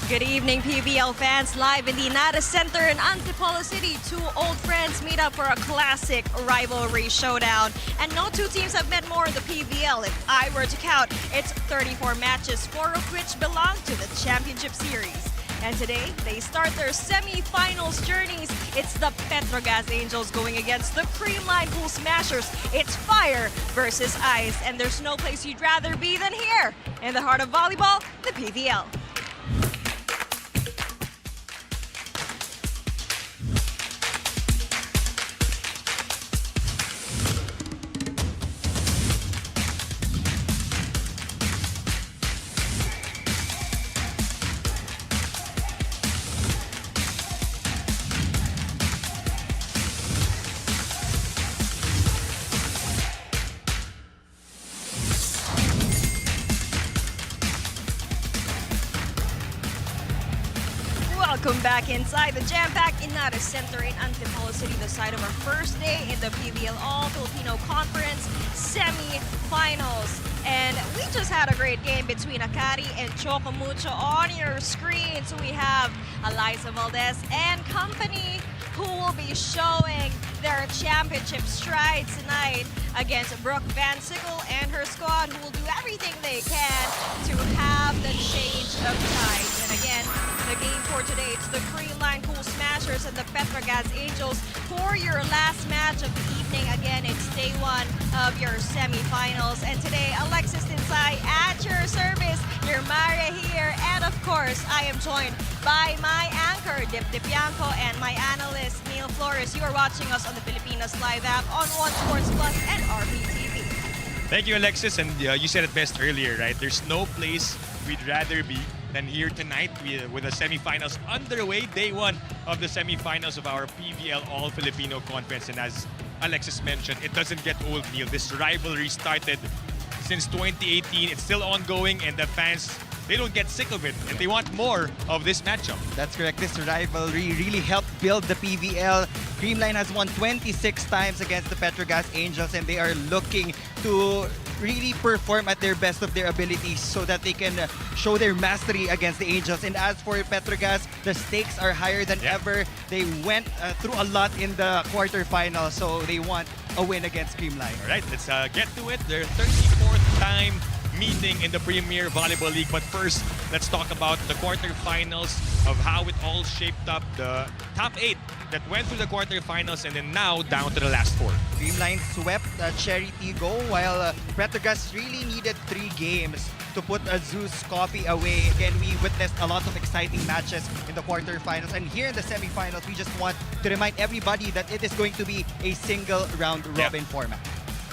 Good evening, PVL fans. Live in the Inada Center in Antipolo City, two old friends meet up for a classic rivalry showdown. And no two teams have met more in the PVL. If I were to count, it's 34 matches, 4 of which belong to the Championship Series. And today, they start their semi-finals journeys. It's the Petro Gazz Angels going against the Creamline Cool Smashers. It's fire versus ice, and there's no place you'd rather be than here, in the heart of volleyball, the PVL. Welcome back inside the jam-packed Inada Center in Antipolo City, the site of our first day in the PVL All-Filipino Conference Semifinals. And we just had a great game between Akari and Choco Mucho on your screen. So we have Eliza Valdez and company who will be showing their championship stride tonight against Brooke Van Sickle and her squad, who will do everything they can to have the change of tide. And again, the game for today, it's the Creamline Cool Smashers and the Petro Gazz Angels for your last match of the evening. Again, it's day one of your semifinals. And today, Alexis Tinsay at your service, your Maria here, and of course, I am joined by my anchor, Dip Dipianco, and my analyst, Neil Flores. You are watching us on the Filipinas Live app on One Sports Plus and RPTV. Thank you, Alexis. And you said it best earlier, right? There's no place we'd rather be than here tonight with the semifinals underway. Day one of the semifinals of our PVL All-Filipino Conference. And as Alexis mentioned, it doesn't get old, Neil. This rivalry started since 2018. It's still ongoing, and the fans, they don't get sick of it, and they want more of this matchup. That's correct. This rivalry really helped build the PVL. Creamline has won 26 times against the Petro Gazz Angels, and they are looking to really perform at their best of their abilities so that they can show their mastery against the Angels. And as for Petro Gazz, the stakes are higher than ever. They went through a lot in the quarterfinals, so they want a win against Creamline. All right, let's get to it. Their 34th time meeting in the Premier Volleyball League. But first, let's talk about the quarterfinals of how it all shaped up. The top 8 that went through the quarterfinals and then now down to the last 4. Creamline swept Cherry Tigo, while Petro Gazz really needed 3 games to put Zeus Coffee away. Again, we witnessed a lot of exciting matches in the quarterfinals, and here in the semifinals, we just want to remind everybody that it is going to be a single round robin format.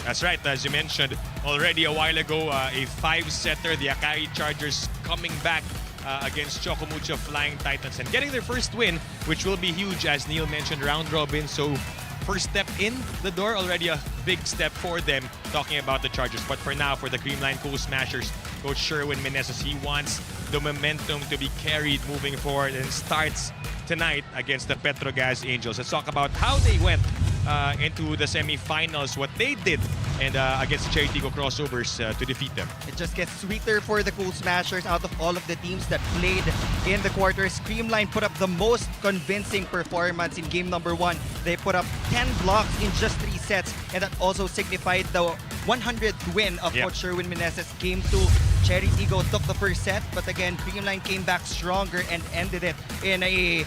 That's right. As you mentioned already a while ago, a 5-setter, the Akari Chargers coming back against Choco Mucho Flying Titans and getting their first win, which will be huge, as Neil mentioned, round robin. So first step in the door, already a big step for them, talking about the Chargers. But for now, for the Creamline Cool Smashers, Coach Sherwin Meneses, he wants the momentum to be carried moving forward and starts tonight against the Petro Gazz Angels. Let's talk about how they went into the semifinals, what they did, and against Cherry Tigo crossovers to defeat them. It just gets sweeter for the Cool Smashers. Out of all of the teams that played in the quarters, Creamline put up the most convincing performance in game number 1. They put up 10 blocks in just 3 sets, and that also signified the 100th win of Coach Sherwin Meneses. Game 2, Cherry Tigo took the first set, but again, Creamline came back stronger and ended it in a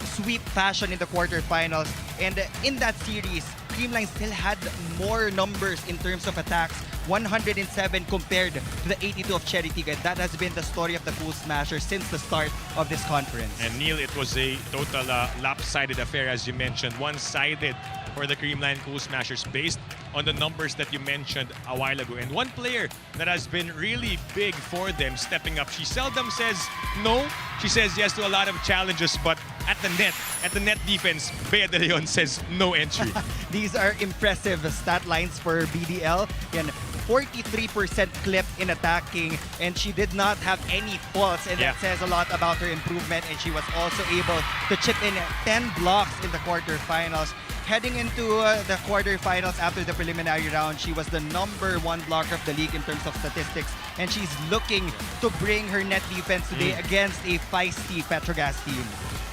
sweep fashion in the quarterfinals. And in that series, Creamline still had more numbers in terms of attacks, 107 compared to the 82 of Cherry Tigre. That has been the story of the Cool Smashers since the start of this conference. And Neil, it was a total lopsided affair, as you mentioned. One-sided for the Creamline Cool Smashers based on the numbers that you mentioned a while ago. And one player that has been really big for them stepping up. She seldom says no. She says yes to a lot of challenges, but at the net defense, Bea De Leon says no entry. These are impressive stat lines for BDL. Yan, 43% clip in attacking, and she did not have any faults, and that says a lot about her improvement. And she was also able to chip in 10 blocks in the quarterfinals. Heading into the quarterfinals after the preliminary round, she was the #1 blocker of the league in terms of statistics, and she's looking to bring her net defense today against a feisty Petro Gazz team.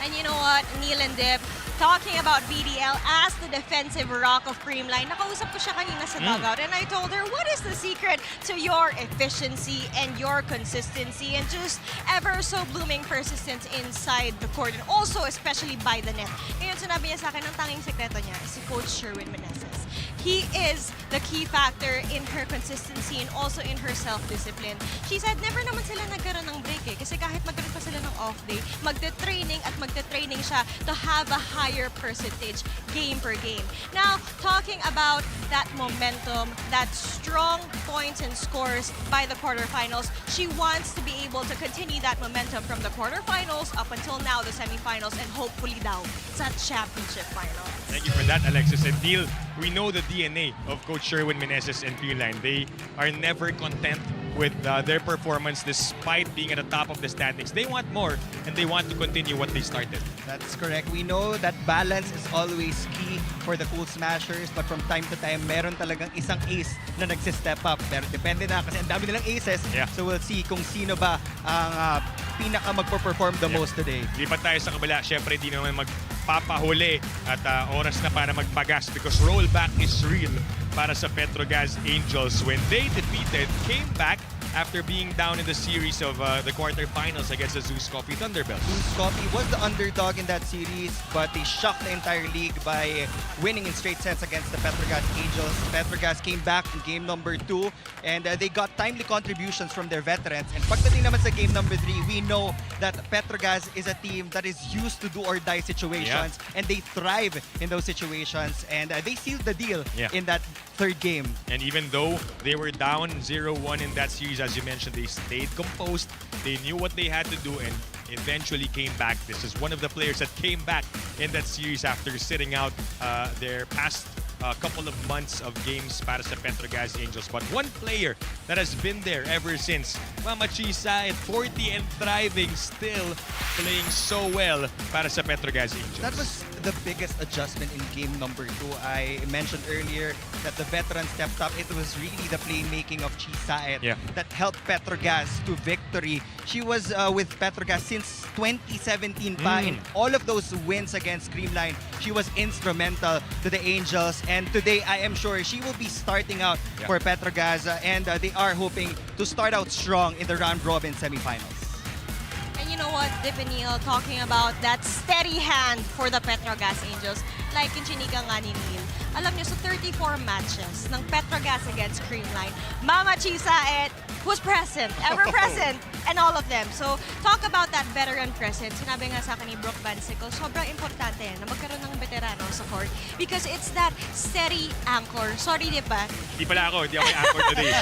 And you know what, Neil and Dip, talking about BDL as the defensive rock of Creamline, nakausap ko siya kanina sa dugout and I told her, what is the secret to your efficiency and your consistency and just ever so blooming persistence inside the court and also especially by the net. Ngayon sinabi niya sa akin, ang tanging sekreto niya si Coach Sherwin Meneses. He is the key factor in her consistency and also in her self-discipline. She said never naman sila nagkaroon ng break kasi kahit magkaroon pa sila ng off day, magte-training siya to have a higher percentage game per game. Now, talking about that momentum, that strong points and scores by the quarterfinals, she wants to be able to continue that momentum from the quarterfinals up until now, the semifinals, and hopefully daw sa championship finals. Thank you for that, Alexis. And Neil, we know the DNA of Coach Sherwin Meneses and Creamline. They are never content with their performance despite being at the top of the standings. They want more and they want to continue what they started. That's correct. We know that balance is always key for the Cool Smashers, but from time to time, meron talagang isang ace na nagsi-step up. Pero depende na kasi ang dami nilang aces. So we'll see kung sino ba ang pinaka magpo-perform the most today. Lipat tayo sa kabila. Siyempre, di naman magpapahuli at oras na para magpagas because rollback is real para sa Petro Gazz Angels when they came back after being down in the series of the quarterfinals against the Zeus Coffee Thunderbells. Zeus Coffee was the underdog in that series, but they shocked the entire league by winning in straight sets against the Petro Gazz Angels. Petro Gazz came back in game number 2, and they got timely contributions from their veterans. And pagdating naman sa game number 3, we know that Petro Gazz is a team that is used to do-or-die situations, and they thrive in those situations. And they sealed the deal in that third game. And even though they were down 0-1 in that series, as you mentioned, they stayed composed. They knew what they had to do and eventually came back. This is one of the players that came back in that series after sitting out their past couple of months of games para sa Petro Gazz Angels. But one player that has been there ever since, Mama Chisa, at 40 and thriving, still playing so well para sa Petro Gazz Angels. That was the biggest adjustment in game number 2. I mentioned earlier that the veteran stepped up. It was really the playmaking of Chisaet that helped Petro Gazz to victory. She was with Petro Gazz since 2017 pa. In all of those wins against Creamline, she was instrumental to the Angels. And today, I am sure she will be starting out for Petro Gazz. And they are hoping to start out strong in the round-robin semifinals. And you know what, Dip and Neil, talking about that steady hand for the Petro Gazz Angels, like yung chinika nga ni Neil, alam nyo, sa 34 matches ng Petro Gazz against Creamline, Mama Chisaet was present, ever present, and all of them. So, talk about that veteran presence. Sinabi nga sa akin ni Brooke Bansico, sobrang importante na magkaroon ng veterano sa court because it's that steady anchor. Sorry, di ba? Di pala ako, hindi ako yung anchor today.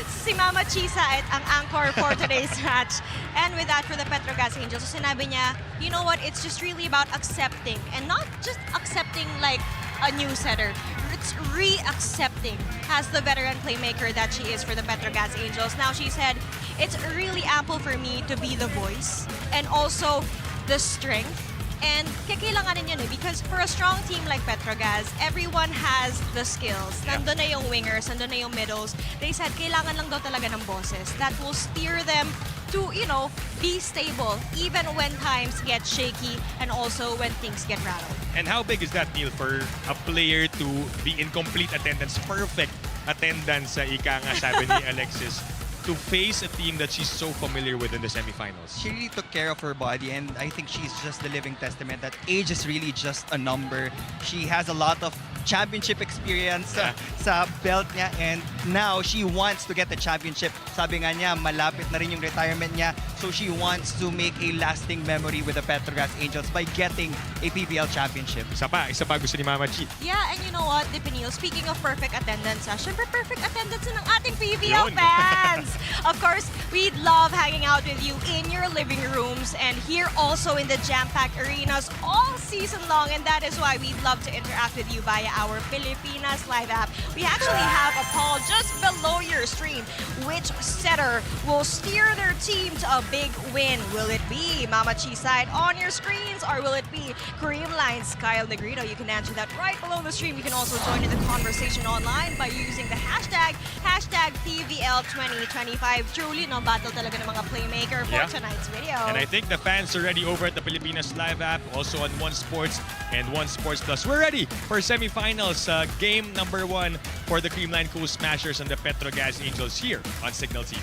Si Mama Chisaet ang anchor for today's match. And with that, for the Petro Gazz Angels, so sinabi niya, you know what, it's just really about accepting, and not just accepting like a new setter. It's re-accepting as the veteran playmaker that she is for the Petro Gazz Angels. Now she said, it's really ample for me to be the voice and also the strength. And kailanganin yan because for a strong team like Petro Gazz, everyone has the skills. Nandun na yung wingers, nandun na yung middles. They said kailangan lang daw talaga ng bosses that will steer them to, you know, be stable even when times get shaky and also when things get rattled. And how big is that, Neil, for a player to be in complete attendance, perfect attendance, ika nga sabi ni Alexis, to face a team that she's so familiar with in the semifinals? She really took care of her body, and I think she's just the living testament that age is really just a number. She has a lot of championship experience sa belt niya, and now she wants to get the championship. Sabi nga niya, malapit na rin yung retirement niya, so she wants to make a lasting memory with the Petro Gazz Angels by getting a PVL championship. Isa pa gusto ni Mama Chi. Yeah, and you know what, Dipinil, speaking of perfect attendance, syempre perfect attendance ng ating PVL Yun. fans. Of course, we'd love hanging out with you in your living rooms and here also in the jam-packed arenas all season long, and that is why we'd love to interact with you via our Filipinas Live app. We actually have a poll just below your stream. Which setter will steer their team to a big win? Will it be Mama Chi side on your screens, or will it be Creamline's Kyle Negrito? You can answer that right below the stream. You can also join in the conversation online by using the hashtag PVL2025. Truly, no battle talaga ng mga playmaker for tonight's video. And I think the fans are ready over at the Filipinas Live app, also on One Sports and One Sports Plus. We're ready for semifinals, game number 1 for the Creamline Cool Smashers and the Petro Gazz Angels here on Signal TV.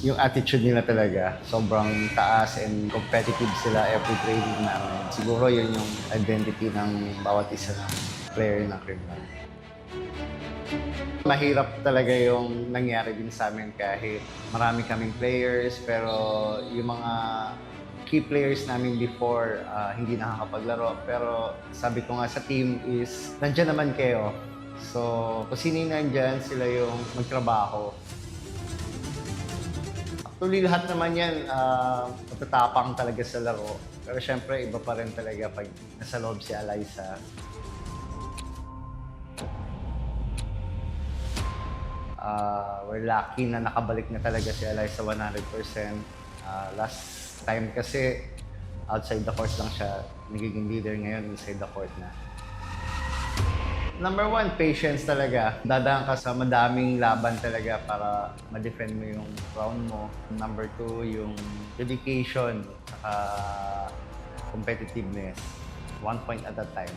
Yung attitude nila talaga, sobrang taas and competitive sila every training namin. Siguro yun yung identity ng bawat isa ng player ng Creamline. Mahirap talaga yung nangyari din sa amin kahit marami kaming players, pero yung mga key players namin before hindi nakakapaglaro. Pero sabi ko nga sa team is, nandyan naman kayo. So, kung sino yung nandyan, sila yung magtrabaho. Actually, lahat naman yan, matatapang talaga sa laro. Pero syempre, iba pa rin talaga pag nasa loob si Alyssa. We're lucky na nakabalik na talaga si Alyssa 100%. Last time kasi, outside the court lang siya. Nagiging leader ngayon, inside the court na. Number one, patience talaga. Dadaan ka sa madaming laban talaga para ma-defend mo yung round mo. Number two, yung dedication, saka competitiveness. 1 point at a time.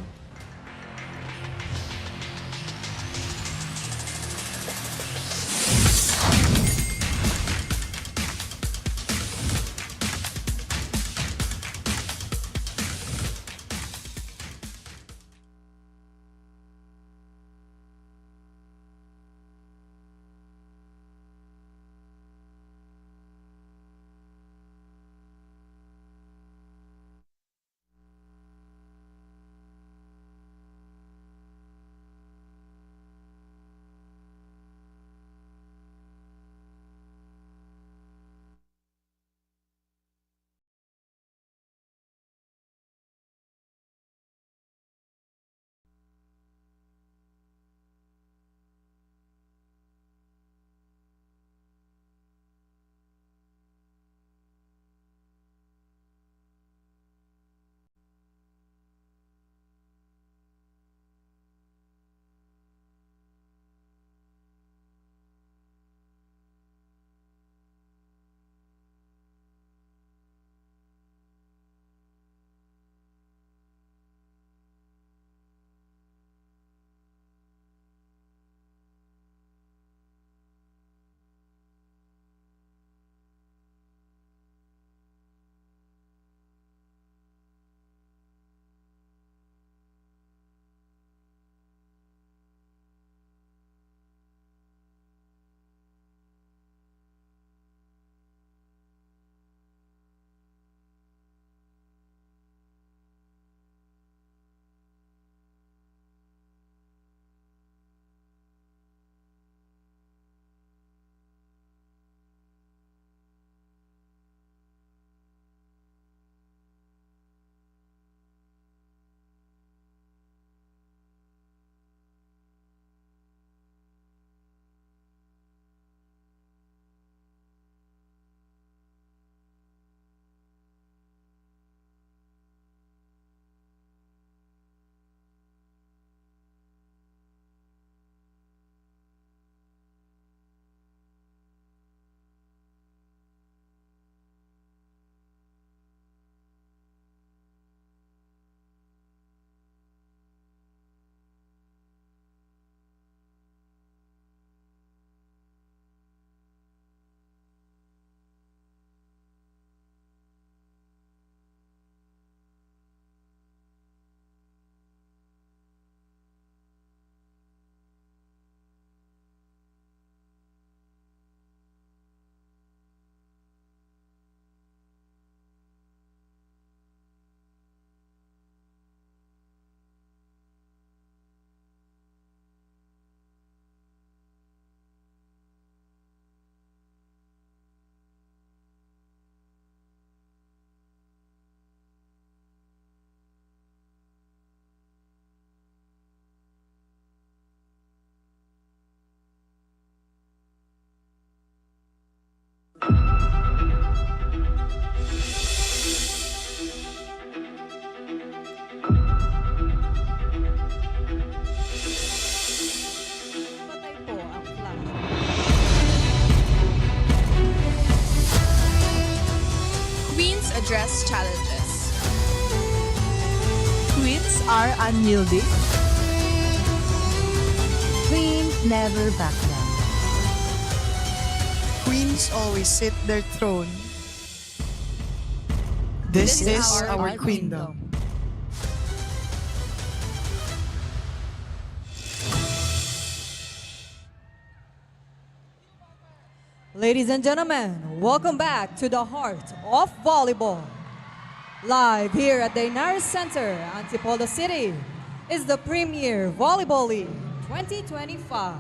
address challenges. Queens are unyielding. Queens never back down. Queens always sit their throne. This is our queendom. Ladies and gentlemen, welcome back to the heart of volleyball. Live here at the Inaris Center, Antipolo City, is the Premier Volleyball League 2025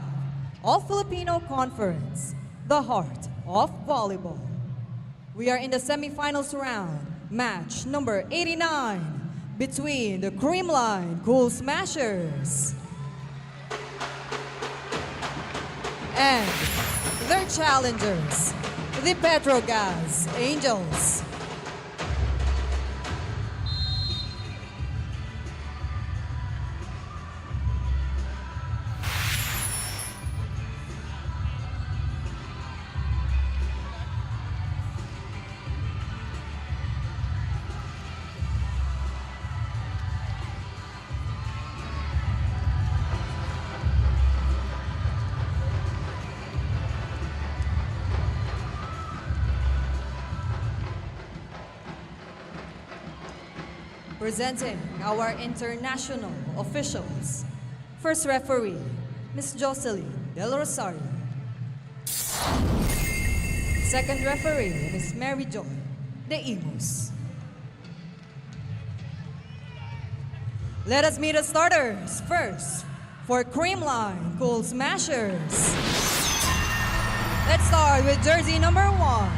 All-Filipino Conference, the heart of volleyball. We are in the semifinals round, match number 89, between the Creamline Cool Smashers and their challengers, the Petro Gazz Angels. Presenting our international officials. First referee, Ms. Jocelyn Del Rosario. Second referee, Ms. Mary Joy De Imus. Let us meet the starters. First, for Creamline Cool Smashers. Let's start with jersey number 1,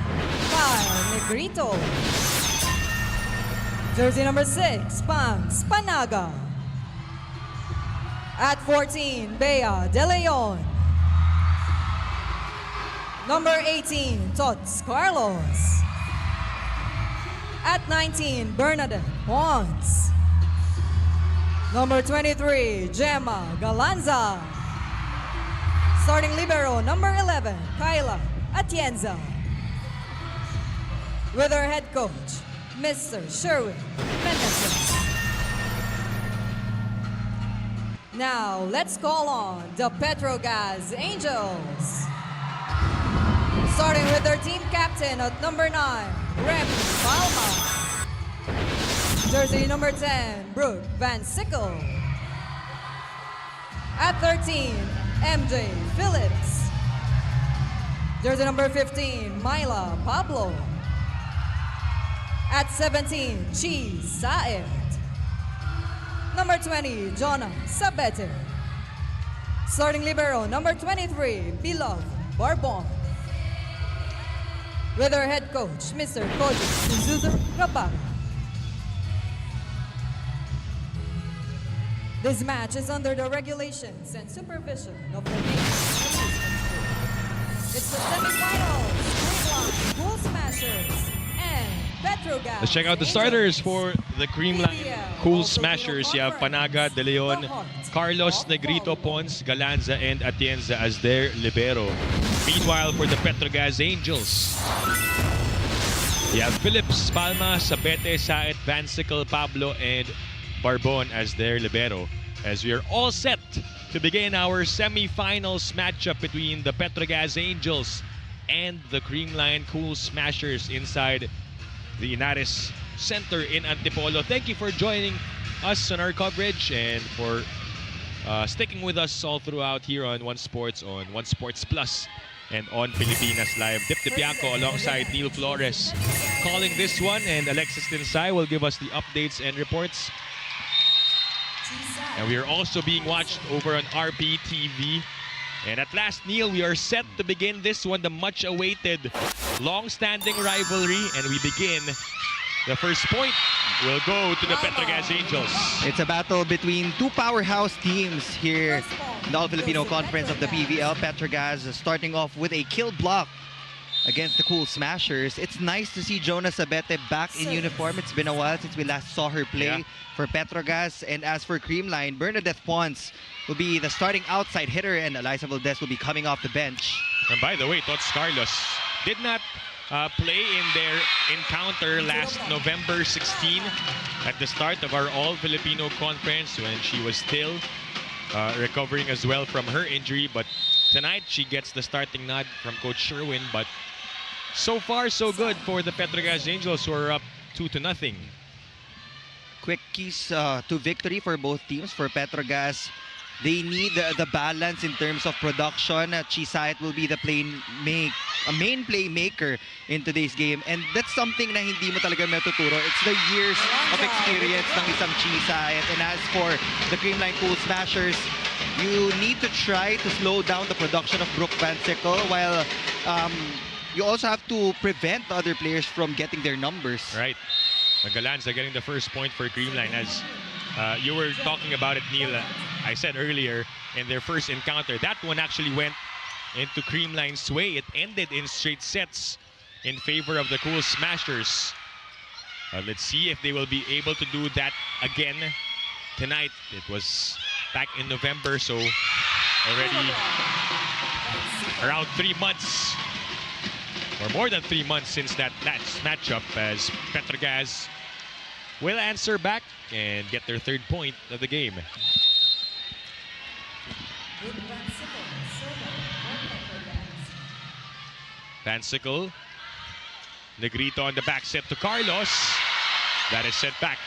Kyle Negrito. Jersey number 6, Pans Panaga. At 14, Bea De Leon. Number 18, Tots Carlos. At 19, Bernadette Pons. Number 23, Gemma Galanza. Starting libero, number 11, Kyla Atienza. With our head coach, Mr. Sherwin Menezes. Now, let's call on the Petro Gazz Angels. Starting with their team captain at number 9, Remy Palma. Jersey number 10, Brooke Van Sickle. At 13, MJ Phillips. Jersey number 15, Myla Pablo. At 17, Cheese Saed. Number 20, Jonah Sabete. Starting libero, number 23, Beloved Barbon. With our head coach, Mr. Koji Suzuzu Rabara. This match is under the regulations and supervision of the Navy. It's the semifinals, Creamline Cool Smashers and Petro Gazz. Let's check out the starters for the Creamline Cool Smashers. You have Panaga, De Leon, Carlos, Negrito, Pons, Galanza, and Atienza as their libero. Meanwhile, for the Petro Gazz Angels, you have Phillips, Palma, Sabete, Saet, Van Sickle, Pablo, and Barbon as their libero. As we are all set to begin our semifinals matchup between the Petro Gazz Angels and the Creamline Cool Smashers inside the Inaris Center in Antipolo. Thank you for joining us on our coverage and for sticking with us all throughout here on One Sports, on One Sports Plus, and on Pilipinas Live. Dip Tipiaco alongside Neil Flores calling this one, and Alexis Tinsay will give us the updates and reports. And we are also being watched over on RPTV. And at last, Neil, we are set to begin this one, the much-awaited, long-standing rivalry. And we begin. The first point will go to the Petro Gazz Angels. It's a battle between two powerhouse teams here in the All-Filipino Conference of the PVL. Petro Gazz starting off with a kill block against the Cool Smashers. It's nice to see Jonas Abete back in uniform. It's been a while since we last saw her play for Petro Gazz. And as for Creamline, Bernadette Pons will be the starting outside hitter, and Eliza Valdez will be coming off the bench. And by the way, Tots Carlos did not play in their encounter last November 16 at the start of our All-Filipino conference when she was still recovering as well from her injury. But tonight she gets the starting nod from Coach Sherwin. But so far, so good for the Petro Gazz Angels, who are up 2-0. Quick keys to victory for both teams. For Petro Gazz, they need the balance in terms of production. Chisayat will be the main playmaker in today's game. And that's something na hindi mo talaga matuturo. It's the years of experience ng isang Chisayat. And as for the Creamline Cool Smashers, you need to try to slow down the production of Brooke Van Sickle, while you also have to prevent the other players from getting their numbers. Right. Galanza getting the first point for Creamline. As you were talking about it, Neil, I said earlier, in their first encounter, that one actually went into Creamline's way. It ended in straight sets in favor of the Cool Smashers. Let's see if they will be able to do that again tonight. It was back in November, so already around 3 months, or more than 3 months since that last matchup, as Petro Gazz will answer back and get their third point of the game. Van Sickle, Negrito on the back set to Carlos. That is set back.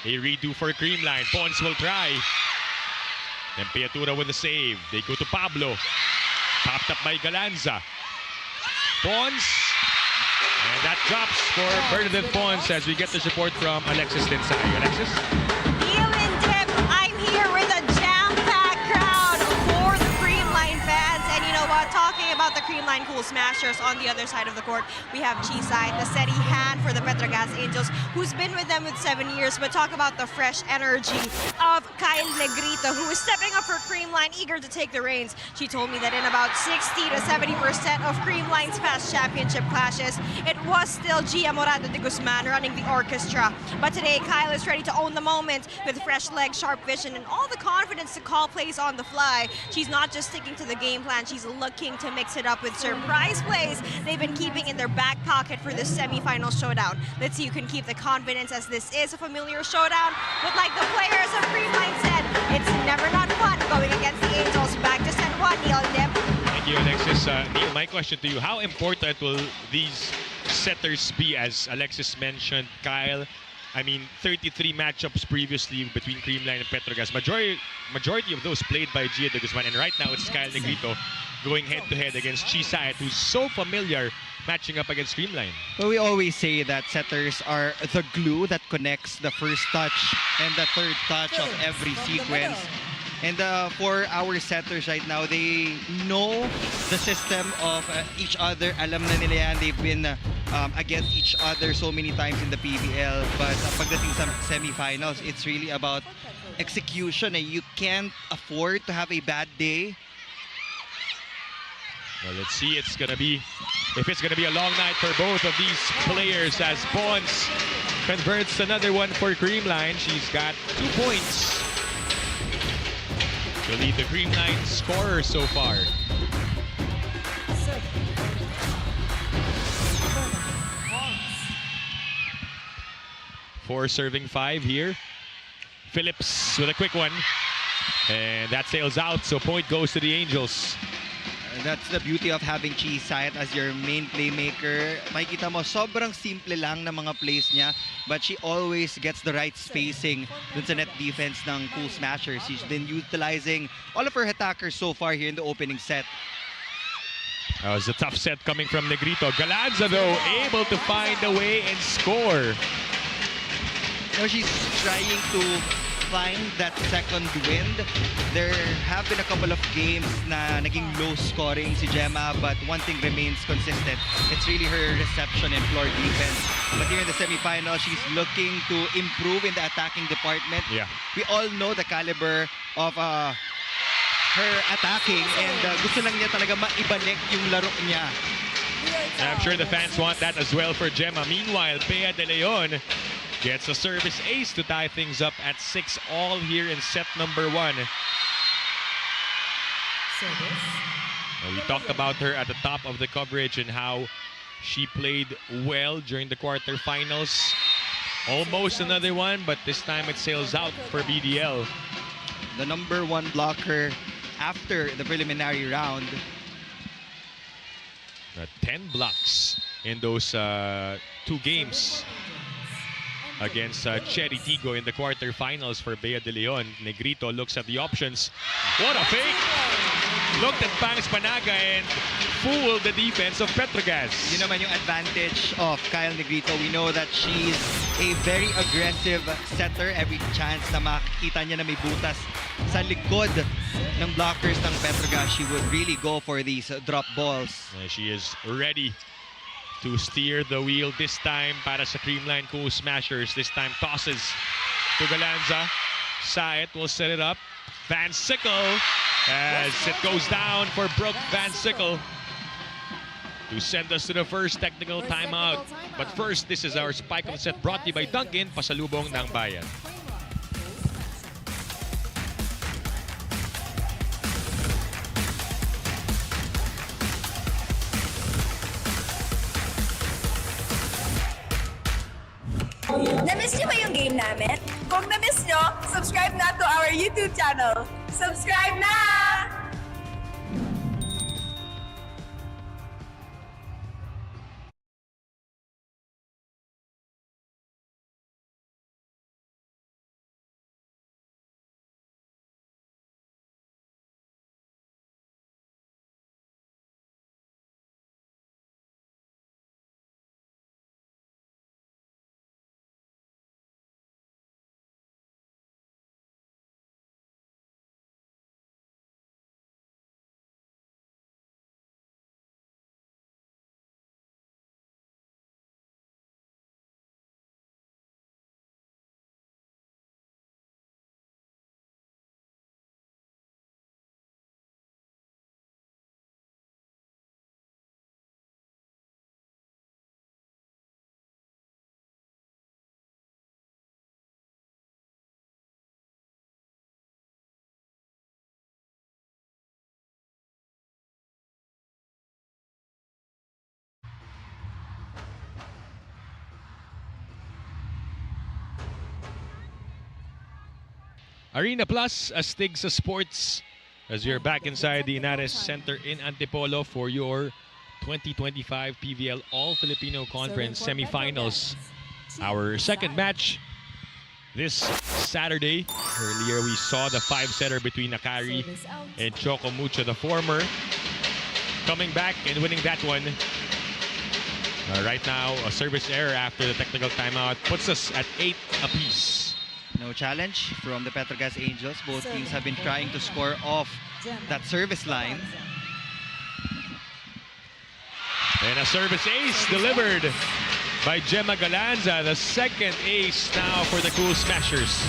A redo for Creamline. Pons will try. And Piatura with the save. They go to Pablo. Popped up by Galanza. Pons. And that drops for Bernadette Pons as we get the support from Alexis Dinsay. Alexis? Neil and Dip, I'm here with a jam-packed crowd for the Creamline fans. And you know what? Talking about the Creamline Cool Smashers on the other side of the court, we have Chisayat, the steady hand for the Petro Gazz Angels, who's been with them with 7 years. But talk about the fresh energy of Kyle Negrito, who is stepping up for Creamline, eager to take the reins. She told me that in about 60 to 70% of Creamline's past championship clashes, it was still Gia Morado de Guzman running the orchestra. But today, Kyle is ready to own the moment with fresh legs, sharp vision, and all the confidence to call plays on the fly. She's not just sticking to the game plan, she's looking to mix it up with surprise plays they've been keeping in their back pocket for this semifinal showdown. Let's see who can keep the confidence, as this is a familiar showdown. But like the players of Creamline said, it's never not fun going against the Angels. Back to set one, Neil and Dip. Thank you, Alexis. Neil, my question to you, how important will these setters be? As Alexis mentioned, Kyle, I mean, 33 matchups previously between Creamline and Petro Gazz. Majority of those played by Gia de Guzman. And right now, it's Kyle Negrito going head-to-head against Chisayat, who's so familiar matching up against Creamline. Well, we always say that setters are the glue that connects the first touch and the third touch of every sequence. And for our setters right now, they know the system of each other. Alam na nila yan. They've been against each other so many times in the PVL. But pagdating sa semifinals, it's really about execution. You can't afford to have a bad day. Well, let's see if it's gonna be a long night for both of these players, as Pons converts another one for Creamline. She's got 2 points to lead the Creamline scorer so far. Four serving 5 here. Phillips with a quick one. And that sails out, so point goes to the Angels. That's the beauty of having Chisayat as your main playmaker. Makikita mo, sobrang simple lang na mga plays niya, but she always gets the right spacing dun sa net defense ng Cool Smashers. She's been utilizing all of her attackers so far here in the opening set. That was a tough set coming from Negrito. Galanza, though, able to find a way and score. You know, she's trying to find that second wind. There have been a couple of games na naging low scoring si Gemma, but one thing remains consistent. It's really her reception and floor defense. But here in the semifinal, she's looking to improve in the attacking department. Yeah. We all know the caliber of her attacking, and gusto lang niya talaga maibalik yung laro niya. And I'm sure the fans want that as well for Gemma. Meanwhile, Pea de Leon gets a service ace to tie things up at 6-all here in set number 1. Well, we talked about her at the top of the coverage and how She played well during the quarterfinals. Almost another one, but this time it sails out for BDL. The #1 blocker after the preliminary round. 10 blocks in those 2 games against Cherry Tigo in the quarterfinals for Bea de Leon. Negrito looks at the options. What a fake! Looked at Pangs Panaga and fooled the defense of Petro Gazz. Yun naman yung advantage of Kyle Negrito. We know that she's a very aggressive setter. Every chance na makikita niya na may butas sa likod ng blockers ng Petro Gazz, she would really go for these drop balls. She is ready to steer the wheel this time para sa Creamline Cool Smashers. This time tosses to Galanza. Saet will set it up. Van Sickle as it goes down for Brooke Van Sickle to send us to the first technical timeout. But first, this is our Spike of the Set brought to you by Dunkin', pasalubong ng bayan. Na-miss niyo ba yung game namin? Kung na-miss niyo, subscribe na to our YouTube channel. Subscribe na! Arena Plus, Astig sa Sports, as you're back inside the Inares Center in Antipolo for your 2025 PVL All-Filipino Conference Semifinals. Our second match this Saturday. Earlier we saw the 5-setter between Akari and Choco Mucho, the former, coming back and winning that one. Right now, a service error after the technical timeout puts us at 8 apiece. No challenge from the Petro Gazz Angels. Both teams have been trying to score off that service line. And a service ace delivered by Gemma Galanza, the second ace now for the Cool Smashers.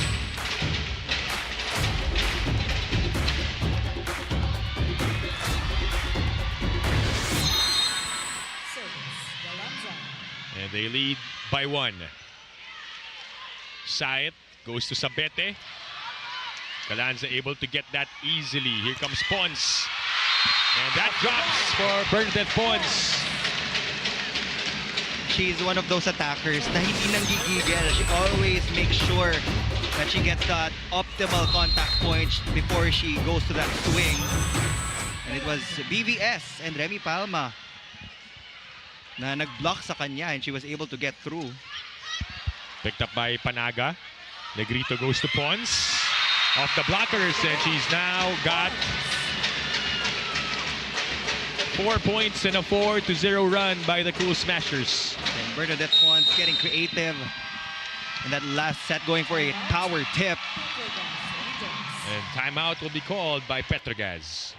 And they lead by 1. Saet goes to Sabete. Galanza able to get that easily. Here comes Pons. And that drops for Bernadette Pons. She's one of those attackers na hindi nanggigigil. She always makes sure that she gets that optimal contact point before she goes to that swing. And it was BVS and Remy Palma na nag-block sa kanya and she was able to get through. Picked up by Panaga. Negrito goes to Pons. Off the blockers, and she's now got 4 points and a 4-0 run by the Cool Smashers. And Bernadette Pons getting creative in that last set, going for a tower tip. And timeout will be called by Petro Gazz.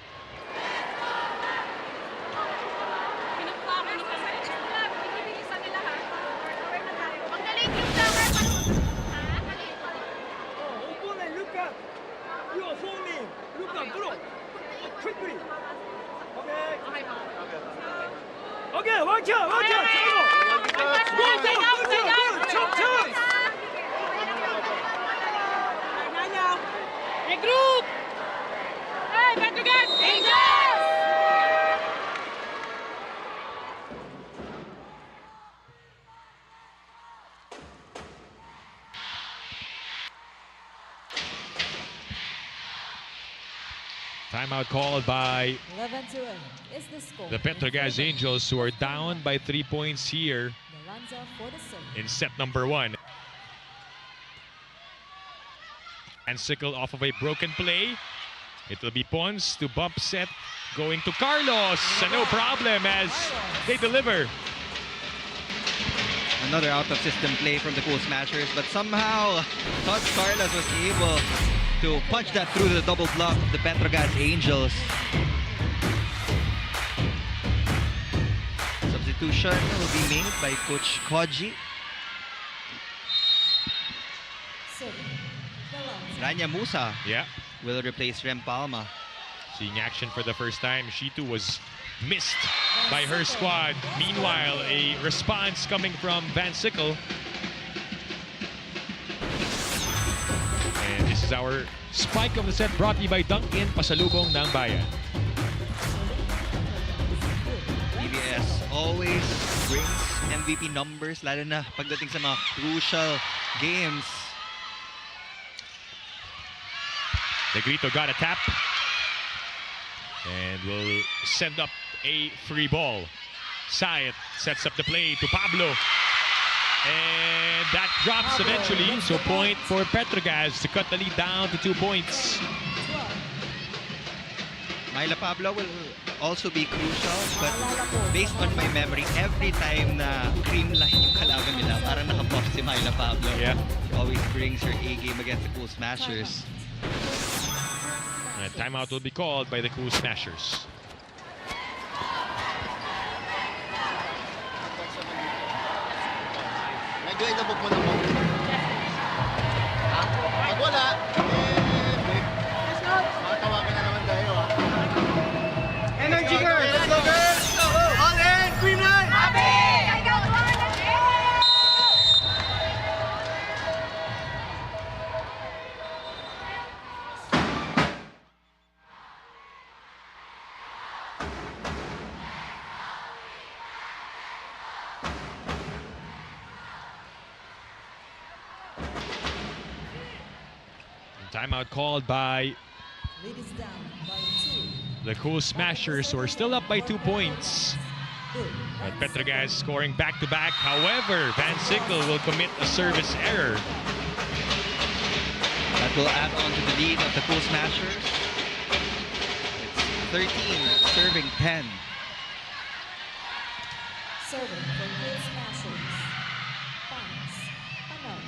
Okay, watch out, watch out. Regroup. Hey, Petro Gazz Angels. Timeout called by 11-8 is the score. the Petro Gazz Angels, who are down by 3 points here Naranza for the serve. in set number 1. And Sickle off of a broken play. It will be Pons to bump set, going to Carlos. And no problem as they deliver. Another out-of-system play from the Cool Smashers, but somehow Todd Carlos was able to punch that through the double block of the Petro Gazz Angels. Substitution will be made by Coach Koji. Serve. Naranza. Rania Musa Yeah, will replace Rem Palma. seeing action for the first time. She too was missed by her squad. Meanwhile, a response coming from Van Sickle. And this is our spike of the set, brought to you by Dunkin', pasalubong ng bayan. PVS always brings MVP numbers, lalo na pagdating sa mga crucial games. Negrito got a tap and will send up a free ball. Sayet sets up the play to Pablo. And that drops eventually. So point for Petro Gazz to cut the lead down to 2 points. Myla Pablo will also be crucial, but based on my memory, every time na Creamline yung kalaban nila, parang nakabuff si Myla Pablo. Yeah. She always brings her A game against the Cool Smashers. And timeout will be called by the Cool Smashers. Medyo ilabog mo na mo. Pag wala, makatawagan na naman tayo. Energy girls! Let's go girls! All in! Creamline! Timeout called by Lead is down by 2. the Cool Smashers, who are still up by 2 points. But Petro Gazz scoring back-to-back. However, Van Sickle will commit a service error. That will add on to the lead of the Cool Smashers. It's 13, serving 10. Serving for Cool Smashers. Pons. Panal.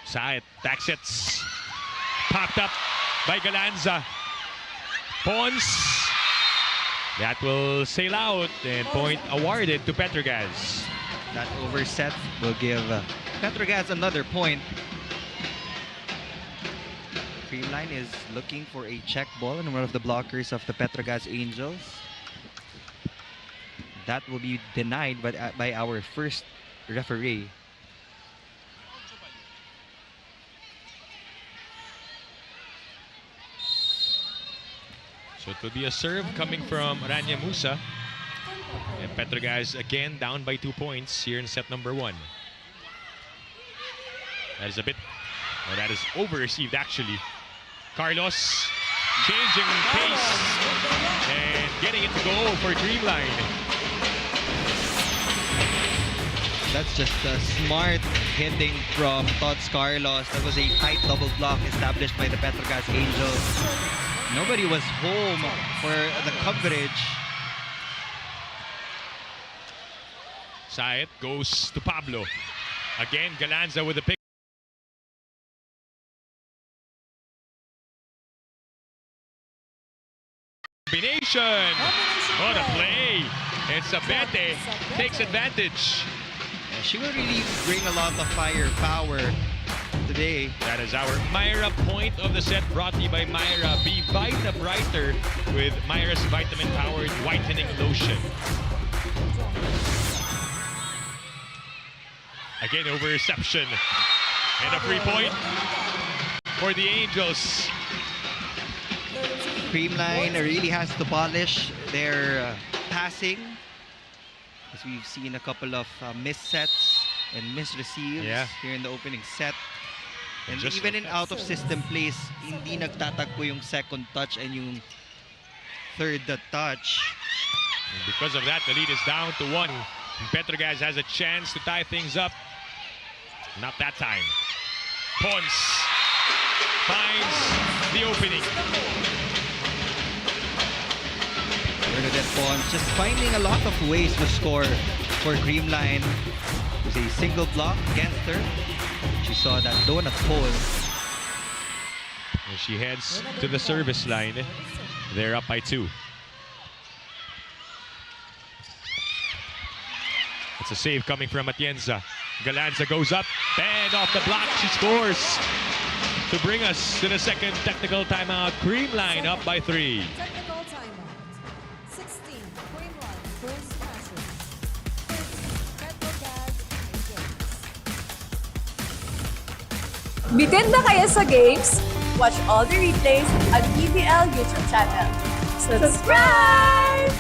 Sayet back sets. Popped up by Galanza. Pons. That will sail out and point awarded to Petro Gazz. That overset will give Petro Gazz another point. Creamline is looking for a check ball in one of the blockers of the Petro Gazz Angels. That will be denied by our first referee. So it will be a serve coming from Rania Musa. And Petro Gazz again down by 2 points here in set number 1. That is a bit, well, that is over-received actually. Carlos changing pace and getting it to go for Creamline. That's just a smart hitting from Todd Carlos. That was a tight double block established by the Petro Gazz Angels. Nobody was home for the coverage. Sayet goes to Pablo. Again, Galanza with the pick. Combination. What a play. And Sabete takes advantage. And she will really bring a lot of firepower today. That is our Myra point of the set, brought to you by Myra. Be Vita Brighter with Myra's vitamin-powered whitening lotion. Again, over reception. And a free point for the Angels. Creamline really has to polish their passing, as we've seen a couple of missed sets and missed receives here in the opening set. And just even in out-of-system plays, hindi nagtatagpo yung second touch and yung third touch. And because of that, the lead is down to 1. Petro Gazz has a chance to tie things up. Not that time. Pons finds the opening. Bernadette Pons just finding a lot of ways to score for Creamline. It was a single block against her. She saw that donut hole. And she heads to the service line. They're up by 2. It's a save coming from Atienza. Galanza goes up and off the block she scores to bring us to the second technical timeout. Creamline up by 3. Technical timeout. 16, Creamline Cool Smashers. 13, Petro Gazz Angels. Bitin na kayo sa games? Watch all the replays at PVL YouTube channel. Subscribe!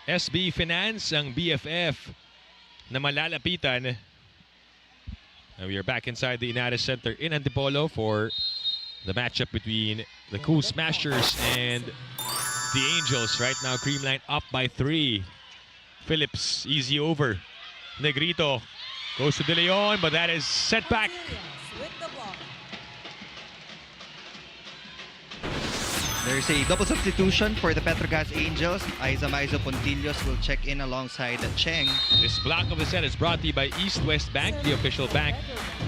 SB Finance ang BFF na malalapitan. And we are back inside the Inares Center in Antipolo for the matchup between the Cool Smashers and the Angels. Right now, Creamline up by 3. Phillips, easy over. Negrito goes to De Leon, but that is set back. With the block. There's a double substitution for the Petro Gazz Angels. Aiza Maizo Pontillos will check in alongside Cheng. This block of the set is brought to you by East West Bank, the official bank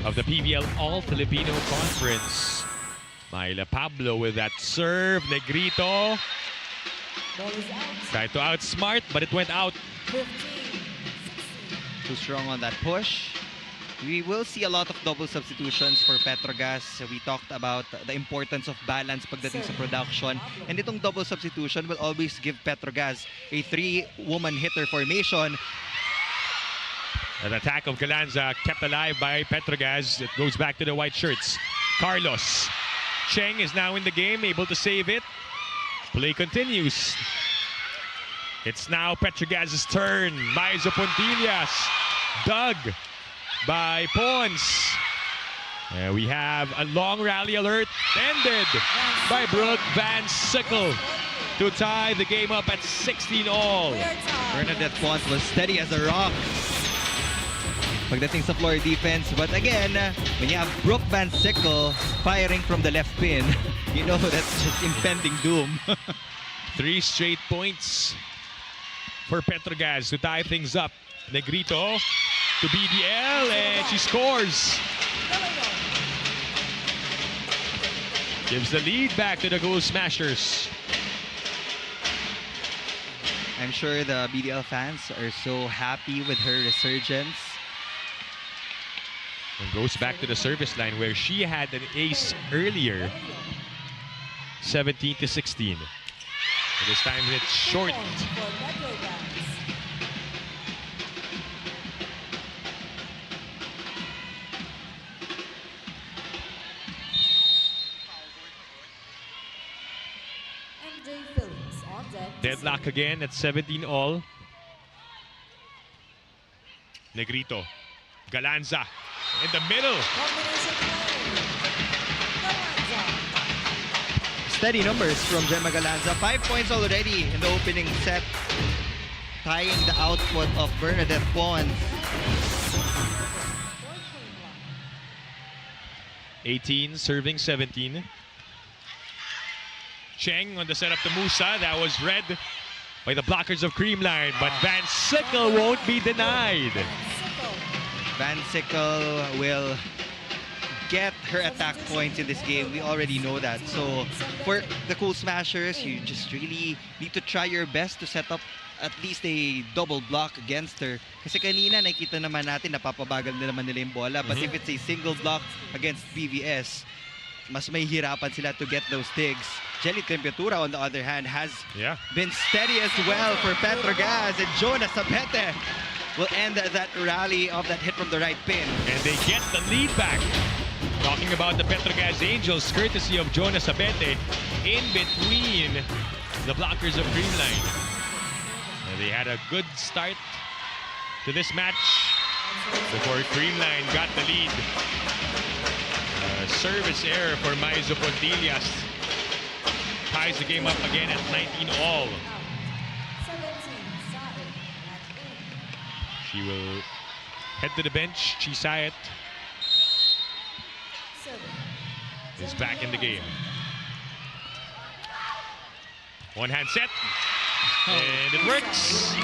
of the PVL All-Filipino Conference. Myla Pablo with that serve. Negrito Ball is out. tried to outsmart, but it went out. 15, 16. Too strong on that push. We will see a lot of double substitutions for Petro Gazz. We talked about the importance of balance pagdating sa production. And itong double substitution will always give Petro Gazz a 3-woman hitter formation. An attack of Galanza kept alive by Petro Gazz. It goes back to the white shirts. Carlos. Cheng is now in the game, able to save it. Play continues. It's now Petro Gazz's turn. Maizo Pontillas. Dug by Pons. We have a long rally alert ended by Brooke Van Sickle to tie the game up at 16-all. Bernadette Pons was steady as a rock pagdating sa floor defense. But again, when you have Brooke Van Sickle firing from the left pin, you know that's just impending doom. 3 straight points for Petro Gazz to tie things up. Negrito to BDL and she scores. Gives the lead back to the Cool Smashers. I'm sure the BDL fans are so happy with her resurgence. And goes back to the service line where she had an ace earlier. 17-16. This time it's short. Deadlock again at 17 all. Negrito. Galanza in the middle. Steady numbers from Gemma Galanza. 5 points already in the opening set, tying the output of Bernadette Pons. 18 serving 17. Cheng on the setup to Musa. That was read by the blockers of Creamline, but Van Sickle won't be denied. Van Sickle will get her attack points in this game. We already know that. So for the Cool Smashers, you just really need to try your best to set up at least a double block against her. Kasi kanina nakita naman natin napapabagal na naman nila yung bola. But if it's a single block against PVS, mas may hirapan sila to get those digs. Jelly Temperatura, on the other hand, has been steady as well for Petro Gazz, and Jonas Abete will end that rally of that hit from the right pin. And they get the lead back. Talking about the Petro Gazz Angels, courtesy of Jonas Abete, in between the blockers of Creamline. And they had a good start to this match before Creamline got the lead. Service error for Maizo Pontillas ties the game up again at 19 all. She will head to the bench. Chisayet is back in the game. One hand set, and it works.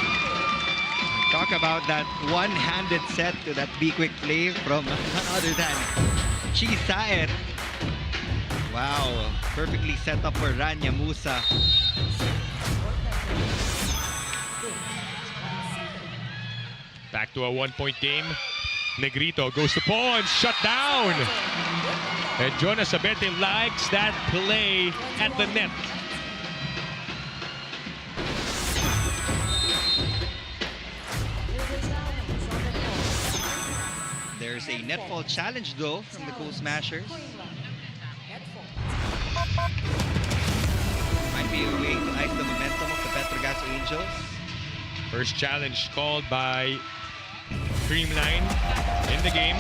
Talk about that one-handed set to that be-quick play from none other than Chisayet. Wow, perfectly set up for Rania Musa. Back to a one-point game. Negrito goes to Pons, shut down. And Jonas Abete likes that play at the net. There's a netball challenge though from the Cool Smashers. Might be a way to ice the momentum of the Petro Gazz Angels. First challenge called by Creamline in the game.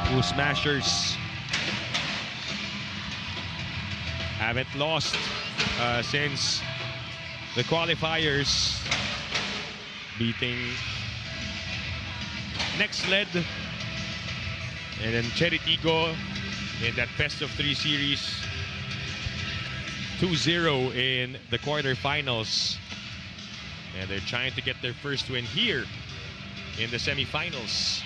Cool Smashers haven't lost since the qualifiers, beating Next Led and then Cheritigo in that best of 3 series, 2-0 in the quarterfinals. And they're trying to get their first win here in the semifinals.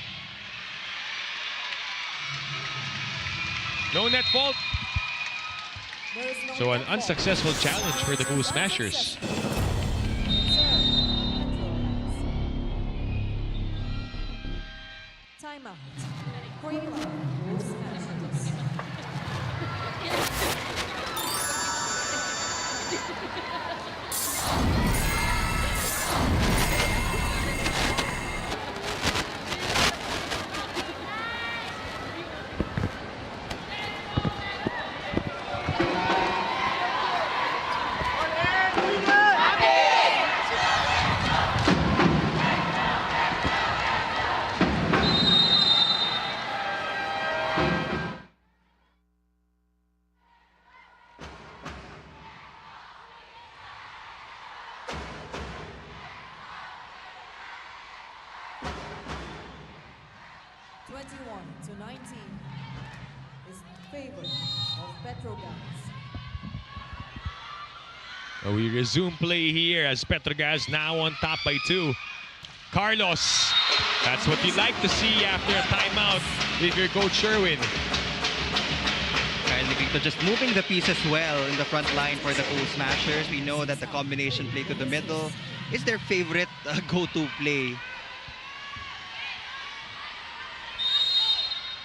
No net fault. So an unsuccessful challenge for the Cool Smashers. Timeout. Creamline Cool Smashers. To 19 is in favor of Petro Gazz. Well, we resume play here as Petro Gazz now on top by 2. Carlos, that's what you like to see after a timeout with your coach Sherwin. Kyle Negrito just moving the pieces well in the front line for the Cool Smashers. We know that the combination play to the middle is their favorite go-to play.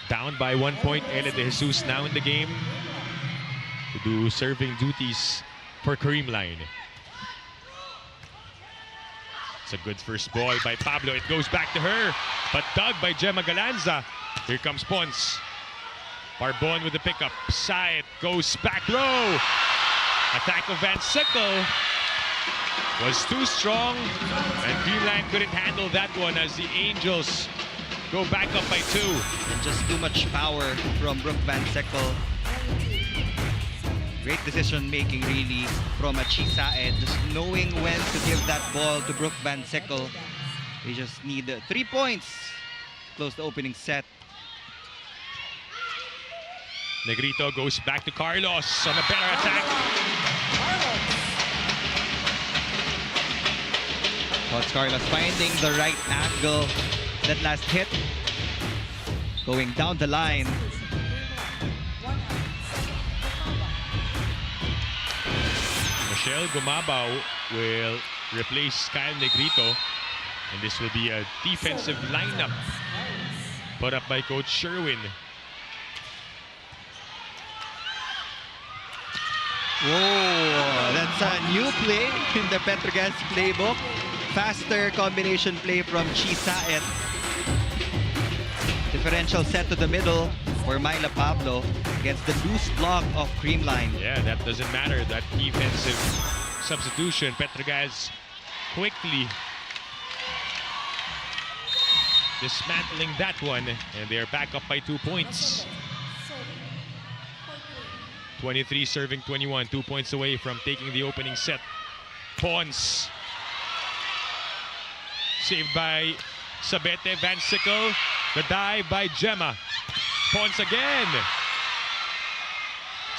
Down by 1 point, Ella De Jesus now in the game to do serving duties for Creamline. It's a good first ball by Pablo. It goes back to her, but dug by Gemma Galanza. Here comes Pons. Barbon with the pickup. Sayet goes back low. Attack of Van Sickle was too strong, and Creamline couldn't handle that one as the Angels go back up by 2. And just too much power from Brooke Van Sickle. Great decision making really from Chisaed, just knowing when to give that ball to Brooke Van Sickle. They just need 3 points to close the opening set. Negrito goes back to Carlos on a better attack. But Carlos finding the right angle. That last hit going down the line. Michelle Gumabaw will replace Kyle Negrito, and this will be a defensive lineup put up by Coach Sherwin. Whoa, that's a new play in the Petro Gazz playbook. Faster combination play from Chisaet. Differential set to the middle for Myla Pablo against the loose block of Creamline. Yeah, that doesn't matter. That defensive substitution, Petro Gazz quickly dismantling that one, and they're back up by 2 points. 23 serving 21, 2 points away from taking the opening set. Pons. Saved by Sabete. Van Sickle. The dive by Gemma. Pons again.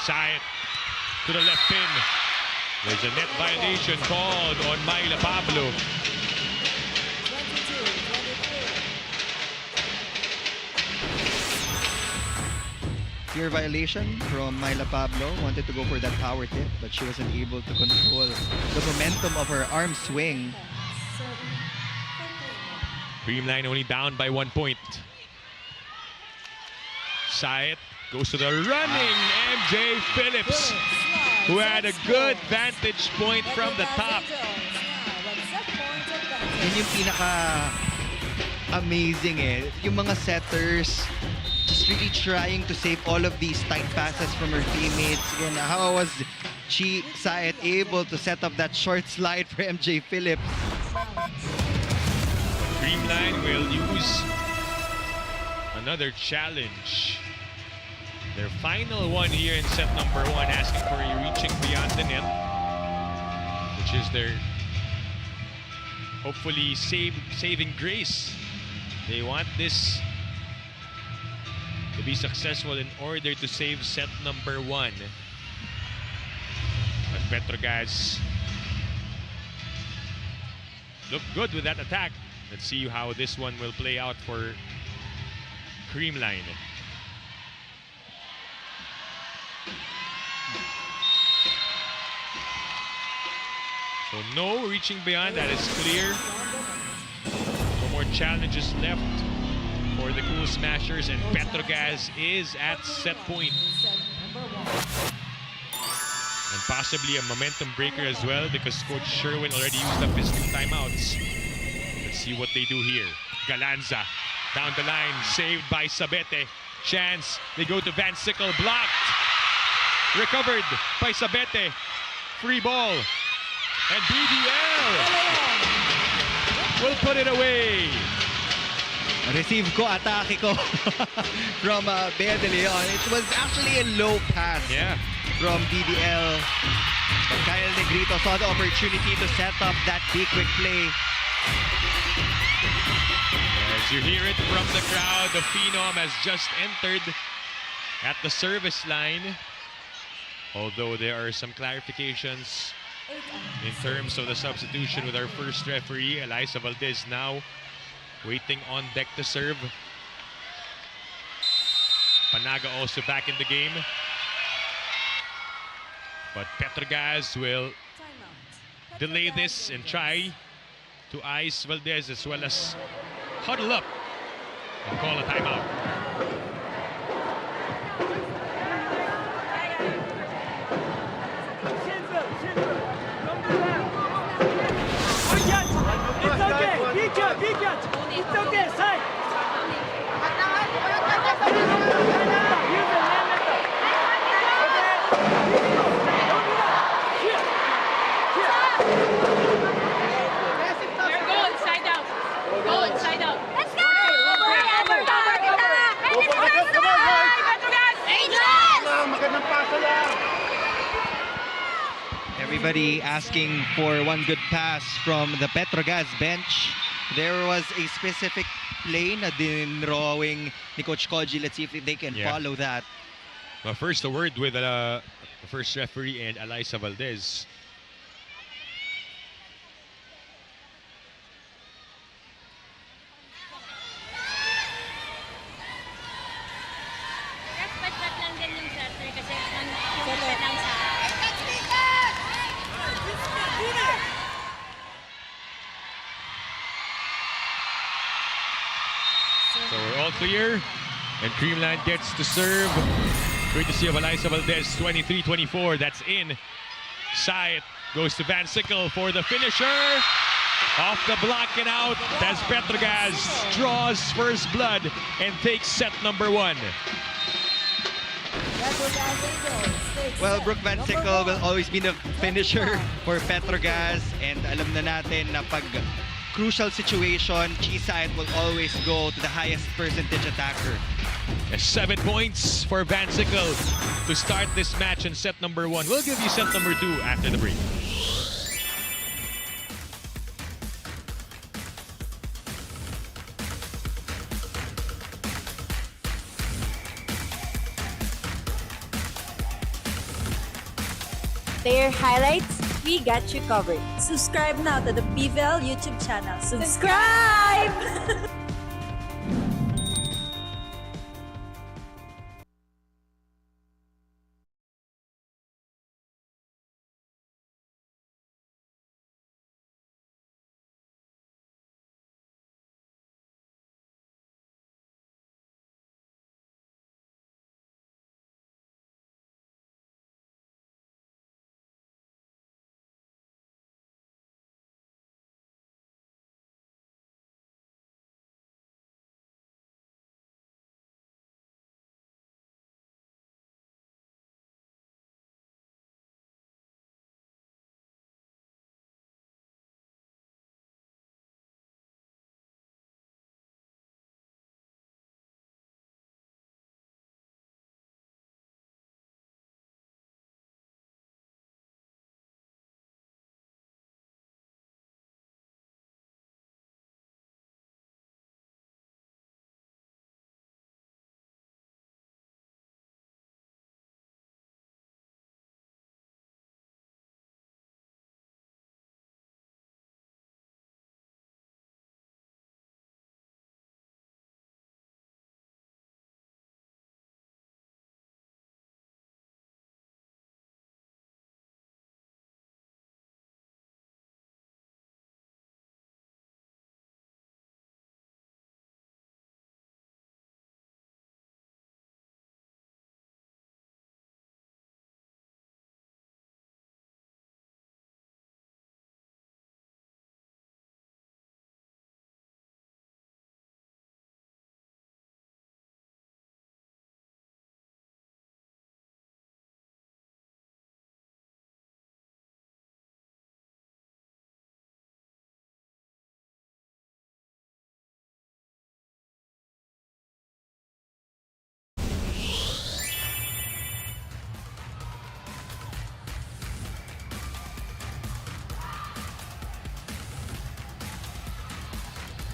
Saet to the left pin. There's a net violation called on Myla Pablo. Clear violation from Myla Pablo. Wanted to go for that power tip, but she wasn't able to control the momentum of her arm swing. Creamline only down by 1 point. Saet goes to the running MJ Phillips, who had a good vantage point from the top. Yun yung pinaka-amazing eh. Yung mga setters just really trying to save all of these tight passes from her teammates. Again, how was Saet able to set up that short slide for MJ Phillips? Creamline will use another challenge. Their final one here in set number 1, asking for a reaching beyond the net, which is their hopefully saving grace. They want this to be successful in order to save set number 1. But Petro Gazz look good with that attack. Let's see how this one will play out for Creamline. So no reaching beyond, that is clear. No more challenges left for the Cool Smashers, and Petro Gazz is at set point. And possibly a momentum breaker as well, because Coach Sherwin already used up his 2 timeouts. Let's see what they do here. Galanza down the line, saved by Sabete. Chance, they go to Van Sickle, blocked. Recovered by Sabete. Free ball. And PVL will put it away. Receive ko, atake ko from Bea De Leon. It was actually a low pass from DDL. But Kyle Negrito saw the opportunity to set up that big quick play. As you hear it from the crowd, the Phenom has just entered at the service line. Although there are some clarifications in terms of the substitution with our first referee, Eliza Valdez, now waiting on deck to serve. Panaga also back in the game. But Petro Gazz will delay this and try to ice Valdez, as well as huddle up and call a timeout. It's okay. Big catch. It's okay. Side. referee asking for one good pass from the Petro Gazz bench. There was a specific play na dinrawing ni Coach Koji. Let's see if they can follow that. Well, first a word with the first referee and Alyssa Valdez. So we're all clear, and Creamline gets to serve. Courtesy of Alyssa Valdez, 23-24. That's in. Side goes to Van Sickle for the finisher. Off the block and out as Petro Gazz draws first blood and takes set number 1. Well, Brooke Van Sickle will always be the finisher for Petro Gazz, and alam na natin na pag crucial situation, G-side will always go to the highest percentage attacker. 7 points for Van Sickle to start this match in set number 1. We'll give you set number 2 after the break. Player highlights, we got you covered. Subscribe now to the PVL YouTube channel. Subscribe!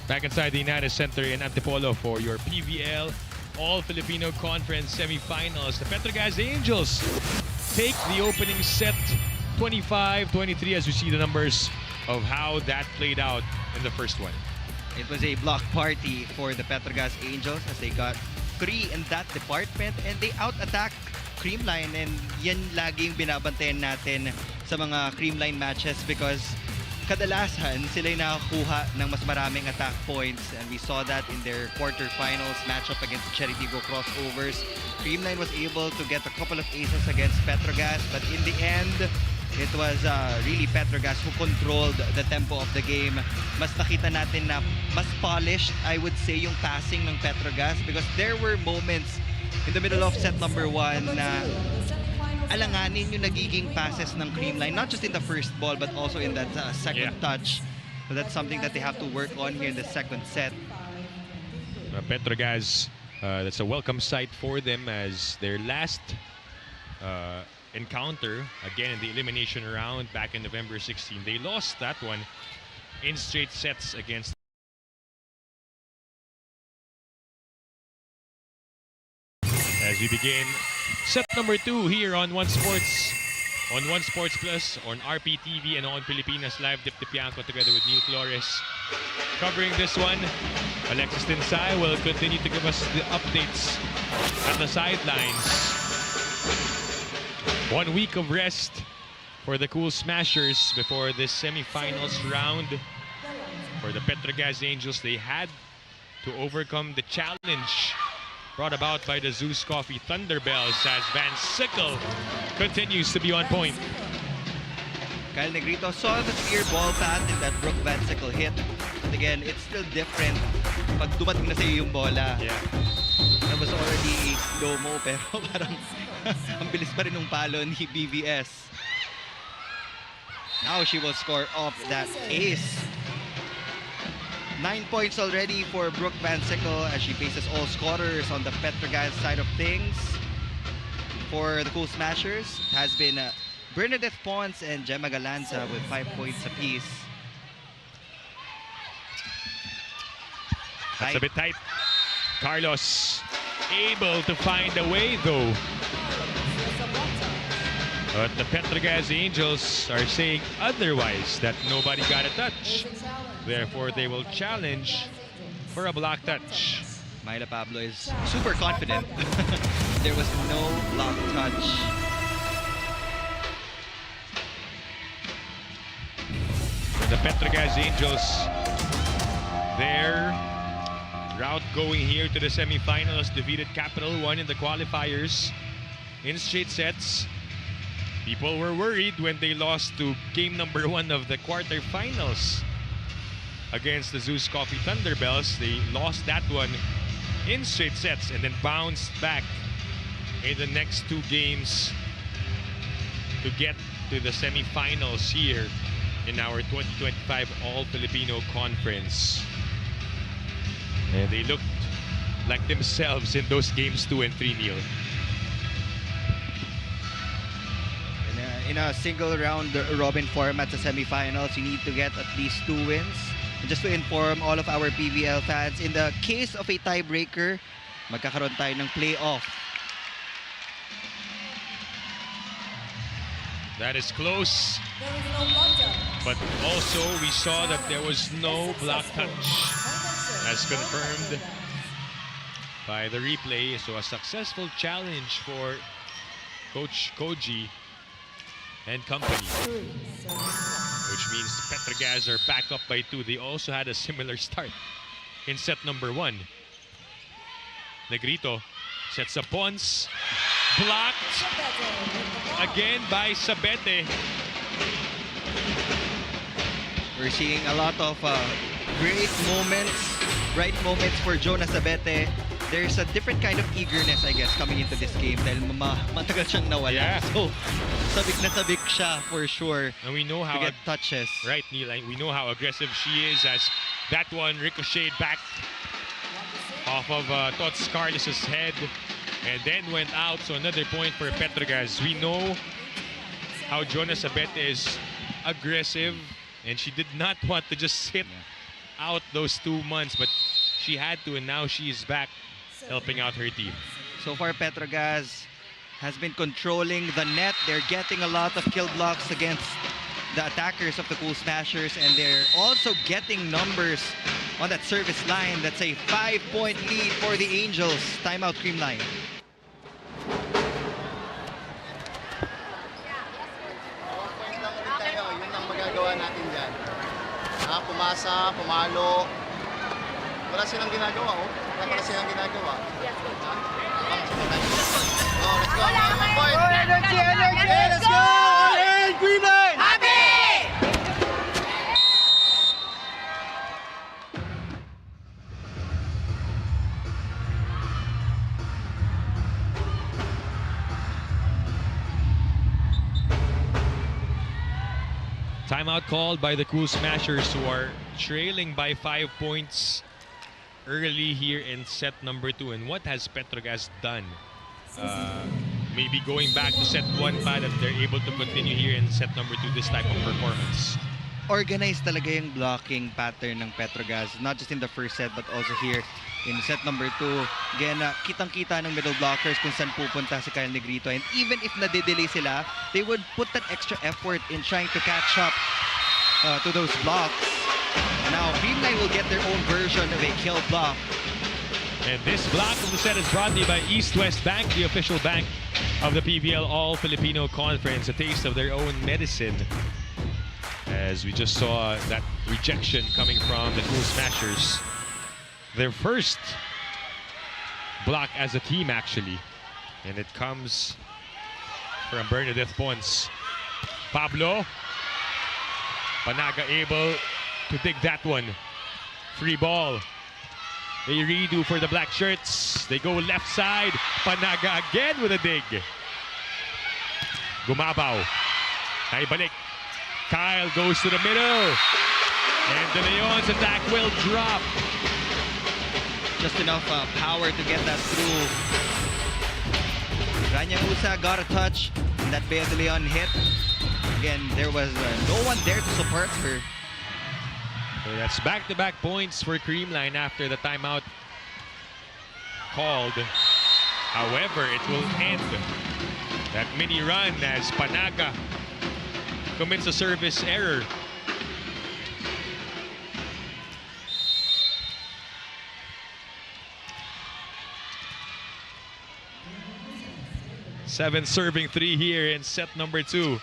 Back inside the United Center in Antipolo for your PVL All-Filipino Conference Semifinals. The Petro Gazz Angels take the opening set 25-23 as you see the numbers of how that played out in the first one. It was a block party for the Petro Gazz Angels as they got 3 in that department and they out-attack Creamline, and yan laging binabantayan natin sa mga Creamline matches because kadalasan sila'y nakakuha ng mas maraming attack points, and we saw that in their quarterfinals matchup against Cheritigo Crossovers. Creamline was able to get a couple of aces against Petro Gazz, but in the end, it was really Petro Gazz who controlled the tempo of the game. Mas nakita natin na mas polished, I would say, yung passing ng Petro Gazz because there were moments in the middle of set number 1 na alanganin yung nagiging passes ng Creamline, not just in the first ball but also in that second touch. So that's something that they have to work on here in the second set. Petro Gazz, that's a welcome sight for them as their last encounter again in the elimination round back in November 16. They lost that one in straight sets against as we begin set number 2 here on One Sports Plus, on RPTV and on Pilipinas Live. Dip Pianco together with Neil Flores covering this one. Alexis Tinsay will continue to give us the updates at the sidelines. 1 week of rest for the Cool Smashers before this semifinals round. For the Petro Gazz Angels, they had to overcome the challenge brought about by the Zeus Coffee Thunderbells as Van Sickle continues to be on point. Kyle Negrito saw the clear ball path that Brooke Van Sickle hit. But again, it's still different pag dumating na sa'yo yung bola. Yeah. That was already slow-mo pero parang ang bilis pa rin ng palo ni BVS. Now she will score off that ace. 9 points already for Brooke Van Sickle as she faces all scorers on the Petro Gazz side of things. For the Cool Smashers, it has been Bernadette Pons and Gemma Galanza with 5 points apiece. That's a bit tight. Carlos able to find a way though. But the Petro Gazz Angels are saying otherwise, that nobody got a touch. Therefore, they will challenge for a block touch. Myla Pablo is super confident. There was no block touch. For the Petro Gazz Angels, their route going here to the semifinals, defeated Capital One in the qualifiers in straight sets. People were worried when they lost to game number 1 of the quarterfinals against the Zeus Coffee Thunderbells. They lost that one in straight sets and then bounced back in the next 2 games to get to the semifinals here in our 2025 All-Filipino Conference. And they looked like themselves in those games 2 and 3, Neil. In a single round robin format sa semifinals, you need to get at least 2 wins. And just to inform all of our PVL fans, in the case of a tiebreaker, magkakaroon tayo ng playoff. That is close. But also we saw that there was no block touch, as confirmed by the replay. So a successful challenge for Coach Koji and company, which means Petro Gazz are back up by 2. They also had a similar start in set number 1. Negrito sets up Pons, blocked again by Sabete. We're seeing a lot of great moments, bright moments for Jonas Sabete. There's a different kind of eagerness, I guess, coming into this game dahil matagal siyang nawala. Yeah. So, sabik na sabik siya for sure. And we know how to get touches. Right, Neil. We know how aggressive she is, as that one ricocheted back off of Tots Carlos's head and then went out. So another point for Petro Gazz. We know how Jonas Sabete is aggressive, and she did not want to just sit out those 2 months, but she had to, and now she is back helping out her team. So far, Petro Gazz has been controlling the net. They're getting a lot of kill blocks against the attackers of the Cool Smashers, and they're also getting numbers on that service line. That's a 5-point lead for the Angels. Timeout, Creamline. Yun ang magagawa natin dyan. Pumasa, pumalo. Wala silang ginagawa, oh. Wala silang ginagawa. Yes, coach. Let's go. Energy! Let's go! All in! Creamline! Happy! Timeout called by the Cool Smashers, who are trailing by 5 points early here in set number 2. And what has Petro Gazz done maybe going back to set 1 pa, that they're able to continue here in set number 2 this type of performance. Organized talaga yung blocking pattern ng Petro Gazz, not just in the first set but also here in set number 2. Again, kitang-kita ng middle blockers kung saan pupunta si Kyle Negrito, and even if nade-delay sila, they would put that extra effort in trying to catch up to those blocks. Now, Creamline will get their own version of a kill block. And this block of the set is brought to you by East West Bank, the official bank of the PVL All-Filipino Conference, a taste of their own medicine. As we just saw that rejection coming from the Cool Smashers. Their first block as a team, actually. And it comes from Bernadette Pons. Pablo. Panaga able to dig that one. Free ball. They redo for the black shirts. They go left side. Panaga again with a dig. Gumabaw. Naibalik. Kyle goes to the middle. And De Leon's attack will drop. Just enough power to get that through. Rania Musa got a touch. And that Bea De Leon hit. Again, there was no one there to support her. So that's back-to-back points for Creamline after the timeout called. However, it will end that mini run as Panaga commits a service error. Seven serving 3 here in set number 2.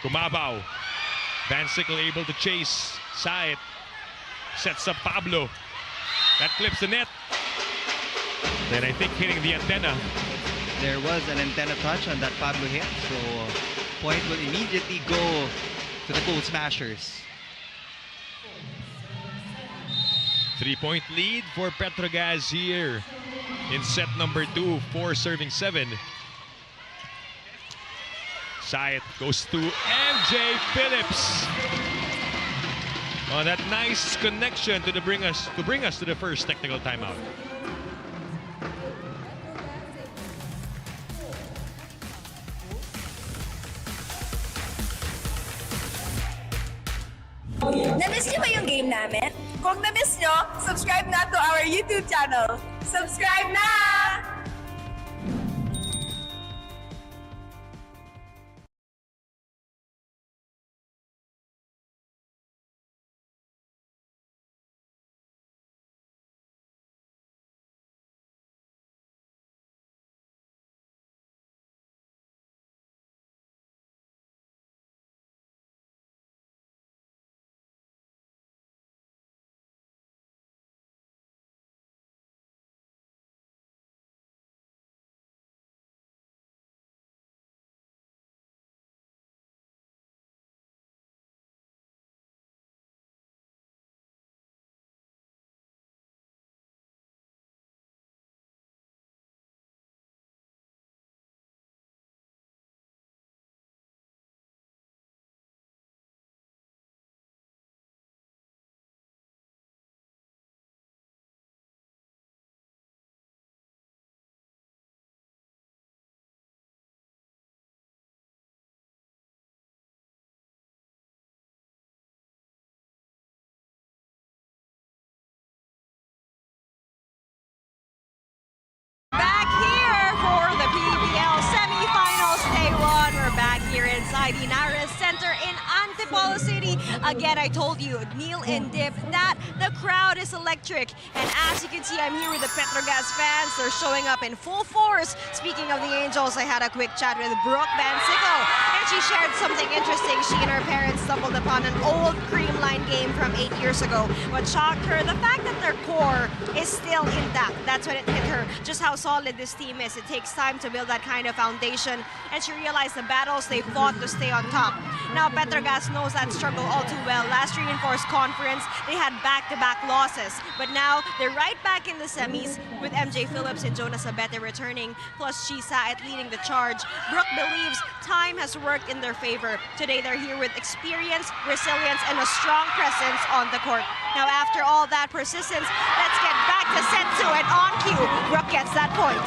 Kumabaw. Van Sickle able to chase. Saet sets up Pablo. That clips the net. Then I think hitting the antenna. There was an antenna touch on that Pablo hit, so point will immediately go to the Cool Smashers. 3-point lead for Petro Gazz here in set number 2, 4 serving 7. Saet goes to MJ Phillips on that nice connection to bring us to the first technical timeout. Na-miss niyo ba yung game namin? Kung na-miss niyo, subscribe na to our YouTube channel. Subscribe na! Back here for the PVL Semifinals Day 1. We're back here inside the Inares Center in Antipolo City. Again, I told you, kneel and dip, that the crowd is electric. And as you can see, I'm here with the Petro Gazz fans. They're showing up in full force. Speaking of the Angels, I had a quick chat with Brooke Van Sickle, and she shared something interesting. She and her parents stumbled upon an old Creamline game from 8 years ago. What shocked her, the fact that their core is still intact. That's when it hit her, just how solid this team is. It takes time to build that kind of foundation, and she realized the battles they fought to stay on top. Now, Petro Gazz knows that struggle all too well. Last reinforced conference, they had back-to-back losses, but now they're right back in the semis with MJ Phillips and Jonas Abete returning, plus Saet leading the charge. Brooke believes time has worked in their favor. Today, they're here with experience, resilience, and a strong presence on the court. Now, after all that persistence, let's get back to set 2, and on cue, Brooke gets that point.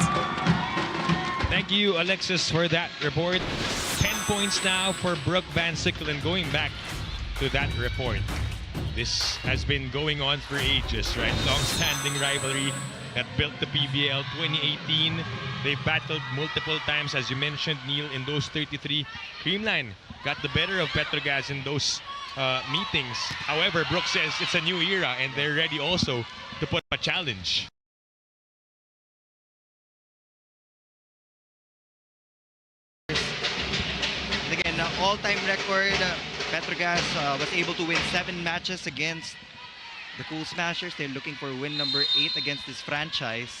Thank you, Alexis, for that report. 10 points now for Brooke Van Sickle. And going back to that report, this has been going on for ages, right? Long-standing rivalry that built the PVL 2018. They've battled multiple times, as you mentioned, Neil, in those 33. Creamline got the better of Petro Gazz in those meetings. However, Brooke says it's a new era and they're ready also to put up a challenge. And again, all-time record, Petro Gazz was able to win 7 matches against the Cool Smashers. They're looking for win number 8 against this franchise.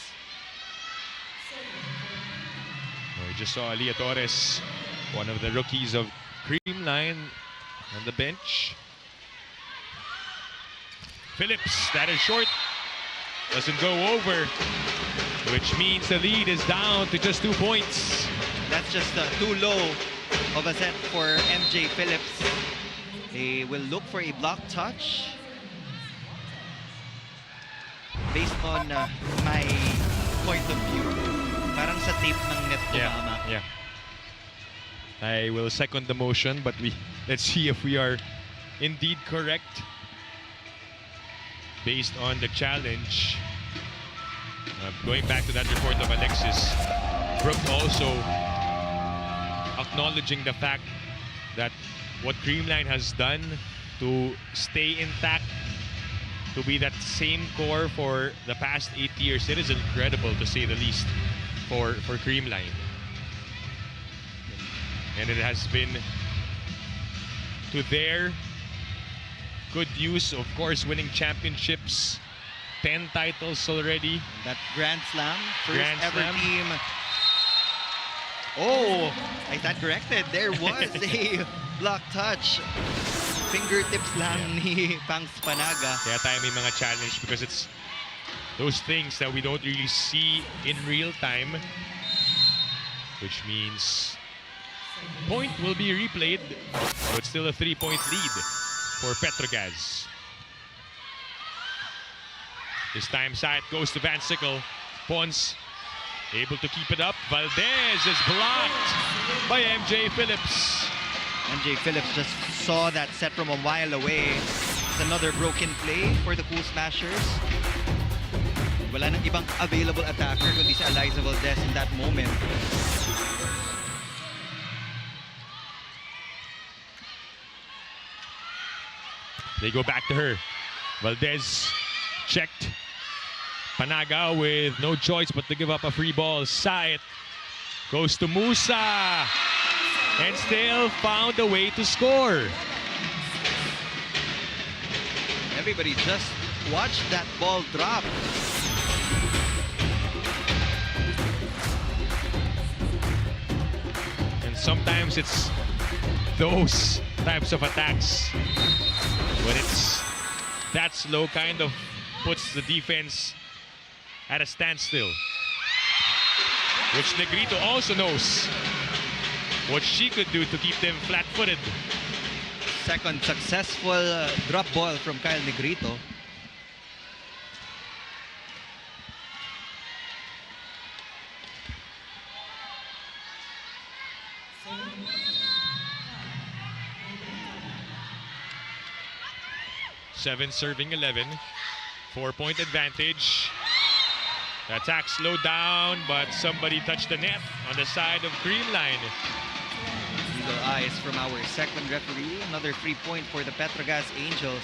We just saw Leah Torres, one of the rookies of Creamline, on the bench. Phillips, that is short. Doesn't go over, which means the lead is down to just 2 points. That's just too low of a set for MJ Phillips. They will look for a block touch. Based on my point of view, parang sa tape ng net tumama. Yeah. I will second the motion, but let's see if we are indeed correct based on the challenge. Going back to that report of Alexis, Brooke also acknowledging the fact that what Creamline has done to stay intact, to be that same core for the past 8 years, it is incredible to say the least for Creamline. And it has been to their good use, of course, winning championships, 10 titles already. That Grand Slam, first Grand ever Slam. team. Oh, I stand corrected. There was a block touch. Fingertips lang ni Pangs Panaga. Kaya tayo may mga challenge because it's those things that we don't really see in real time, which means point will be replayed, but still a 3-point lead for Petro Gazz. This time side goes to Van Sickle. Pons able to keep it up. Valdez is blocked by MJ Phillips. MJ Phillips just saw that set from a while away. It's another broken play for the Cool Smashers. Wala nang ibang available attacker kundi si Eliza Valdez in that moment. They go back to her. Valdez checked. Panaga with no choice but to give up a free ball. Saet goes to Musa and still found a way to score. Everybody just watched that ball drop. And sometimes it's those types of attacks when it's that slow, kind of puts the defense at a standstill, which Negrito also knows what she could do to keep them flat-footed. Second successful drop ball from Kyle Negrito. Seven serving 11. 4-point advantage. The attack slowed down, but somebody touched the net on the side of Creamline. Eagle eyes from our second referee. Another 3-point for the Petro Gazz Angels.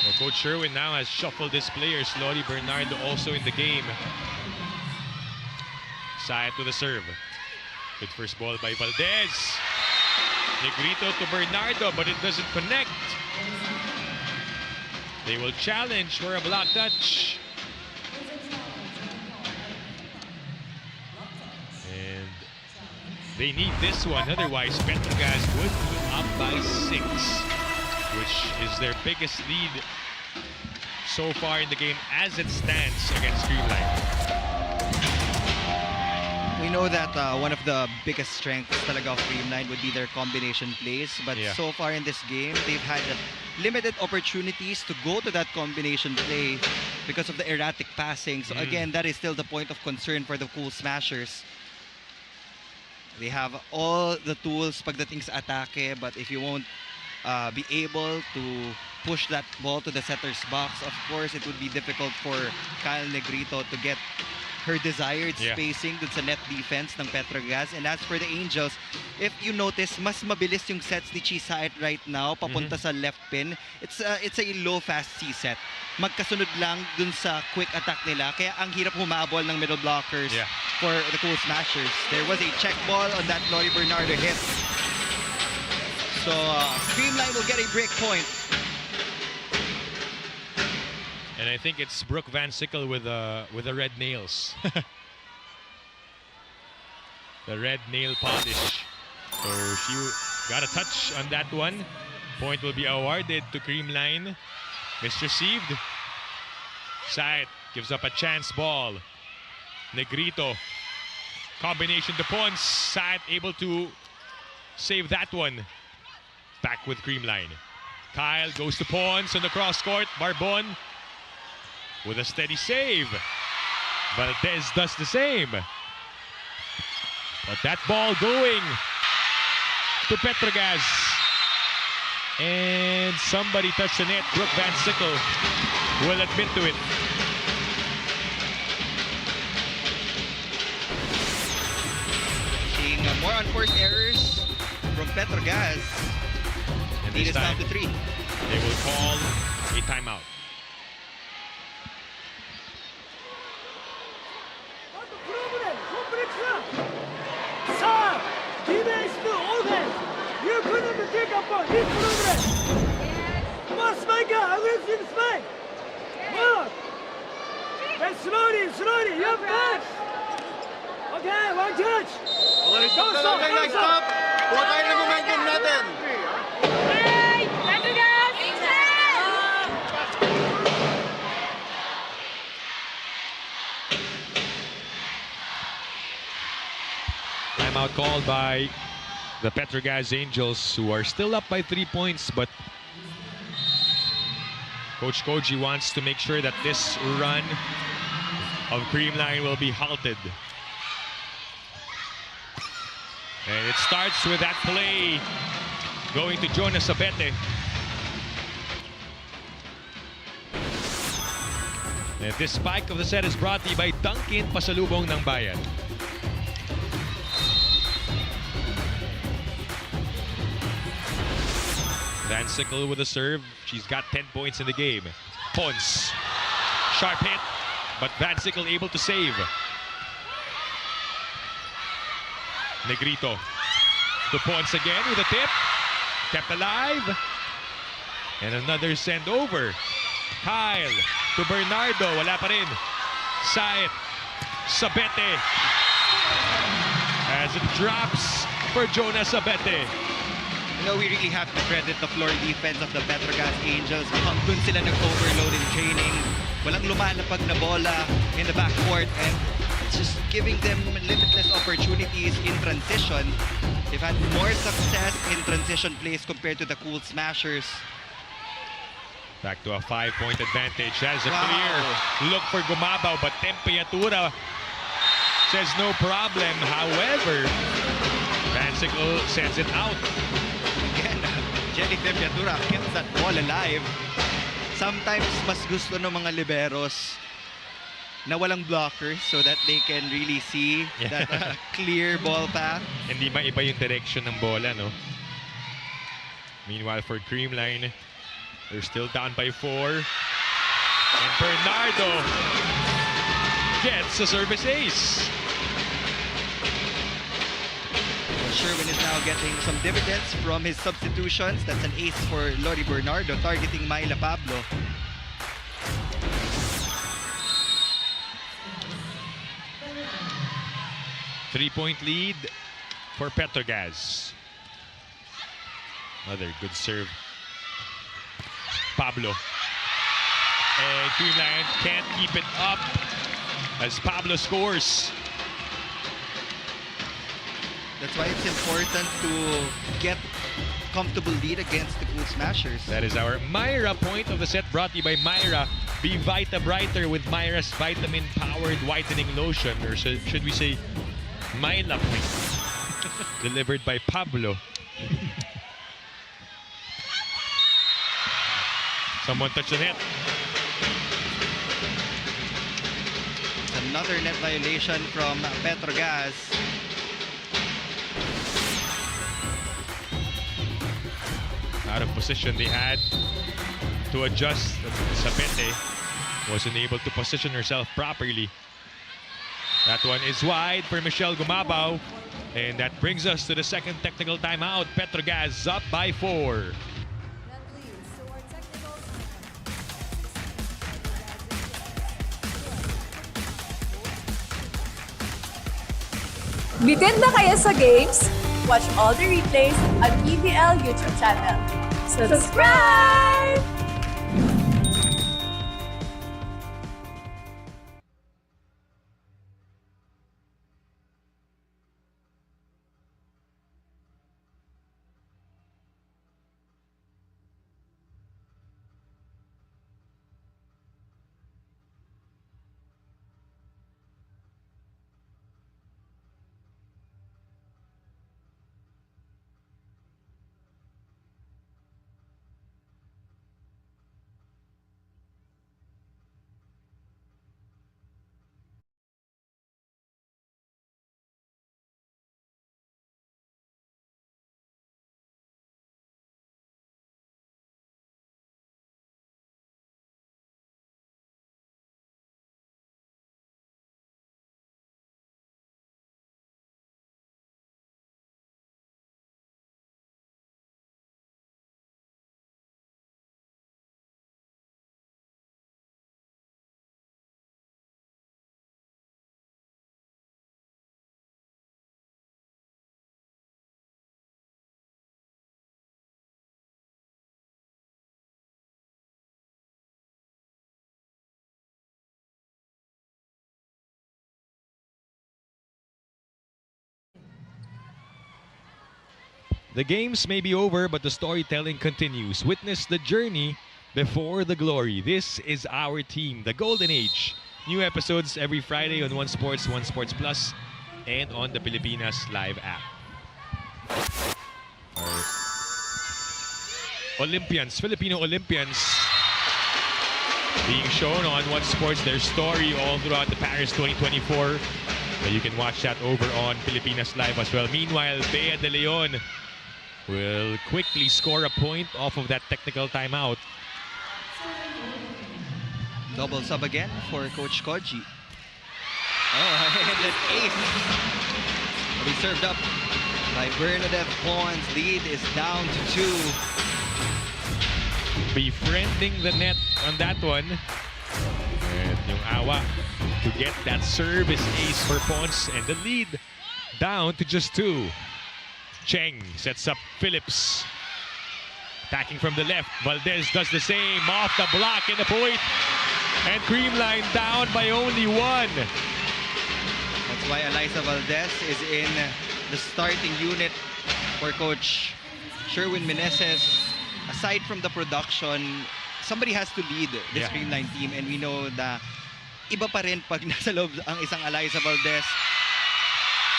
Well, Coach Sherwin now has shuffled his players. Lori Bernardo also in the game. Saet to the serve. Good first ball by Valdez. Negrito to Bernardo, but it doesn't connect. They will challenge for a block touch. And they need this one, otherwise Petro Gazz would be up by 6, which is their biggest lead so far in the game as it stands against Creamline. We know that one of the biggest strengths talaga of Creamline would be their combination plays, but so far in this game, they've had limited opportunities to go to that combination play. because of the erratic passing. So again, that is still the point of concern for the Cool Smashers. They have all the tools pagdating sa atake, but if you won't be able to push that ball to the setter's box, of course, it would be difficult for Kyle Negrito to get her desired spacing dun sa net defense ng Petro Gazz. And as for the Angels, if you notice, mas mabilis yung sets ni Chisait right now, papunta sa left pin. It's a low fast C set. Magkasunod lang dun sa quick attack nila, kaya ang hirap humabol ng middle blockers for the Cool Smashers. There was a check ball on that Lori Bernardo hit. So Creamline will get a break point. And I think it's Brooke Van Sickle with the red nails. The red nail polish. So she got a touch on that one. Point will be awarded to Creamline. Misreceived. Sait gives up a chance ball. Negrito. Combination to Pons. Sait able to save that one. Back with Creamline. Kyle goes to Pons on the cross court. Barbon with a steady save. Valdez does the same. But that ball going to Petro Gazz. And somebody touched the net. Brooke Van Sickle will admit to it. Seeing more unforced errors from Petro Gazz. And Lead this is down time, to 3. they will call a timeout. You couldn't take up on this program. More spike, aggressive spike. More. And slowly, you have touch. Okay, one touch. Okay, stop. Huwag kayo ng momentum natin. Hey! Petro Gazz! Timeout called by the Petro Gazz Angels, who are still up by 3 points, but Coach Koji wants to make sure that this run of Creamline will be halted. And it starts with that play going to Jonas Abete. And this spike of the set is brought to you by Dunkin' Pasalubong ng Bayan. Van Sickle with a serve. She's got 10 points in the game. Pons. Sharp hit, but Van Sickle able to save. Negrito to Pons again with a tip. Kept alive. And another send over. Kyle to Bernardo. Wala pa rin. Sait. Sabete. As it drops for Jonas Sabete. You know, we really have to credit the floor defense of the Petro Gazz Angels. Mukhang dun sila nag-overload in training. Walang lumalapag na bola in the backcourt, and it's just giving them limitless opportunities in transition. They've had more success in transition plays compared to the Cool Smashers. Back to a 5-point advantage. Has a clear look for Gumabaw, but Temperatura says no problem. However, Van Sickle sends it out. Again, Jenny Temperatura kept that ball alive. Sometimes mas gusto ng mga liberos na walang blockers so that they can really see that clear ball path. Hindi maiba yung direction ng bola, no? Meanwhile, for Creamline, they're still down by 4. And Bernardo gets a service ace. Sherwin is now getting some dividends from his substitutions. That's an ace for Lori Bernardo targeting Myla Pablo. Three-point lead for Petro Gazz. Another good serve. Pablo. And Creamline can't keep it up as Pablo scores. That's why it's important to get comfortable lead against the Cool Smashers. That is our Myra point of the set, brought to you by Myra. Be Vita Brighter with Myra's vitamin-powered whitening lotion, or should we say Myla point. Delivered by Pablo. Someone touched the net. Another net violation from Petro Gazz. Out of position, they had to adjust. Sapete wasn't able to position herself properly. That one is wide for Michelle Gumabaw. And that brings us to the second technical timeout. Petro Gazz up by 4. Bitin na kayo sa games? Watch all the replays on PVL YouTube channel. Subscribe! The games may be over, but the storytelling continues. Witness the journey before the glory. This is our team, the Golden Age. New episodes every Friday on One Sports Plus, and on the Pilipinas Live app. Our Olympians, Filipino Olympians, being shown on One Sports, their story all throughout the Paris 2024. You can watch that over on Pilipinas Live as well. Meanwhile, Bea De Leon will quickly score a point off of that technical timeout. Double sub again for Coach Koji. Oh, and an ace. Will be served up by Bernadette Pons. Lead is down to 2. Befriending the net on that one. And yung awa to get that service ace for Pons, and the lead down to just 2. Cheng sets up Phillips. Attacking from the left. Valdez does the same. Off the block and the point. And Creamline down by only 1. That's why Eliza Valdez is in the starting unit for Coach Sherwin Meneses. Aside from the production, somebody has to lead this Creamline team, and we know na iba pa rin pag nasa loob ang isang Eliza Valdez.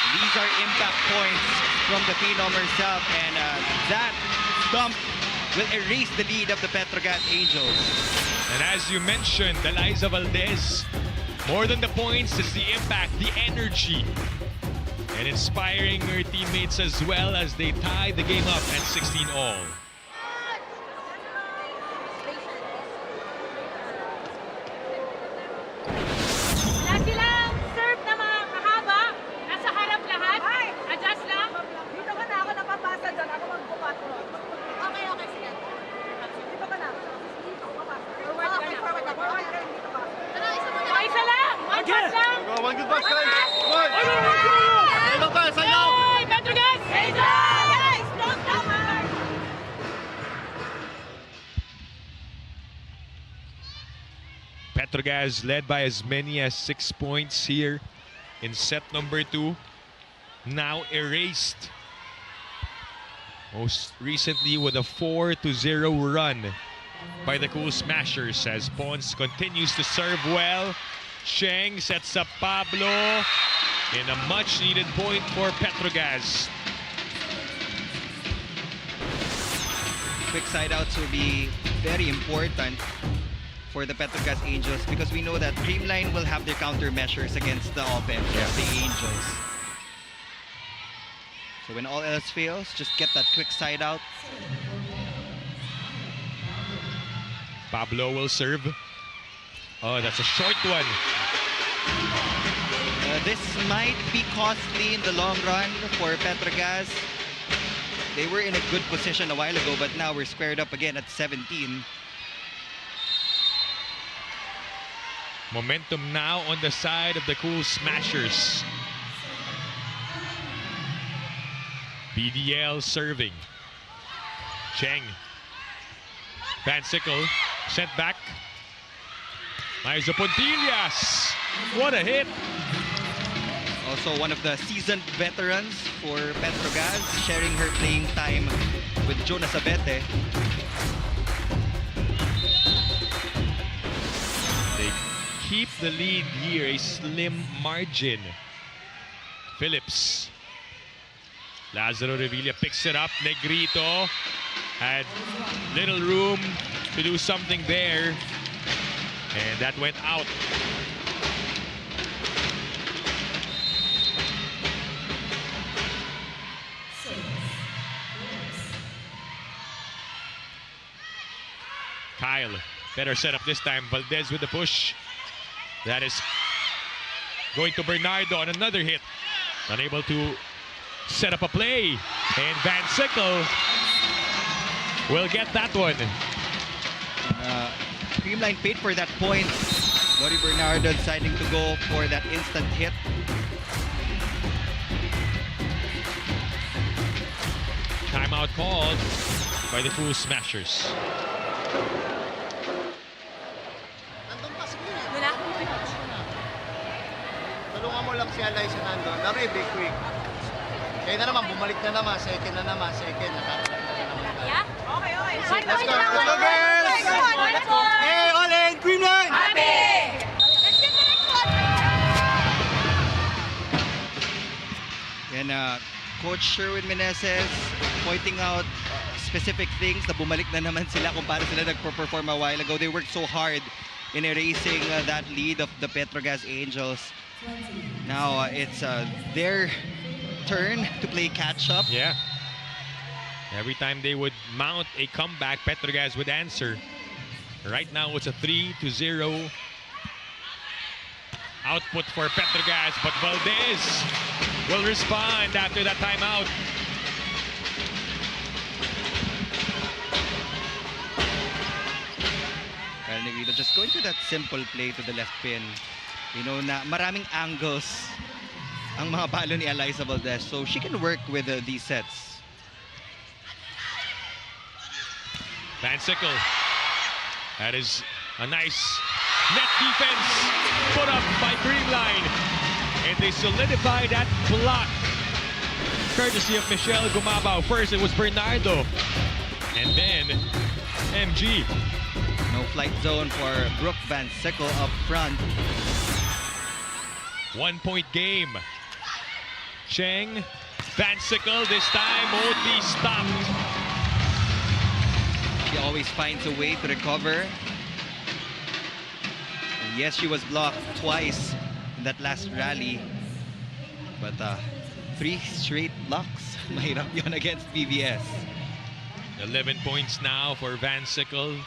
These are impact points from the phenom herself, and that dump will erase the lead of the Petro Gazz Angels. And as you mentioned, Eliza Valdez, more than the points, is the impact, the energy, and inspiring her teammates as well as they tie the game up at 16 all. One good pass, guys. One. Sayaw tayo, sayaw. Petro Gazz Angels! Don't cover! Petro Gazz led by as many as 6 points here in set number 2. Now erased Most recently with a 4-0 run by the Cool Smashers as Pons continues to serve well. Cheng sets up Pablo in a much-needed point for Petro Gazz. Quick side outs will be very important for the Petro Gazz Angels because we know that Creamline will have their countermeasures against the offense of the Angels. So when all else fails, just get that quick side out. Pablo will serve. Oh, that's a short one. This might be costly in the long run for Petro Gazz. They were in a good position a while ago, but now we're squared up again at 17. Momentum now on the side of the Cool Smashers. PVL serving. Cheng. Van Sickle sent back. Maiza Pontillas. What a hit. Also one of the seasoned veterans for Petro Gazz, sharing her playing time with Jonas Abete. They keep the lead here, a slim margin. Phillips. Lazaro Revilla picks it up. Negrito had little room to do something there. And that went out. Kyle, better setup this time. Valdez with the push. That is going to Bernardo on another hit. Unable to set up a play. And Van Sickle will get that one. Creamline paid for that point. Lori Bernardo deciding to go for that instant hit. Timeout called by the Cool Smashers. Tulungan mo lang si Alyssa nandun. Dari, big quick. Kaya na naman, bumalik na naman. Second na naman. Second. Nakakalaga na naman. Yeah? Okay. Let's go. Let's go, girls! Let's go. Hey, all in! Creamline! Happy! Let's get the next one! Yan, Coach Sherwin Meneses pointing out specific things na bumalik na naman sila kung paano sila nagpo-perform a while ago. They worked so hard in erasing that lead of the Petro Gazz Angels. Now it's their turn to play catch-up. Yeah. Every time they would mount a comeback, Petro Gazz would answer. Right now it's a 3-0 output for Petro Gazz, but Valdez will respond after that timeout. Kyle Negrito just going to that simple play to the left pin. You know na maraming angles ang mga palo ni Alyssa Valdez, so she can work with these sets. Van Sickle. That is a nice net defense put up by Creamline. And they solidify that block. Courtesy of Michelle Gumabao. First it was Bernardo. And then MG. No flight zone for Brooke Van Sickle up front. 1 point game. Cheng. Van Sickle this time won't be stopped. She always finds a way to recover. And yes, she was blocked twice in that last rally. But 3 straight blocks. Mahirap yun against PVS. 11 points now for Van Sickle.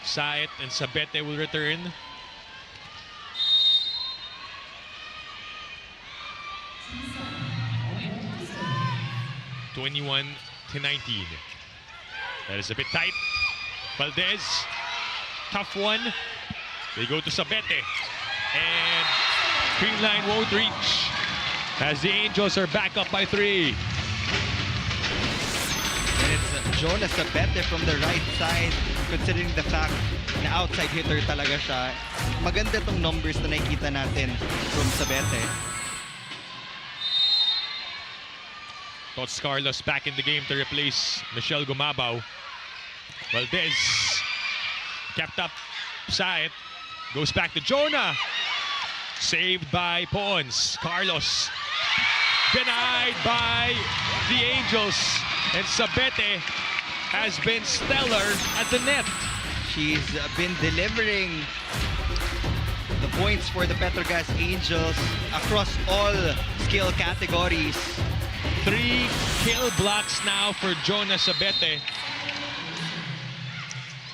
Saet and Sabete will return. (21-19). That is a bit tight. Valdez, tough one. They go to Sabete. And Creamline won't reach as the Angels are back up by 3. And it's Jonas Sabete from the right side, considering the fact na outside hitter talaga siya. Maganda tong numbers na nakikita natin from Sabete. Tots Carlos back in the game to replace Michelle Gumabaw. Valdez kept up. Saet goes back to Jonah. Saved by Pons. Carlos denied by the Angels. And Sabete has been stellar at the net. She's been delivering the points for the Petro Gazz Angels across all skill categories. 3 kill blocks now for Jonah Sabete.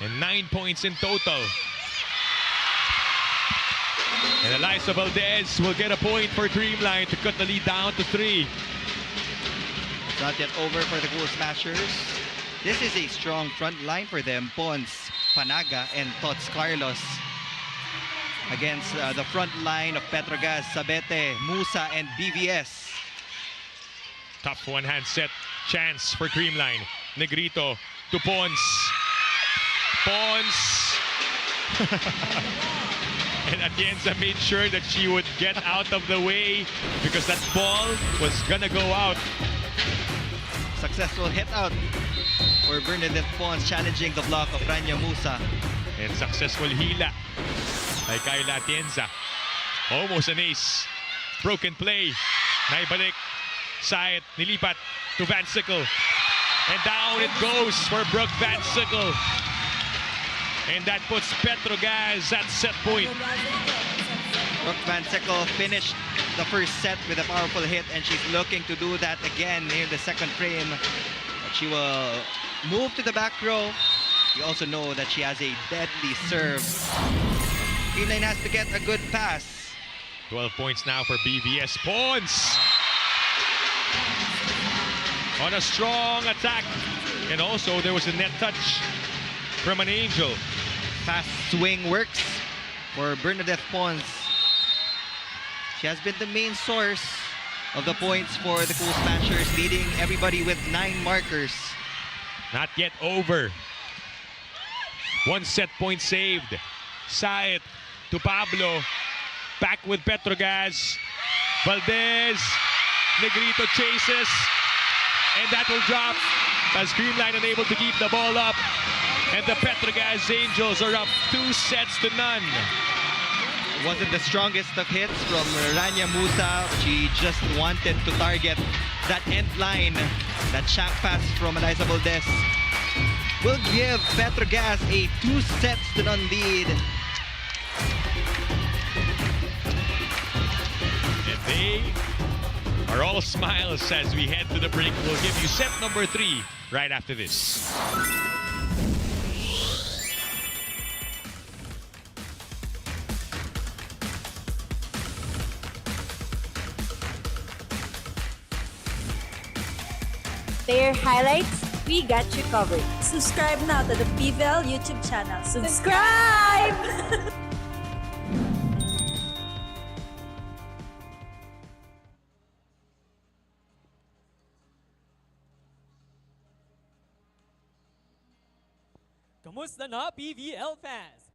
And 9 points in total. And Eliza Valdez will get a point for Creamline to cut the lead down to 3. It's not yet over for the Cool Smashers. This is a strong front line for them. Pons, Panaga, and Tots Carlos against the front line of Petro Gazz, Sabete, Musa, and BVS. Tough one-hand set chance for Creamline. Negrito to Pons. Pons. And Atienza made sure that she would get out of the way because that ball was gonna go out. Successful hit out for Bernadette Pons, challenging the block of Rania Musa. And successful hila by Kayla Atienza. Almost an ace. Broken play. Naibalik. Saet nilipat to Van Sickle. And down it goes for Brooke Van Sickle. And that puts Petro Gazz at set point. Brooke Van Sickle finished the first set with a powerful hit, and she's looking to do that again in the second frame. But she will move to the back row. You also know that she has a deadly serve. Creamline has to get a good pass. 12 points now for BVS. Pons on a strong attack. And also there was a net touch from an Angel. Fast swing works for Bernadette Pons. She has been the main source of the points for the Cool Smashers, leading everybody with 9 markers. Not yet over. 1 set point saved. Saet to Pablo. Back with Petro Gazz. Valdez. Negrito chases. And that will drop as Creamline unable to keep the ball up. And the Petro Gazz Angels are up 2 sets to none. Wasn't the strongest of hits from Rania Musa. She just wanted to target that end line. That shank pass from Eliza Valdez will give Petro Gazz a 2 sets to none lead. And they are all smiles as we head to the break. We'll give you set number 3 right after this. Player highlights, we got you covered. Subscribe now to the PVL YouTube channel. Subscribe! Kamusta na, PVL fans?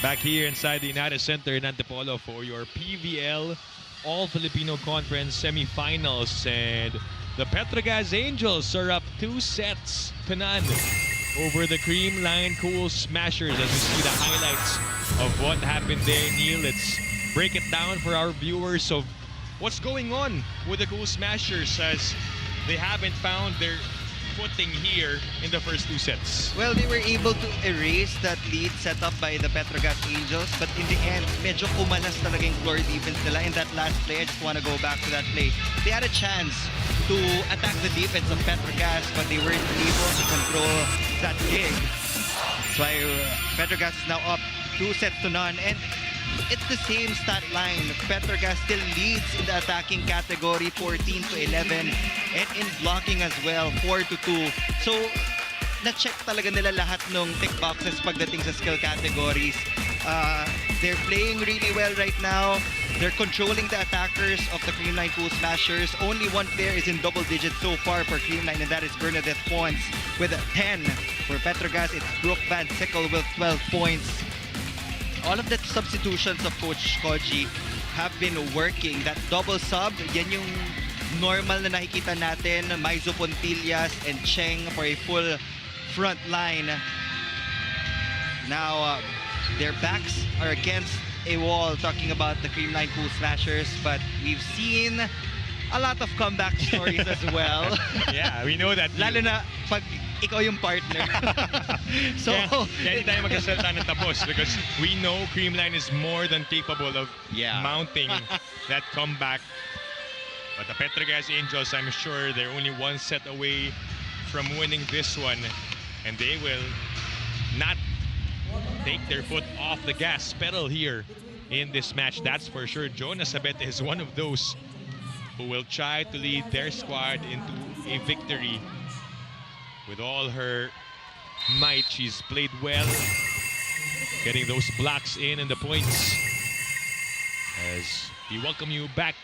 Back here inside the United Center in Antipolo for your PVL All-Filipino Conference Semifinals. And the Petro Gazz Angels are up 2-0 over the Creamline Cool Smashers. As we see the highlights of what happened there, Neil, let's break it down for our viewers of what's going on with the Cool Smashers as they haven't found their footing here in the first 2 sets. Well, they were able to erase that lead set up by the Petro Gazz Angels, but in the end, medyo kumalas talaga yung floor defense nila in that last play. I just want to go back to that play. They had a chance to attack the defense of Petro Gazz, but they weren't able to control that gig. That's why Petro Gazz is now up 2-0, and it's the same stat line. Petro Gazz still leads in the attacking category 14-11 and in blocking as well 4-2. So na-check talaga nila lahat ng tick boxes pagdating sa skill categories. They're playing really well right now. They're controlling the attackers of the Creamline Cool Smashers. Only one player is in double digits so far for Creamline, and that is Bernadette Pons with 10. For Petro Gazz, it's Brooke Van Sickle with 12 points. All of the substitutions of Coach Koji have been working. That double sub, yan yung normal na nakikita natin. Maizo Pontillas and Cheng for a full front line. Now, their backs are against a wall, talking about the Creamline Cool Smashers, but we've seen a lot of comeback stories as well. Yeah, we know that. Lalo na pag ikaw yung partner. So, kaya hindi tayo magkasalita ng tapos because we know Creamline is more than capable of mounting that comeback. But the Petro Gazz Angels, I'm sure they're only 1 set away from winning this one, and they will not take their foot off the gas pedal here in this match. That's for sure. Jonas Sabete is one of those who will try to lead their squad into a victory. With all her might, she's played well, getting those blocks in and the points. As we welcome you back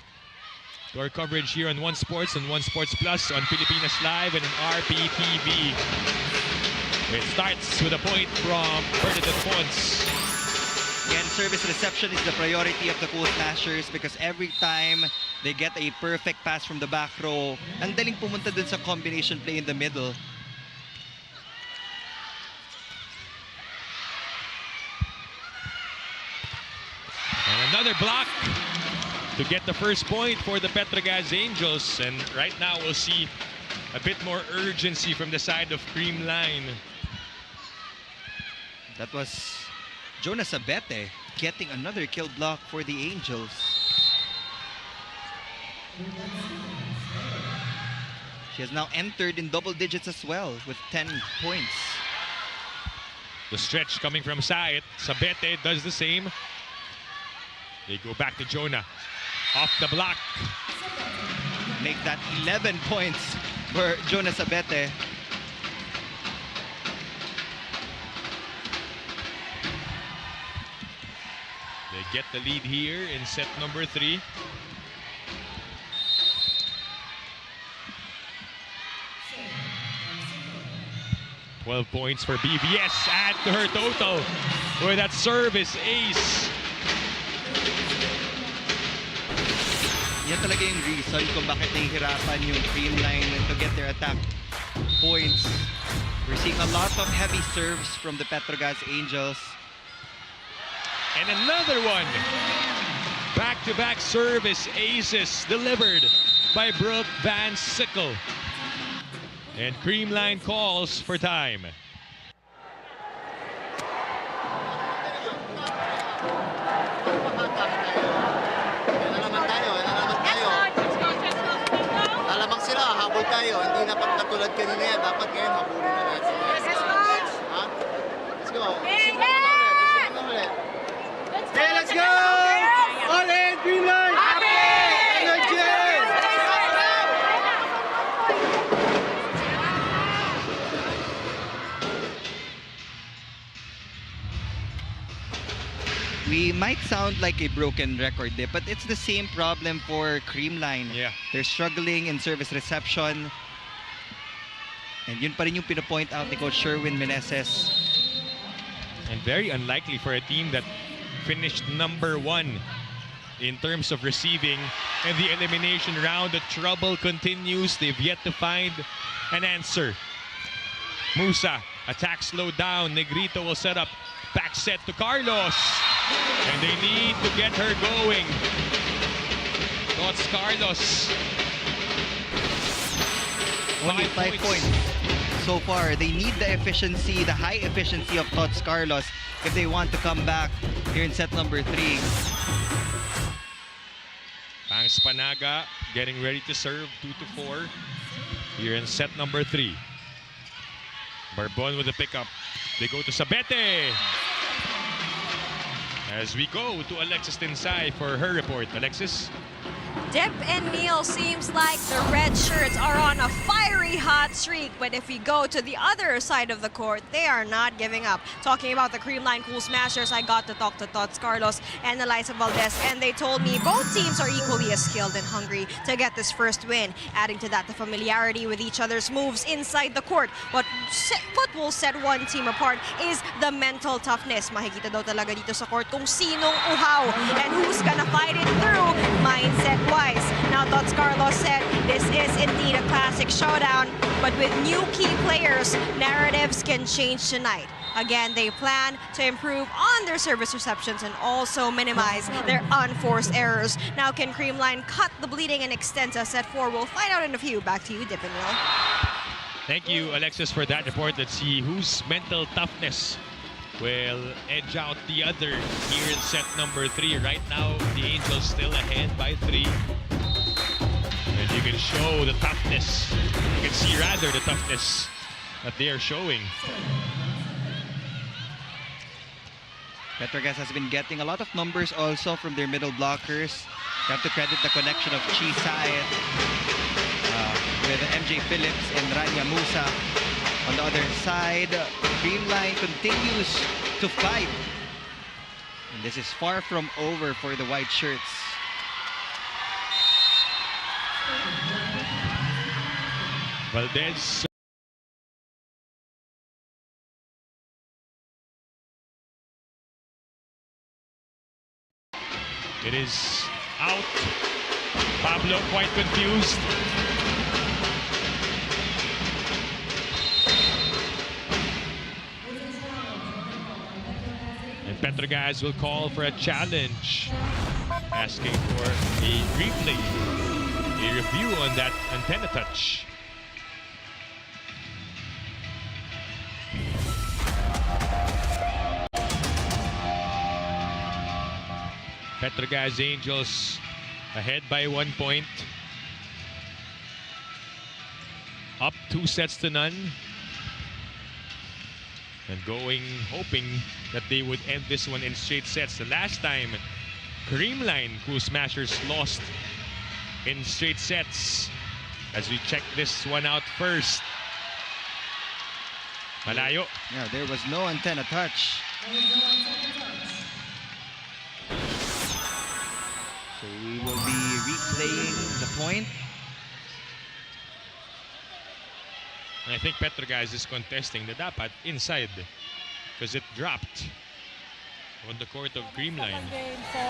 to our coverage here on One Sports and One Sports Plus on Pilipinas Live and on RPTV. It starts with a point from Bernadette Pons. Again, service reception is the priority of the Cool Smashers because every time they get a perfect pass from the back row, ang daling pumunta dun sa combination play in the middle. And another block to get the first point for the Petro Gazz Angels. And right now we'll see a bit more urgency from the side of Creamline. That was Jonas Sabete getting another kill block for the Angels. She has now entered in double digits as well with 10 points. The stretch coming from Saet. Sabete does the same. They go back to Jonah. Off the block. Make that 11 points for Jonas Sabete. They get the lead here in set number 3. $12 points for BVS. Add to her total with that service ace. Yan talaga yung reason kung bakit nahihirapan yung Creamline to get their attack points. We're seeing a lot of heavy serves from the Petro Gazz Angels. And another one. Back-to-back service aces delivered by Brooke Van Sickle. And Creamline calls for time. Habol tayo, hindi na pagkatulad kanina yan. Dapat ngayon, habulin na natin. Yes, coach! Ha? Let's go. Hey, let's go! All in, Creamline! Happy! Energy! We might sound like a broken record there, but it's the same problem for Creamline. Yeah. They're struggling in service reception. And yun pa rin yung pinapoint out ni Coach Sherwin Meneses. And very unlikely for a team that finished number 1 in terms of receiving. And the elimination round, the trouble continues. They've yet to find an answer. Musa, attack slowed down. Negrito will set up. Back set to Carlos. And they need to get her going. That's Carlos. Only 5 points so far. They need the efficiency, the high efficiency of Tots Carlos if they want to come back here in set number 3. Pangs Panaga getting ready to serve 2-4 here in set number 3. Barbon with the pickup. They go to Sabete. As we go to Alexis Tinsay for her report. Alexis? Dip and Neil seems like the red shirts are on a fiery hot streak, but if we go to the other side of the court, they are not giving up. Talking about the Creamline Cool Smashers, I got to talk to Tots Carlos and Eliza Valdez, and they told me both teams are equally as skilled and hungry to get this first win. Adding to that, the familiarity with each other's moves inside the court. What will set one team apart is the mental toughness. Makikita daw talaga dito sa court kung sinong uhaw and who's gonna fight it through mindset-wise. Now, Tots Carlos said this is indeed a classic showdown, but with new key players, narratives can change tonight. Again, they plan to improve on their service receptions and also minimize their unforced errors. Now, can Creamline cut the bleeding and extend to set 4? We'll find out in a few. Back to you, Dip and Neil. Thank you, Alexis, for that report. Let's see whose mental toughness will edge out the other here in set number 3. Right now, the Angels still ahead by 3. And you can show the toughness. You can see rather the toughness that they are showing. Petro Gazz has been getting a lot of numbers also from their middle blockers. You have to credit the connection of Chi Saet with MJ Phillips and Rania Musa. On the other side, Creamline continues to fight. And this is far from over for the white shirts. Valdez. It is out. Pablo quite confused. And Petro Gazz will call for a challenge, asking for a replay, a review on that antenna touch. Petro Gazz Angels ahead by 1 point. Up 2-0. And hoping that they would end this one in straight sets. The last time Creamline Cool Smashers lost in straight sets. As we check this one out first. Malayo. Yeah, there was no antenna touch. So we will be replaying the point. And I think Petro Gazz is contesting the dapat inside because it dropped on the court of Creamline. So,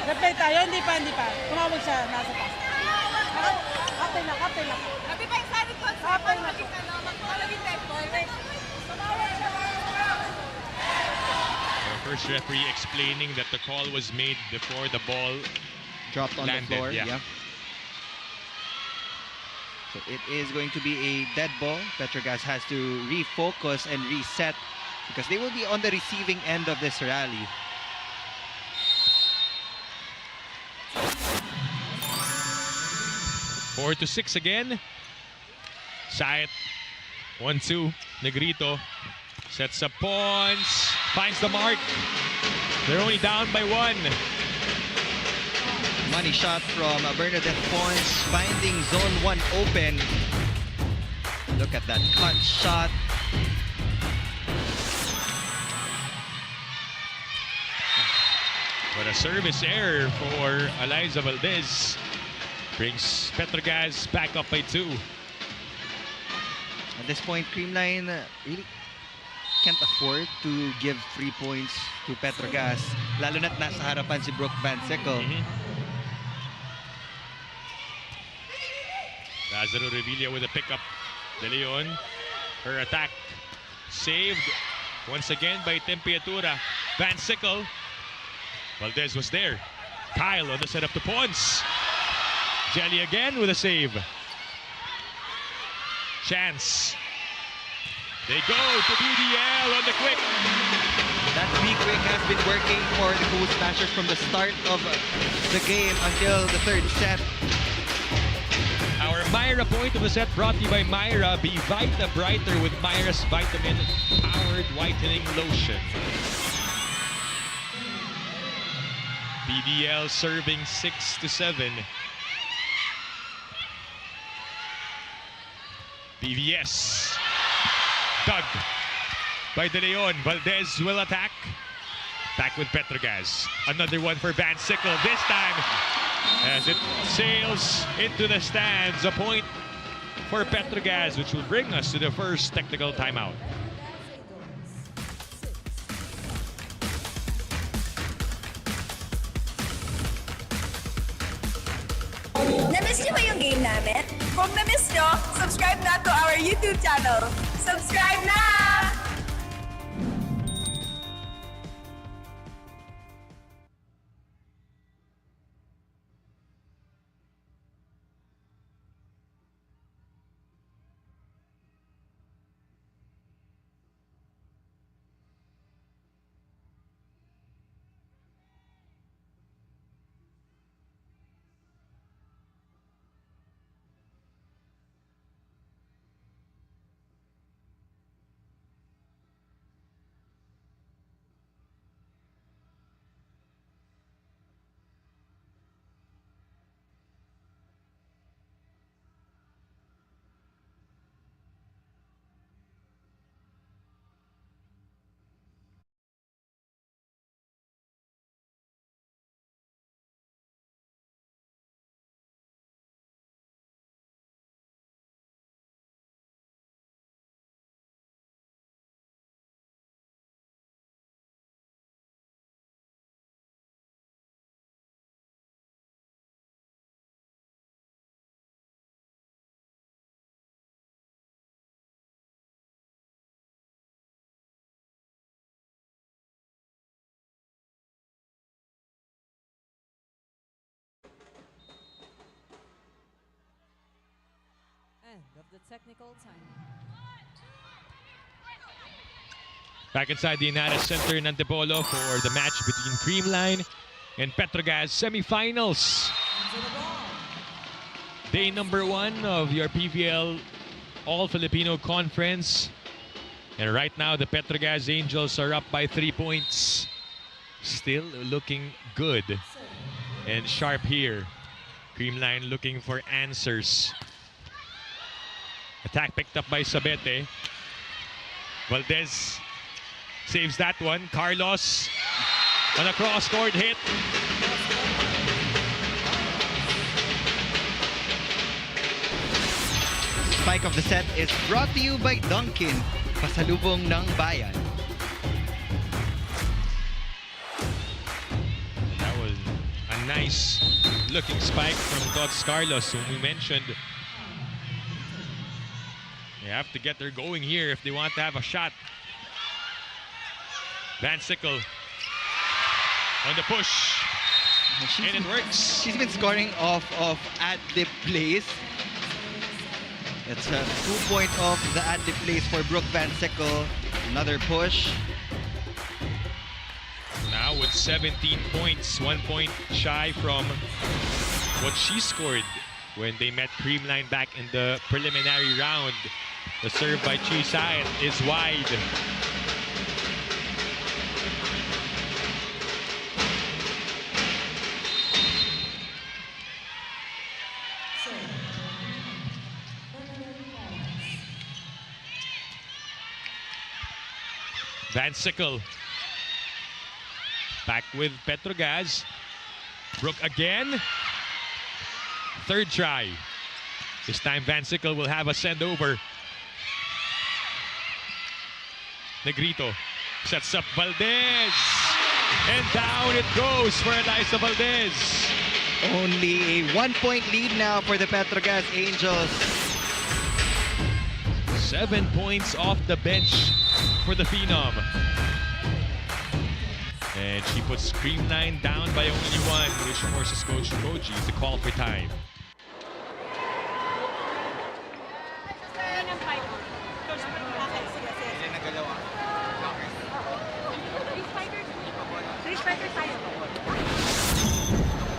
replay tayo, hindi pa. Tumawag siya, nasa taas. Kapay na. Sabi pa yung sari ko, kapay na. Our first referee explaining that the call was made before the ball Dropped on landed, the floor, yeah. yeah. So it is going to be a dead ball. Petro Gazz has to refocus and reset because they will be on the receiving end of this rally. Four to 6 again. Saet 1-2. Negrito sets up points, finds the mark. They're only down by 1. Money shot from Bernadette Pons, finding zone 1 open. Look at that cut shot. But a service error for Eliza Valdez brings Petro Gazz back up by 2. At this point, Creamline really can't afford to give 3 points to Petro Gazz. Lalo na't nasa harapan si Brooke Van Sickle. Lazaro Revilla with a pickup. De Leon, her attack saved once again by Tempiatura. Van Sickle. Valdez was there. Kyle on the setup to Pons. Jelly again with a save. Chance. They go to PVL on the quick. That B-quick has been working for the Cool Smashers from the start of the game until the third set. Our Myra point of the set brought to you by Myra. Be Vita Brighter with Myra's Vitamin Powered Whitening Lotion. PVL serving 6-7. PVS. Dug by De Leon. Valdez will attack. Back with Petro Gazz. Another one for Van Sickle. This time, as it sails into the stands, a point for Petro Gazz, which will bring us to the first technical timeout. Na-miss niyo ba yung game namin? Kung na-miss niyo, subscribe na to our YouTube channel. Subscribe na! End of the technical time. Back inside the Inares Center in Antipolo for the match between Creamline and Petro Gazz Semifinals. Day number 1 of your PVL All-Filipino Conference. And right now, the Petro Gazz Angels are up by 3 points. Still looking good and sharp here. Creamline looking for answers. Attack picked up by Sabete. Valdez saves that one. Carlos on a cross-court hit. Spike of the set is brought to you by Dunkin', pasalubong ng bayan. That was a nice looking spike from Tots Carlos, whom we mentioned. They have to get her going here if they want to have a shot. Van Sickle on the push. And it works. She's been scoring off of ad-lib plays. It's a 2-point off the ad-lib plays for Brooke Van Sickle. Another push. Now with 17 points, 1 point shy from what she scored when they met Creamline back in the preliminary round. The serve by Chisay is wide. Van Sickle back with Petro Gazz. Brooke again. Third try. This time Van Sickle will have a send over. Negrito sets up Valdez. And down it goes for Eliza Valdez. Only a 1-point lead now for the Petro Gazz Angels. 7 points off the bench for the Phenom. And she puts Creamline down by only 1, which forces Coach Koji to call for time.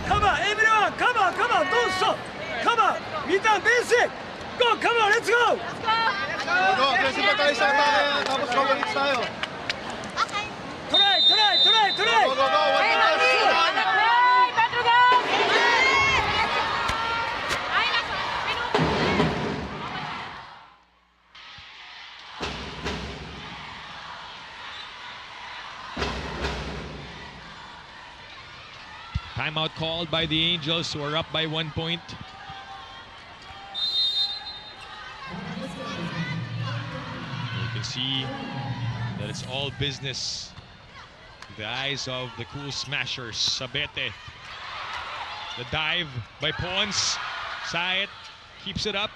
Come on, everyone! Come on, come on! Don't stop! Come on! Return basic! Go! Come on, let's go! Go, aggressive pa tayo sa atake. Tapos go-balits tayo. Try! Go, go, go! One minute. Petro Gazz! Timeout called by the Angels, who are up by 1 point. You can see that it's all business. The eyes of the Cool Smashers. Sabete. The dive by Pons. Sayet keeps it up.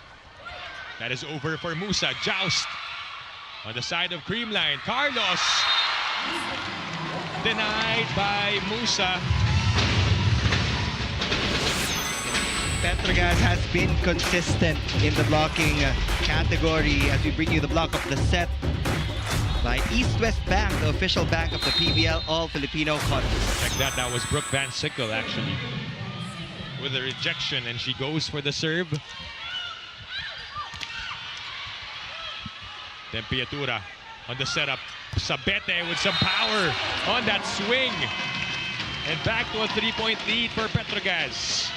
That is over for Musa. Joust on the side of Creamline. Carlos. Denied by Musa. Petro Gazz has been consistent in the blocking category as we bring you the block of the set by East West Bank, the official bank of the PVL All-Filipino Conference. Check that. That was Brooke Van Sickle, actually, with a rejection, and she goes for the serve. Tempiatura on the setup. Sabete with some power on that swing. And back to a 3-point lead for Petro Gazz.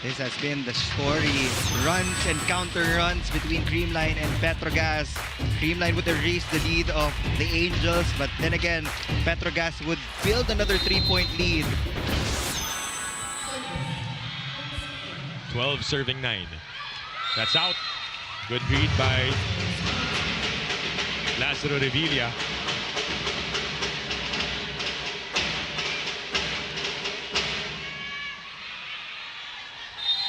This has been the story. Runs and counter runs between Creamline and Petro Gazz. Creamline would erase the lead of the Angels, but then again, Petro Gazz would build another 3-point lead. 12 serving 9. That's out. Good read by Lazaro Revilla.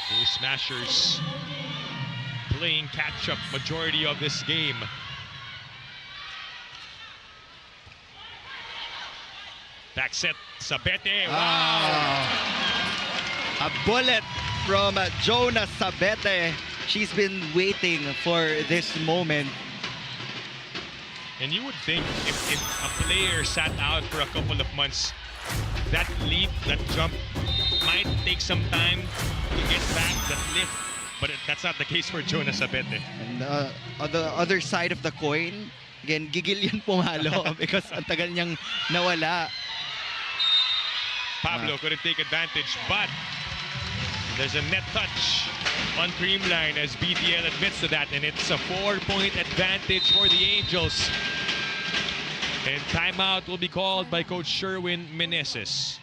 Cool Smashers playing catch-up majority of this game. Back set, Sabete. Wow! A bullet from Jonah Sabete. She's been waiting for this moment. And you would think if a player sat out for a couple of months, that leap, that jump might take some time to get back, that lift. But that's not the case for Jonah Sabete. And on the other side of the coin, again, gigil yan pumalo because ang tagal niyang nawala. Pablo couldn't take advantage, but there's a net touch on Creamline as BTL admits to that, and it's a 4-point advantage for the Angels. And timeout will be called by Coach Sherwin Meneses.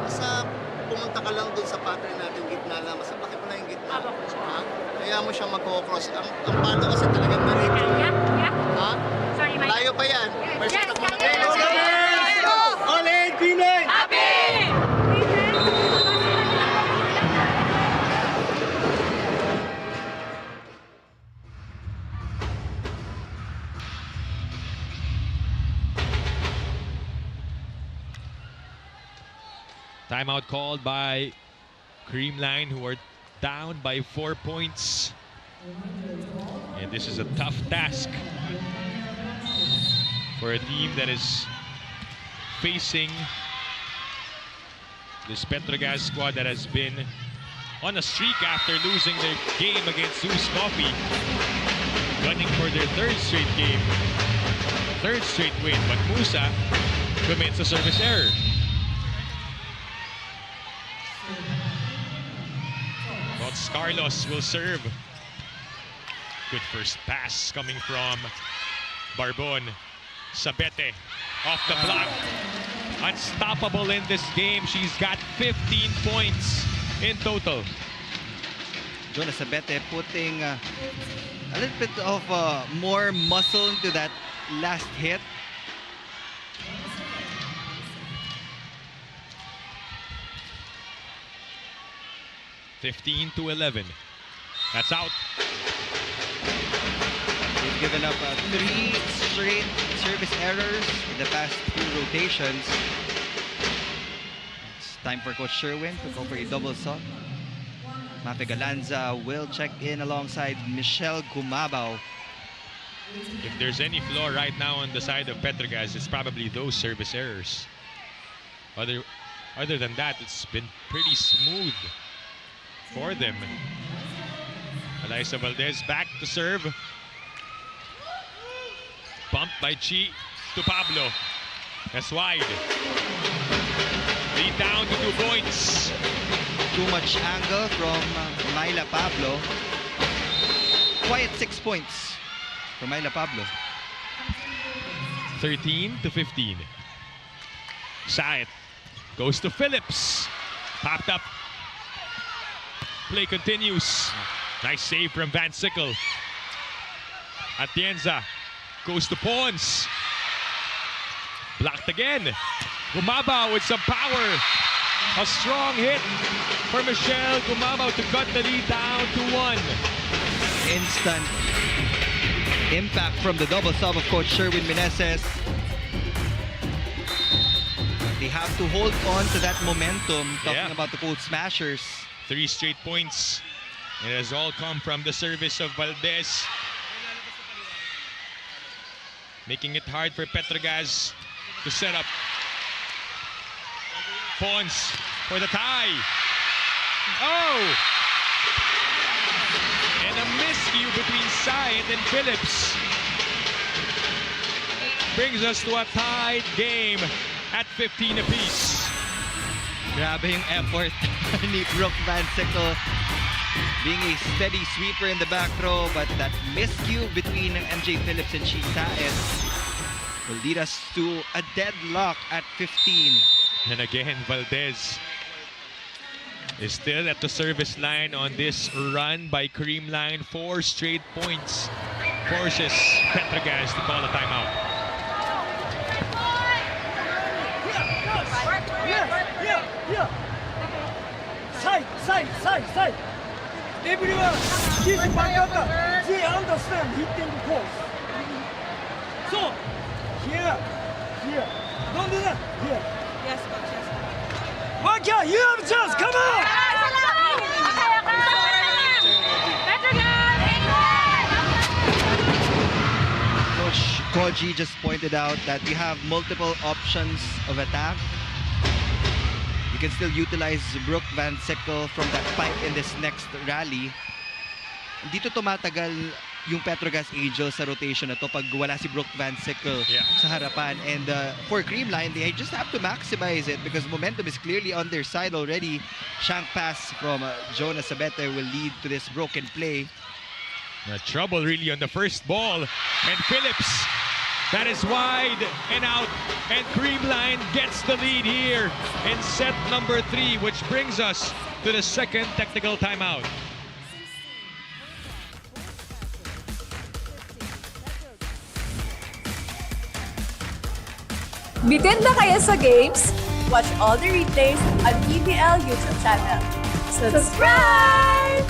Basta pumunta ka lang dun sa pattern natin, gitna lang. Basta bakit mo na yung gitna. Ha? Kaya mo siya mag-cross. Ang palo kasi talagang narito. Ha? Malayo pa yan. First stop mo na kayo. Let's go! All in, Creamline! Timeout called by Creamline, who are down by 4 points. And this is a tough task for a team that is facing this Petro Gazz squad that has been on a streak after losing their game against Zeus Coffee, gunning for their third straight game, third straight win. But Musa commits a service error. Carlos will serve. Good first pass coming from Barbon. Sabete off the block. Unstoppable in this game. She's got 15 points. in total. Jonas Abete putting a little bit of more muscle into that last hit. (15-11). That's out. They've given up 3 straight service errors in the past 2 rotations. It's time for Coach Sherwin to go for a double sub. Mafe Galanza will check in alongside Michelle Gumabao. If there's any flaw right now on the side of Petro Gazz, it's probably those service errors. Other than that, it's been pretty smooth for them. Alyssa Valdez back to serve. Bumped by Chi to Pablo. That's wide. Lead down to 2 points. Too much angle from Myla Pablo. Quiet 6 points for Myla Pablo. 13-15. Saet goes to Phillips. Popped up. Play continues. Nice save from Van Sickle. Atienza goes to Pons. Blocked again. Gumabao with some power. A strong hit for Michelle Gumabao to cut the lead down to 1. Instant impact from the double sub of Coach Sherwin Meneses. They have to hold on to that momentum. Talking about the Cool Smashers. 3 straight points. It has all come from the service of Valdez. Making it hard for Petro Gazz to set up. Pons for the tie. Oh! And a miscue between Saet and Phillips. Brings us to a tied game at 15 apiece. Grabe yung effort ni Brooke Van Sickle. Being a steady sweeper in the back row, but that miscue between MJ Phillips and Chi Saet will lead us to a deadlock at 15. And again, Valdez is still at the service line on this run by Creamline. 4 straight points forces Petro Gazz to call a timeout. Side. Everyone, keep back up. They understand hitting the course. So, here. Don't do that. Here. Yes, coach. Yes, coach. Waka, you have a chance. Come on. Coach Koji just pointed out that we have multiple options of attack. You can still utilize Brooke Van Sickle from that pipe in this next rally. Dito tumatagal yung Petro Gazz Angels sa rotation na to pag wala si Brooke Van Sickle sa harapan. And for Creamline, they just have to maximize it because momentum is clearly on their side already. Shank pass from Jonas Abete will lead to this broken play. Trouble really on the first ball. And Phillips, that is wide and out. And Creamline gets the lead here in set number 3, which brings us to the second technical timeout. Bitin na kayo sa games? Watch all the replays on PVL YouTube channel. Subscribe!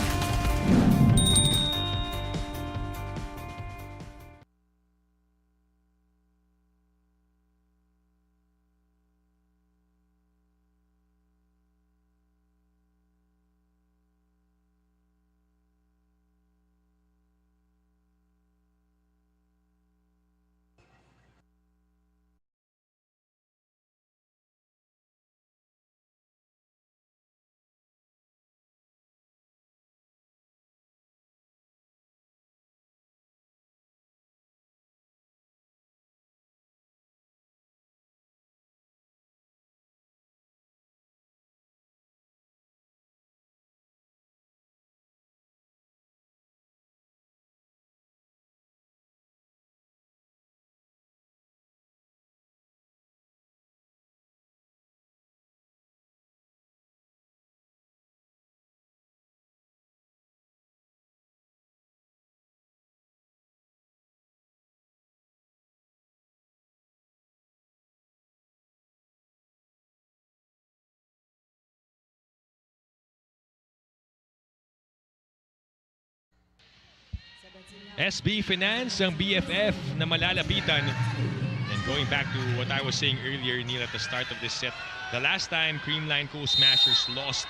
SB Finance ang BFF na malalapitan. And going back to what I was saying earlier, Neil, at the start of this set, the last time Creamline Cool Smashers lost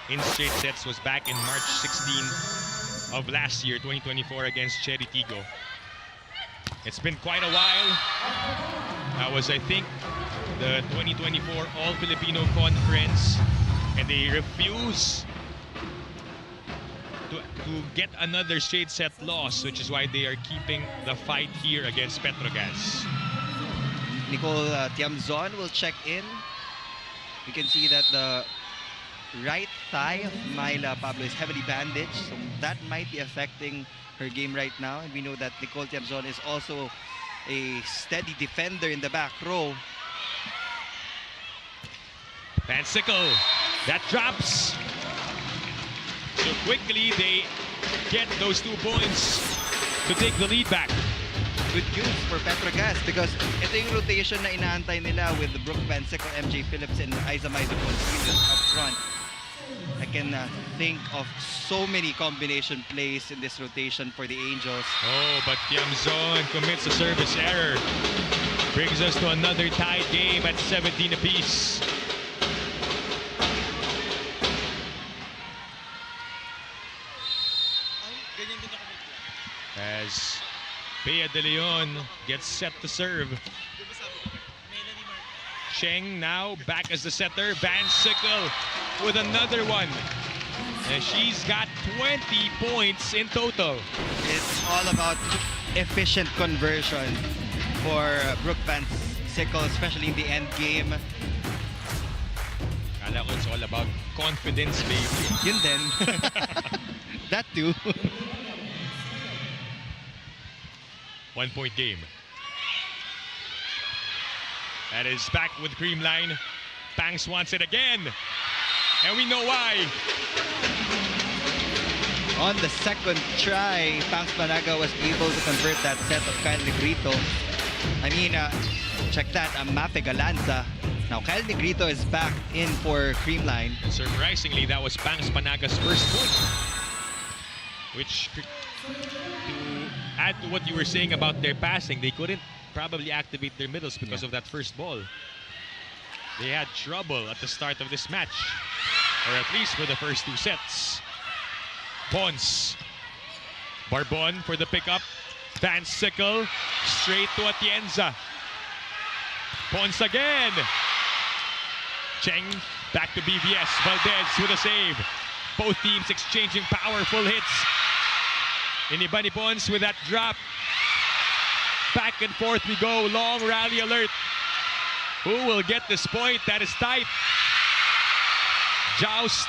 in straight sets was back in March 16 of last year, 2024, against Cherry Tigo. It's been quite a while. That was, I think, the 2024 All-Filipino Conference, and they refuse to get another straight set loss, which is why they are keeping the fight here against Petro Gazz. Nicole Tiamzon will check in. You can see that the right thigh of Myla Pablo is heavily bandaged, so that might be affecting her game right now. And we know that Nicole Tiamzon is also a steady defender in the back row. Van Sickle, that drops. So quickly they get those 2 points to take the lead back. Good news for Petro Gazz because ito yung rotation na inaantay nila with Brooke Van Sickle, MJ Phillips, and Aiza Maiza Concealos up front. I can think of so many combination plays in this rotation for the Angels. Oh, but Tiamzon commits a service error. Brings us to another tied game at 17 apiece. As Bea De Leon gets set to serve. Cheng now back as the setter. Van Sickle with another one. And she's got 20 points in total. It's all about efficient conversion for Brooke Van Sickle, especially in the end game. Kala ko it's all about confidence, baby. Yun din. That too. 1 point game. That is back with Creamline. Pangs wants it again. And we know why. On the second try, Pangs Panaga was able to convert that set of Kyle Negrito. I mean, check that, Mafe Galanza. Now Kyle Negrito is back in for Creamline. Surprisingly, that was Pangs Panaga's first point. Which, to add to what you were saying about their passing, they couldn't probably activate their middles because of that first ball. They had trouble at the start of this match, or at least for the first 2 sets. Pons. Barbon for the pickup. Van Sickle straight to Atienza. Pons again. Cheng back to BVS. Valdez with a save. Both teams exchanging powerful hits. Inibani Pons with that drop. Back and forth we go. Long rally alert. Who will get this point? That is tight. Joust.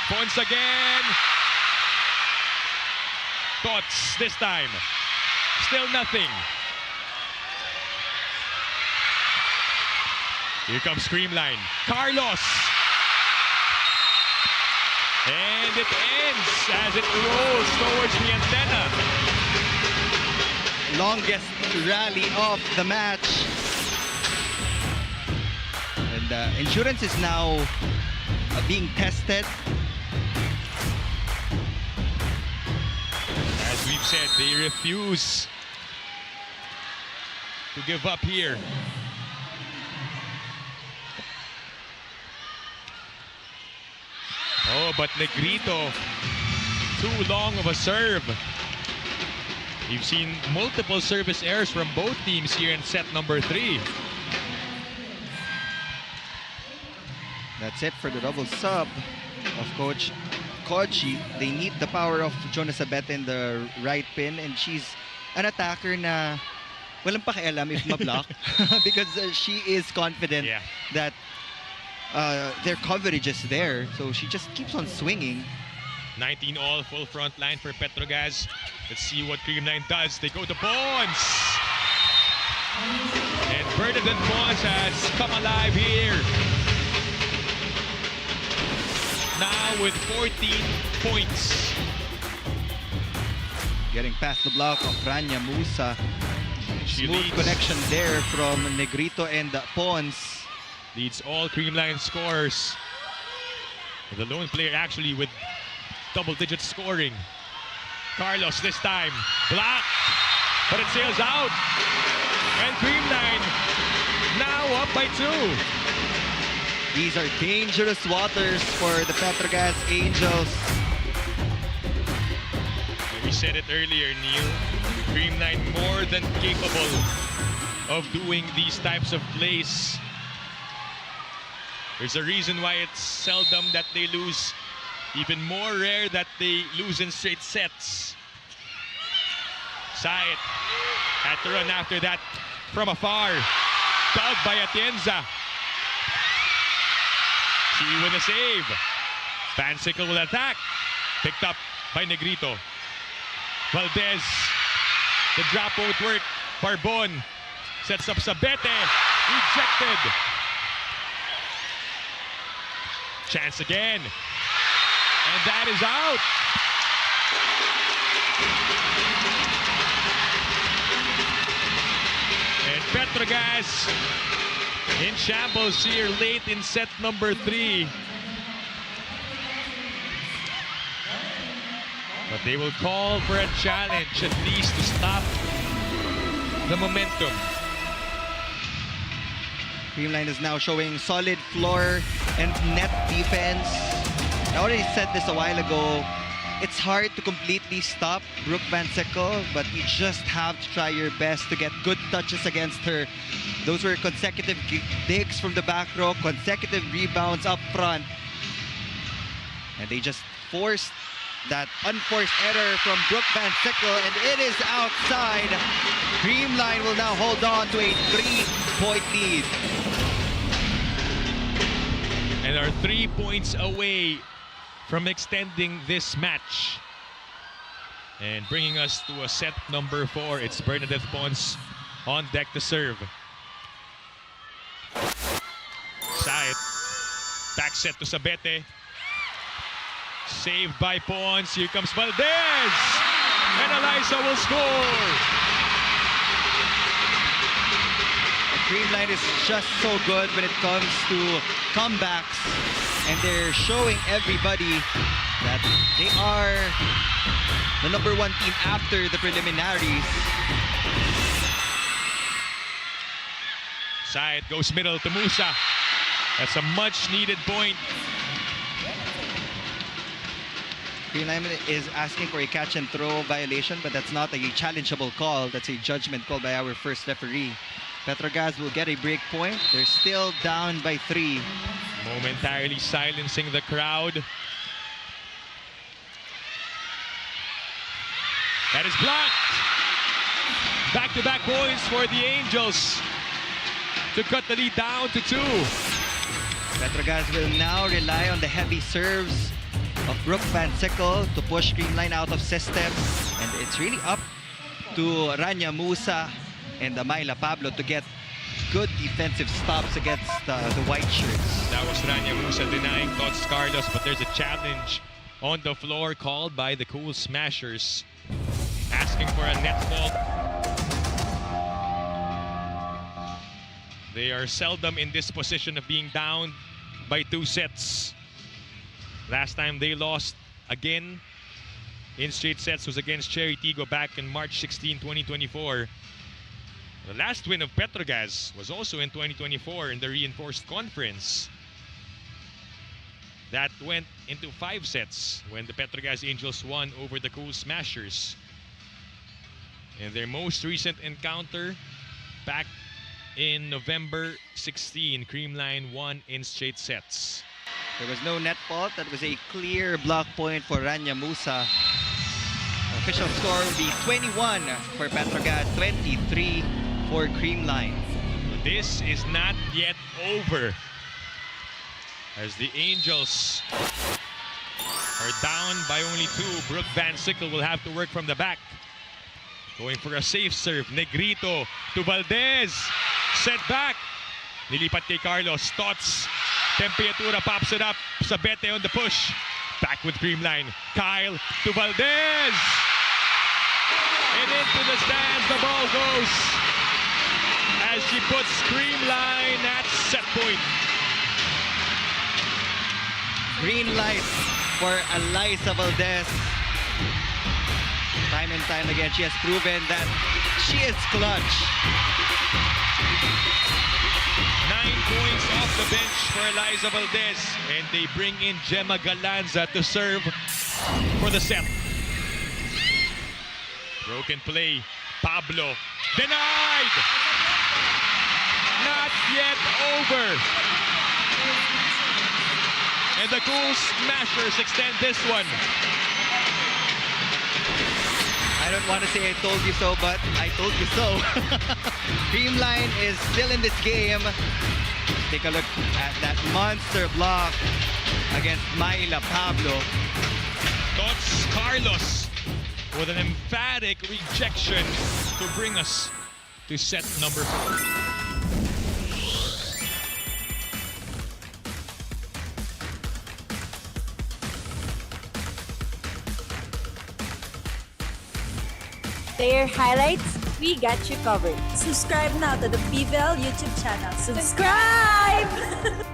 Pons again. Thoughts this time. Still nothing. Here comes Creamline. Carlos. And it ends as it rolls towards the antenna. Longest rally of the match. And endurance is now being tested. As we've said, they refuse to give up here. Oh, but Negrito, too long of a serve. You've seen multiple service errors from both teams here in set number 3. That's it for the double sub of Coach Kochi. They need the power of Jonas Abete in the right pin, and she's an attacker na walang pakialam if ma-block because she is confident that their coverage is there, so she just keeps on swinging. 19 all, full front line for Petro Gazz. Let's see what Creamline does. They go to Pons. And Bernadette Pons has come alive here. Now with 14 points. Getting past the block of Rania Musa. She Smooth leads. connection there from Negrito and Pons. Leads all Creamline scorers. The lone player actually with double-digit scoring. Carlos this time. Blocked. But it sails out. And Creamline now up by 2. These are dangerous waters for the Petro Gazz Angels. We said it earlier, Neil. Creamline more than capable of doing these types of plays. There's a reason why it's seldom that they lose. Even more rare that they lose in straight sets. Said had to run after that from afar. Dug by Atienza. She with a save. Vansickle will attack. Picked up by Negrito. Valdez. The drop won't work. Barbon sets up Sabete. Ejected. Chance again. And that is out. And Petro Gazz in shambles here late in set number 3. But they will call for a challenge at least to stop the momentum. Creamline is now showing solid floor and net defense. I already said this a while ago. It's hard to completely stop Brooke Van Sickle, but you just have to try your best to get good touches against her. Those were consecutive digs from the back row, consecutive rebounds up front. And they just forced that unforced error from Brooke Van Sickle, and it is outside. Creamline will now hold on to a 3-point lead. And are 3 points away from extending this match. And bringing us to a set number 4. It's Bernadette Pons on deck to serve. Said. Back set to Sabete. Saved by Pons. Here comes Valdez. And Eliza will score. Creamline is just so good when it comes to comebacks, and they're showing everybody that they are the #1 team after the preliminaries. Said goes middle to Musa. That's a much needed point. Creamline is asking for a catch and throw violation, but that's not a challengeable call. That's a judgment call by our first referee. Petro Gazz will get a break point. They're still down by 3. Momentarily silencing the crowd. That is blocked. Back-to-back points for the Angels to cut the lead down to 2. Petro Gazz will now rely on the heavy serves of Brooke Van Sickle to push Creamline out of system. And it's really up to Rania Musa and Amayla Pablo to get good defensive stops against the white shirts. That was Rania Musa denying Tots Carlos, but there's a challenge on the floor called by the Cool Smashers, asking for a net fault. They are seldom in this position of being down by 2 sets. Last time they lost again in straight sets was against Cherry Tigo back in March 16, 2024. The last win of Petro Gazz was also in 2024 in the reinforced conference. That went into 5 sets when the Petro Gazz Angels won over the Cool Smashers. And their most recent encounter back in November 16, Creamline won in straight sets. There was no net fault. That was a clear block point for Rania Musa. Official score will be 21 for Petro Gazz, 23 for Creamline. This is not yet over, as the Angels are down by only 2. Brooke Van Sickle will have to work from the back. Going for a safe serve. Negrito to Valdez. Set back. Nilipat kay Carlos. Tots. Temperatura pops it up. Sabete on the push. Back with Creamline. Kyle to Valdez. And into the stands the ball goes, as she puts Creamline at set point. Green light for Eliza Valdez. Time and time again, she has proven that she is clutch. 9 points off the bench for Eliza Valdez. And they bring in Gemma Galanza to serve for the set. Broken play. Pablo. Denied! Not yet over. And the Cool Smashers extend this one. I don't want to say I told you so, but I told you so. Creamline is still in this game. Take a look at that monster block against Maila Pablo. Tots Carlos with an emphatic rejection to bring us to set number 4. Player highlights, we got you covered. Subscribe now to the PVL YouTube channel. Subscribe!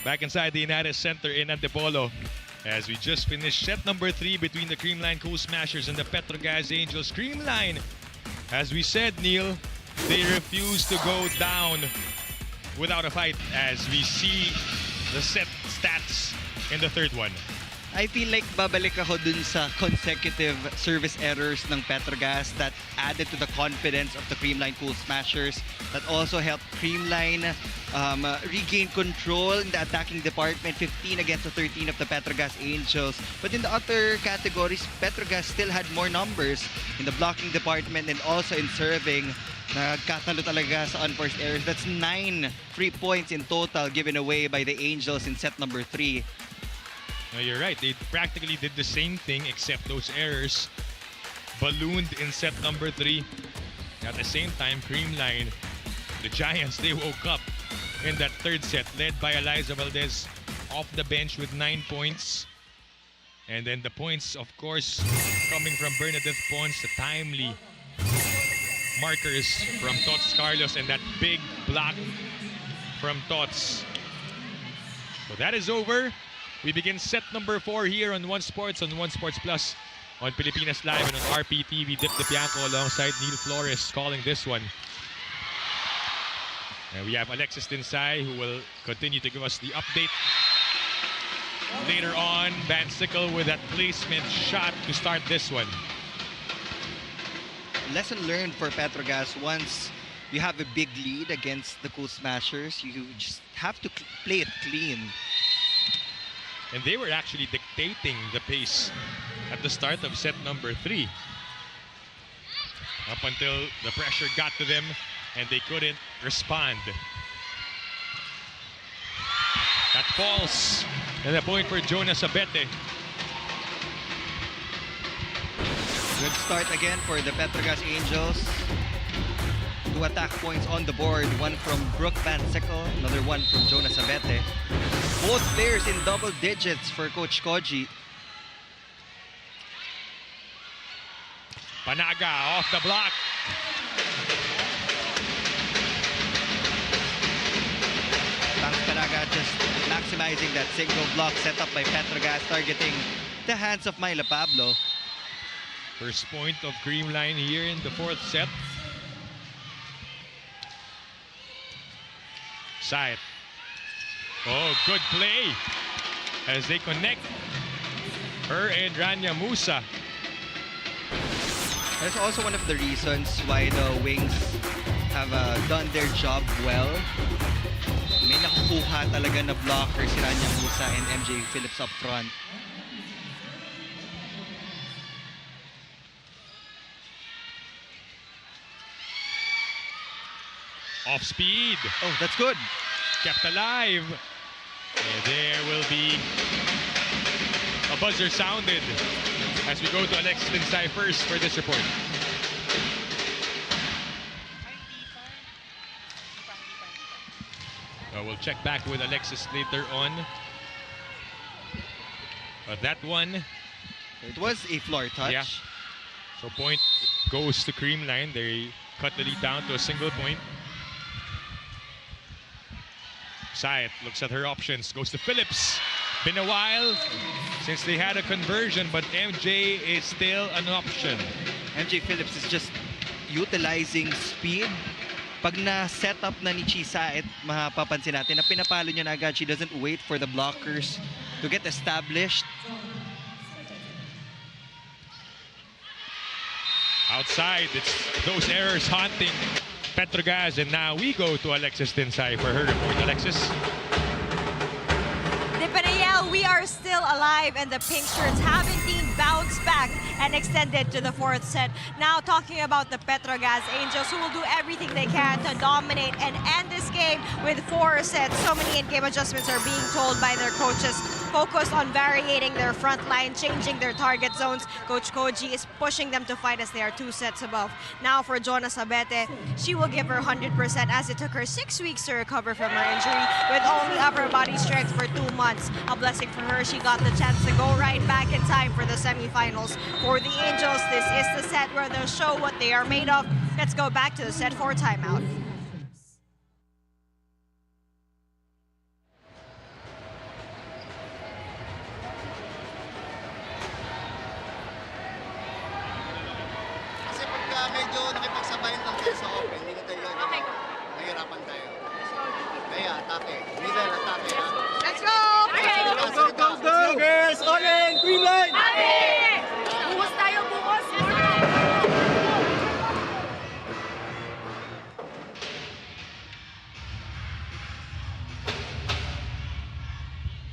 Back inside the United Center in Antipolo as we just finished set number 3 between the Creamline Cool Smashers and the Petro Gazz Angels. Creamline, as we said, Neil, they refuse to go down without a fight as we see the set stats in the third one. I feel like babalik ako dun sa consecutive service errors ng Petro Gazz that added to the confidence of the Creamline Cool Smashers, that also helped Creamline regain control in the attacking department, 15 against the 13 of the Petro Gazz Angels. But in the other categories, Petro Gazz still had more numbers in the blocking department and also in serving. Nagkatalo talaga sa unforced errors. That's 9 free points in total given away by the Angels in set number 3. No, you're right. They practically did the same thing except those errors ballooned in set number 3. At the same time, Creamline, the Giants, they woke up in that third set, led by Eliza Valdez off the bench with 9 points. And then the points, of course, coming from Bernadette Pons, the timely markers from Tots Carlos, and that big block from Tots. So that is over. We begin set number 4 here on One Sports, on One Sports Plus, on Pilipinas Live, and on RPTV. Dip de Pianco alongside Neil Flores calling this one. And we have Alexis Tinsay who will continue to give us the update. Later on, Van Sickle with that placement shot to start this one. Lesson learned for Petro Gazz: once you have a big lead against the Cool Smashers, you just have to play it clean. And they were actually dictating the pace at the start of set number 3. Up until the pressure got to them and they couldn't respond. That falls And a point for Jonas Abete. Good start again for the Petro Gazz Angels. 2 attack points on the board. One from Brooke Van Sickle, another one from Jonas Abete. Both players in double digits for Coach Koji. Panaga off the block. Thanks Panaga just maximizing that single block set up by Petro Gazz, targeting the hands of Myla Pablo. First point of Creamline here in the fourth set. Side. Oh, good play as they connect. Her and Rania Musa. That's also one of the reasons why the Wings have done their job well. May nakukuha talaga na blocker si Rania Musa and MJ Phillips up front. Off speed. Oh, that's good. Kept alive. And there will be a buzzer sounded as we go to Alexis Linsay first for this report. We'll check back with Alexis later on. But that one, it was a floor touch. Yeah. So point goes to Creamline. They cut the lead down to a single point. Sayed looks at her options, goes to Phillips. Been a while since they had a conversion, but MJ is still an option. MJ Phillips is just utilizing speed. Pag na-set up na ni Chisaet, mapapansin natin na pinapalo niya na agad. She doesn't wait for the blockers to get established. Outside, it's those errors haunting Petro Gazz, and now we go to Alexis Linsay for her report. Alexis. We are still alive, and the pink shirts haven't been bounced back and extended to the fourth set. Now talking about the Petro Gazz Angels, who will do everything they can to dominate and end this game with 4 sets. So many in-game adjustments are being told by their coaches, focused on varying their front line, changing their target zones. Coach Koji is pushing them to fight as they are 2 sets above. Now for Jonas Abete, she will give her 100% as it took her 6 weeks to recover from her injury with only upper body strength for 2 months. A blessing for her, she got the chance to go right back in time for the semifinals. For the Angels, this is the set where they'll show what they are made of. Let's go back to the set 4 timeout. Kasi pagka medyo nakipagsabayan ng tayo sa open, hindi na tayo gagawin. Nahihirapan tayo. Kaya, atake. Middle, atake, ha? Let's go! Go, girls! All in! Creamline! Buhos tayo, buhos!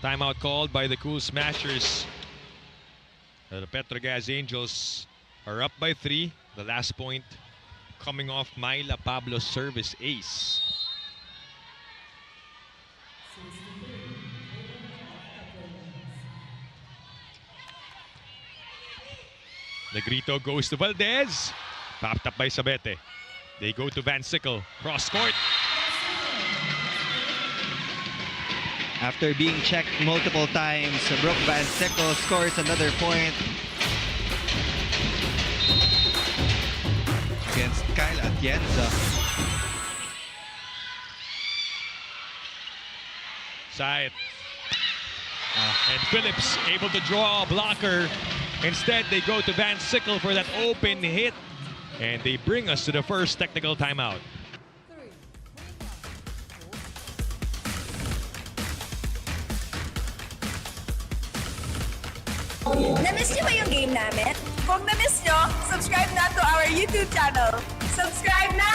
Timeout called by the Cool Smashers. The Petro Gazz Angels are up by 3. The last point coming off Myla Pablo's service ace. Negrito goes to Valdez. Popped up by Sabete. They go to Van Sickle. Cross court. After being checked multiple times, Brooke Van Sickle scores another point against Kyle Atienza. Side. And Phillips able to draw a blocker. Instead, they go to Van Sickle for that open hit. And they bring us to the first technical timeout. Na-miss niyo ba yung game namin? Kung na-miss niyo, subscribe na to our YouTube channel. Subscribe na!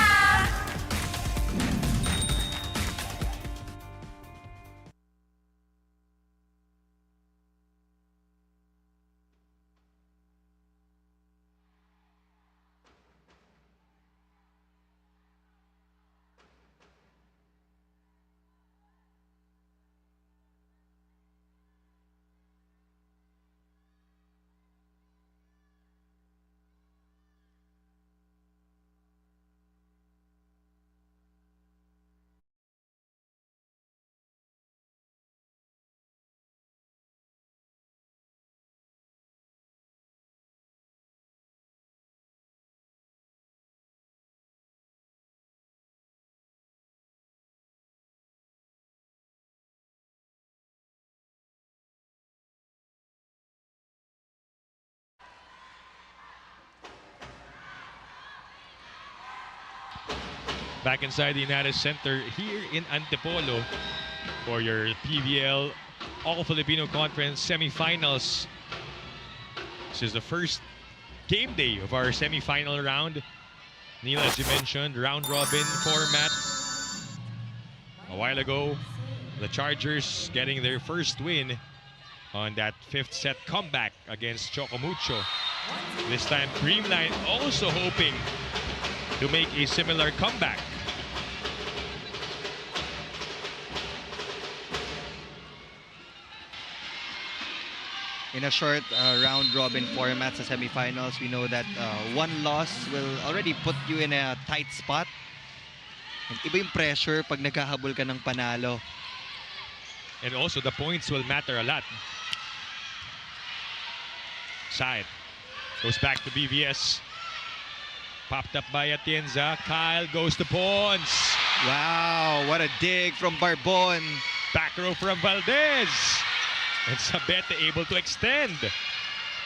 back inside the United Center here in Antipolo for your PVL All-Filipino Conference Semifinals. This is the first game day of our semifinal round. Neil, as you mentioned, round-robin format. A while ago, the Chargers getting their first win on that fifth set comeback against Chocomucho. This time, Creamline also hoping to make a similar comeback. In a short round-robin format sa semifinals, we know that one loss will already put you in a tight spot. And iba yung pressure pag naghahabol ka ng panalo. And also, the points will matter a lot. Side goes back to BVS. Popped up by Atienza. Kyle goes to Pons. Wow, what a dig from Barbon. Back row from Valdez. And Sabete able to extend.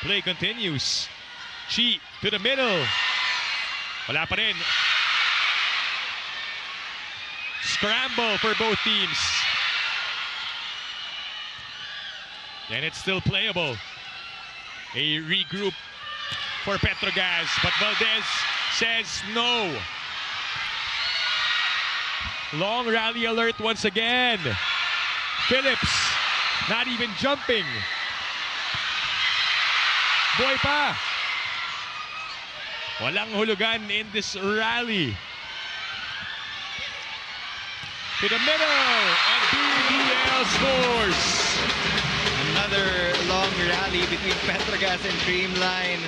Play continues. Chi to the middle. Wala pa rin. Scramble for both teams. And it's still playable. A regroup for Petro Gazz, but Valdez says no. Long rally alert once again. Phillips not even jumping. Boy pa. Walang hulugan in this rally. To the middle, and PVL scores. Another long rally between Petro Gazz and Creamline.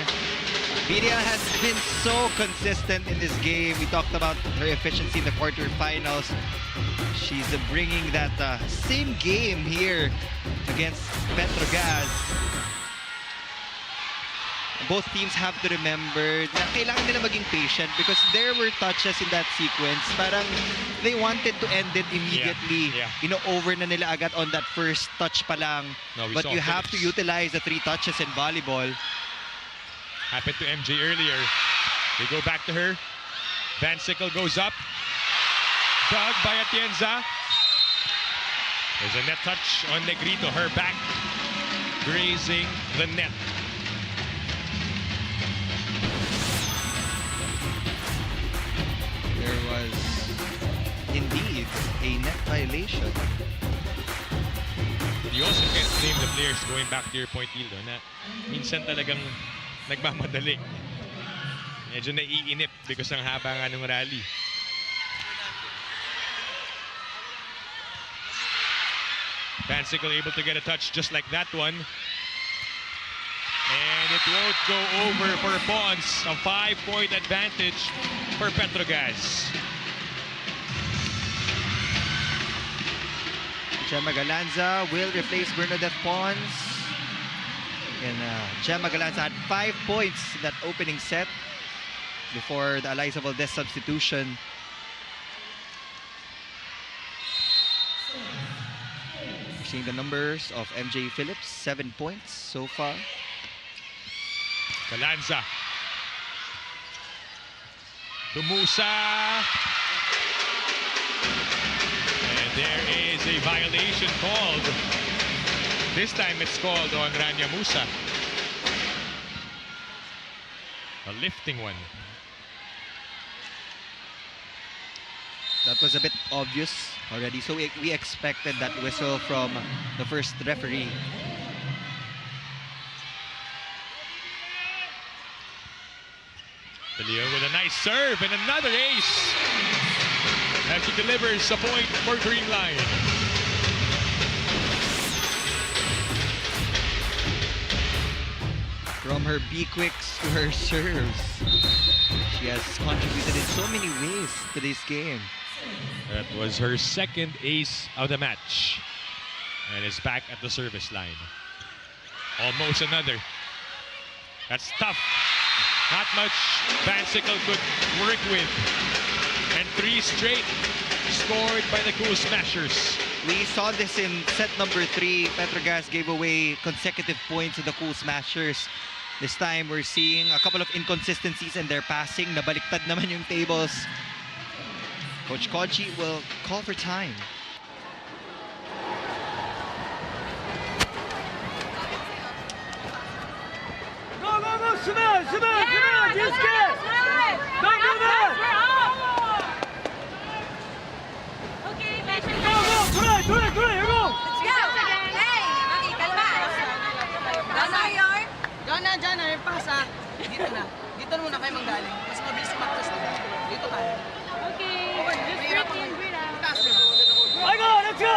PVL has been so consistent in this game. We talked about her efficiency in the quarterfinals. She's bringing that same game here against Petro Gazz. Both teams have to remember na kailangan nila maging patient because there were touches in that sequence. Parang they wanted to end it immediately. Over na nila agad on that first touch pa lang. No, but you have to utilize the 3 touches in volleyball. Happened to MJ earlier. They go back to her. Van Sickle goes up. Dug by Atienza. There's a net touch on Negrito. Her back grazing the net. There was indeed a net violation. You also can't blame the players, going back to your point, Hildo, na minsan talagang nagmamadali. Medyo naiinip because ang haba nga ng rally. Van Sickle able to get a touch just like that one. And it won't go over for Pons. A 5-point advantage for Petro Gazz. Gemma Galanza will replace Bernadette Pons. And Gemma Galanza had 5 points in that opening set before the Eliza Valdez substitution. Seeing the numbers of MJ Phillips, 7 points so far. Galanza. To Musa. And there is a violation called. This time it's called on Rania Musa. A lifting one. That was a bit obvious already. So we expected that whistle from the first referee. De Leon with a nice serve and another ace. As she delivers a point for Creamline. From her B-quicks to her serves, she has contributed in so many ways to this game. That was her second ace of the match. And is back at the service line. Almost another. That's tough. Not much Van Sickle could work with. And 3 straight scored by the Cool Smashers. We saw this in set number 3. Petro Gazz gave away consecutive points to the Cool Smashers. This time, we're seeing a couple of inconsistencies in their passing. Nabaliktad naman yung tables. Coach Koji will call for time. Go, go, go, Smash, smash, smash, yes, yes. Go, go, go. Go, go, try, try, try, go. Diyan na, yung pasa. Dito na. Dito muna kayo manggaling. Mas mabilis matras na. Dito tayo. Okay. Taas ka na. I go, let's go.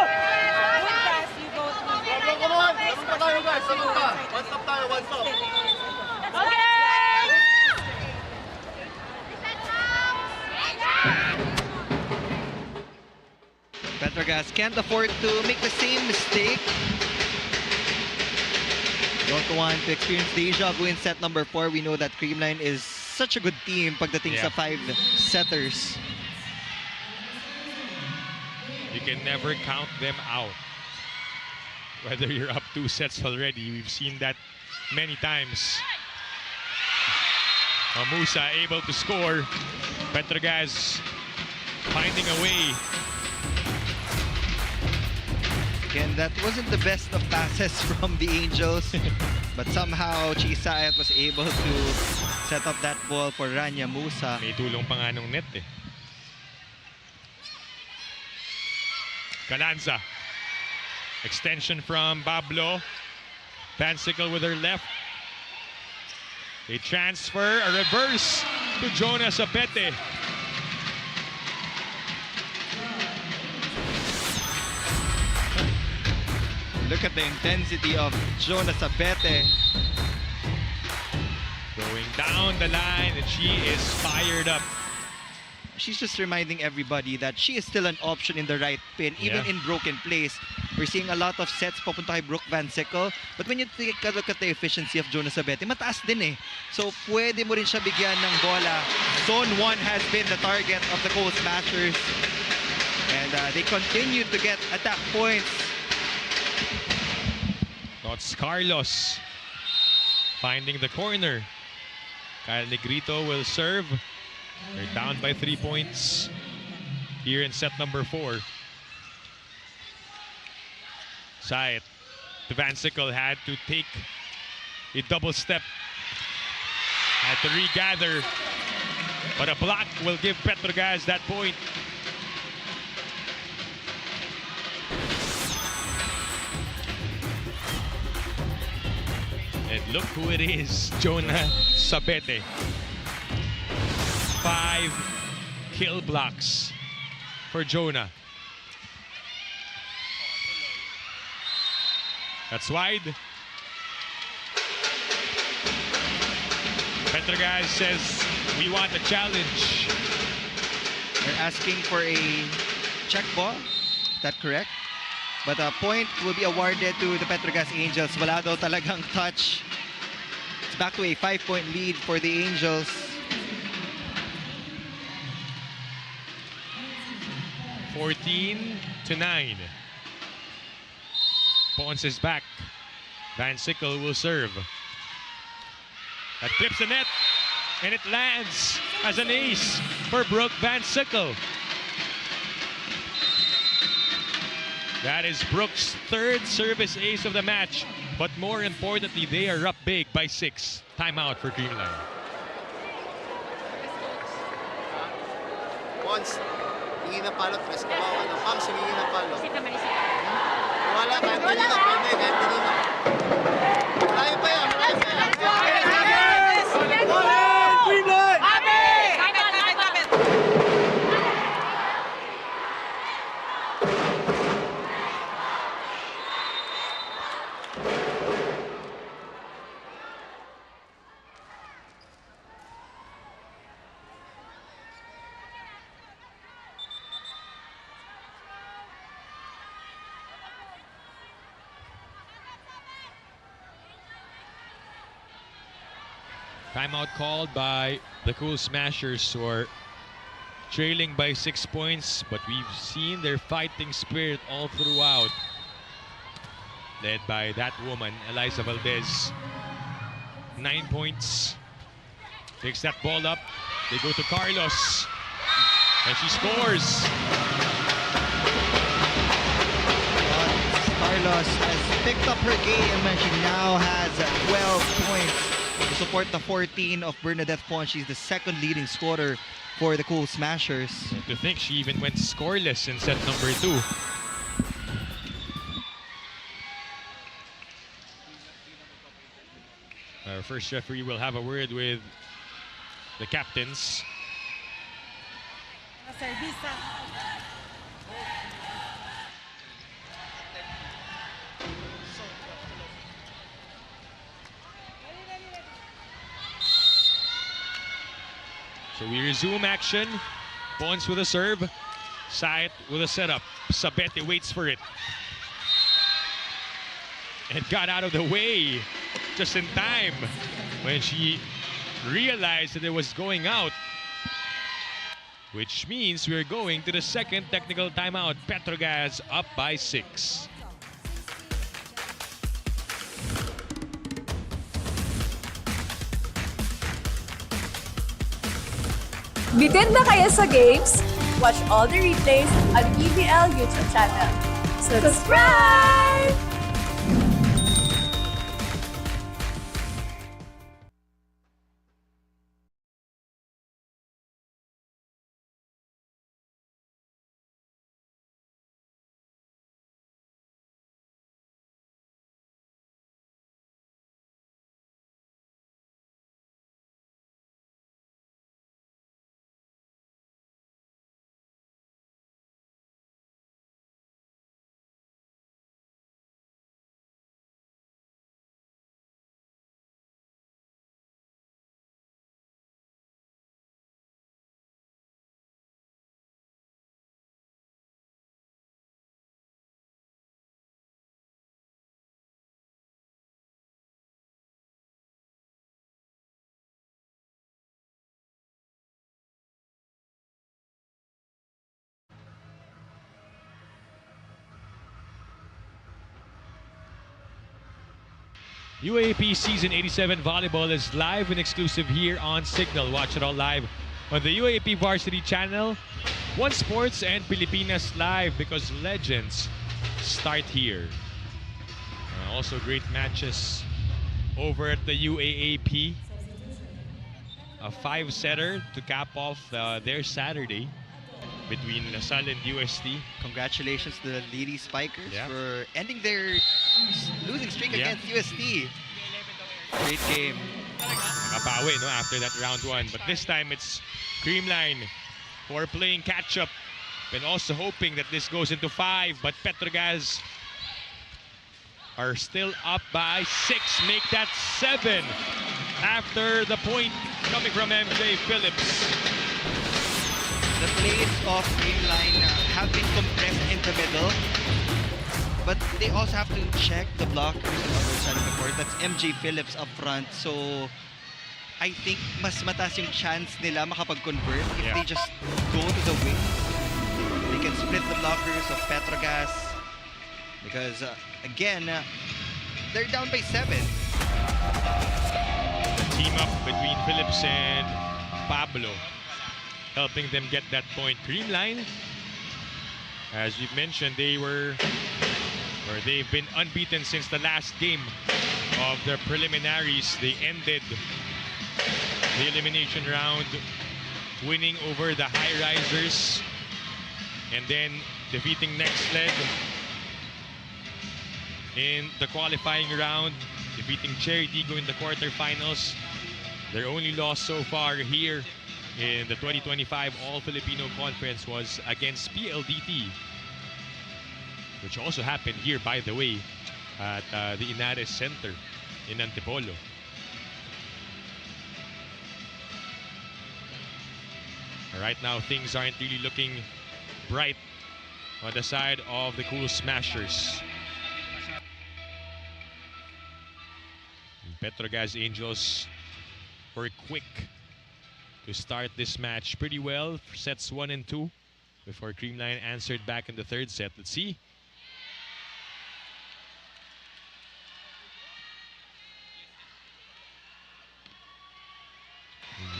Come on! Laban pa tayo guys! Laban pa! One stop tayo, one stop! Petro Gazz can't afford to make the same mistake. Don't want to experience deja vu in set number 4. We know that Creamline is such a good team pagdating sa 5 setters. You can never count them out. Whether you're up 2 sets already, we've seen that many times. Musa able to score. Petro Gazz finding a way. Again, that wasn't the best of passes from the Angels. But somehow, Chisayat was able to set up that ball for Rania Musa. May tulong pa nga nung net eh. Calanza. Extension from Pablo. Vansickle with her left. A transfer, a reverse to Jonas Abete. Look at the intensity of Jonas Abete. Going down the line and she is fired up. She's just reminding everybody that she is still an option in the right pin, even in broken plays. We're seeing a lot of sets papunta kay Brooke Vansickle. But when you take a look at the efficiency of Jonas Abete, mataas din eh. So pwede mo rin siya bigyan ng bola. Zone 1 has been the target of the Cool Smashers. And they continue to get attack points. That's Carlos finding the corner. Kyle Negrito will serve. They're down by 3 points here in set number 4. Sayat to Vansickle had to take a double step. Had to regather. But a block will give Petro Gazz that point. And look who it is, Jonah Sabete. 5 kill blocks for Jonah. That's wide. Petro Gazz says, we want a challenge. They're asking for a check ball. Is that correct? But a point will be awarded to the Petro Gazz Angels. Wala daw talagang touch. It's back to a 5-point lead for the Angels. (14-9). Ponce is back. Vansickle will serve. That clips the net, and it lands as an ace for Brooke Vansickle. That is Brooke's 3rd service ace of the match. But more importantly, they are up big by 6. Timeout for Creamline. Once, hingi na palo, tres ka ba? Pams, hingi na palo. Wala, kahit kanina, pwede, kahit kanina. Malayo pa yan, malayo pa yan. Creamline! Timeout called by the Cool Smashers, who are trailing by 6 points, but we've seen their fighting spirit all throughout. Led by that woman, Eliza Valdez. 9 points. Takes that ball up. They go to Carlos. And she scores. Carlos has picked up her game and she now has 12 points to support the 14 of Bernadette Pon. She's the second leading scorer for the Cool Smashers. And to think she even went scoreless in set number 2. Our first referee will have a word with the captains. Servisa. So we resume action. Pons with a serve. Sayat with a setup. Sabete waits for it. And got out of the way just in time when she realized that it was going out. Which means we're going to the second technical timeout. Petro Gazz up by 6. Bitin na kayo sa games? Watch all the replays on PVL YouTube channel. Subscribe! UAAP Season 87 Volleyball is live and exclusive here on Signal. Watch it all live on the UAAP Varsity channel, One Sports, and Pilipinas Live, because legends start here. Also great matches over at the UAAP. A 5-setter to cap off their Saturday between Lasal and UST. Congratulations to the Lady Spikers for ending their losing streak against UST. Great game. Nakapawi, no, after that round 1. But this time it's Creamline who are playing catch-up and also hoping that this goes into 5. But Petro Gazz are still up by 6. Make that 7 after the point coming from MJ Phillips. The plays of Creamline have been compressed in the middle, but they also have to check the blockers on the other side of the court. That's MJ Phillips up front, so I think mas mataas yung chance nila makapag-convert if they just go to the wing. They can split the blockers of Petro Gazz because, again, they're down by 7. The team up between Phillips and Pablo, helping them get that point. Creamline, as we've mentioned, they've been unbeaten since the last game of the preliminaries. They ended the elimination round winning over the High Risers and then defeating Next Leg in the qualifying round, defeating Cherry Digo in the quarterfinals. Their only loss so far here in the 2025 All-Filipino Conference was against PLDT, which also happened here, by the way, at the Inares Center in Antipolo. Right now, things aren't really looking bright on the side of the Cool Smashers. Petro Gazz Angels were quick to start this match pretty well for sets 1 and 2 before Creamline answered back in the third set. Let's see.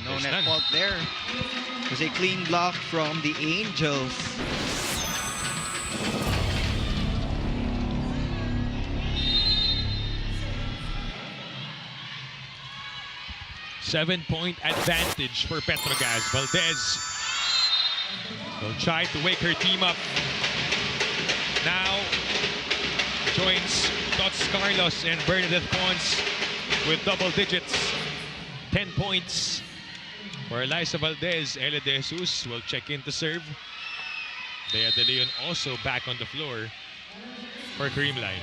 No net fault there. was a clean block from the Angels. Seven-point advantage for Petro Gazz. Valdez will try to wake her team up. Now joins Tots Carlos and Bernadette Pons with double digits. 10 points for Eliza Valdez. Ella De Jesus will check in to serve. Bea De Leon also back on the floor for Creamline.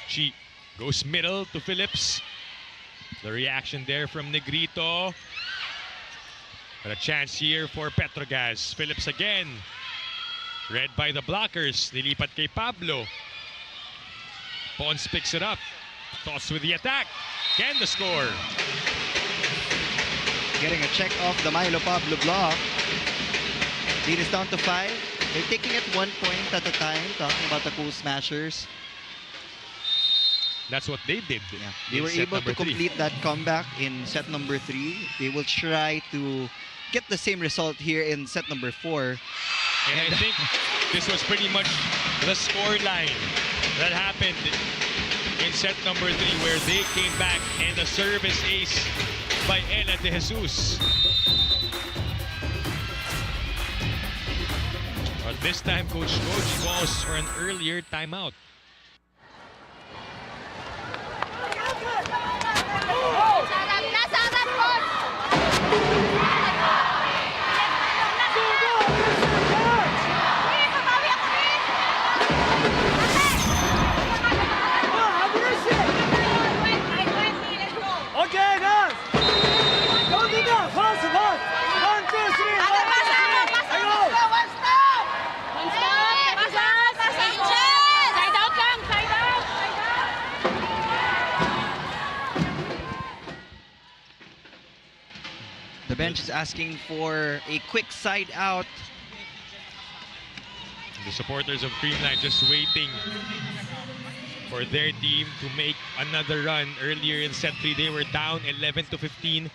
She goes middle to Phillips. The reaction there from Negrito. But a chance here for Petro Gazz. Phillips again. Read by the blockers. Nilipat kay Pablo. Pons picks it up. Toss with the attack. Again the score. Getting a check off the Milo Pablo block. Lead is down to 5. They're taking it 1 point at a time. Talking about the Cool Smashers. That's what they did. Yeah. They were able to complete that comeback in set number 3. They will try to get the same result here in set number 4. And I think this was pretty much the score line that happened in set number 3, where they came back and the service ace by Ella De Jesus. But this time, Coach calls for an earlier timeout. Okay, guys. Don't do that. Fast, fast. 1, 2, 3. The bench is asking for a quick side out. The supporters of Creamline just waiting for their team to make another run. Earlier in set 3, they were down 11-15,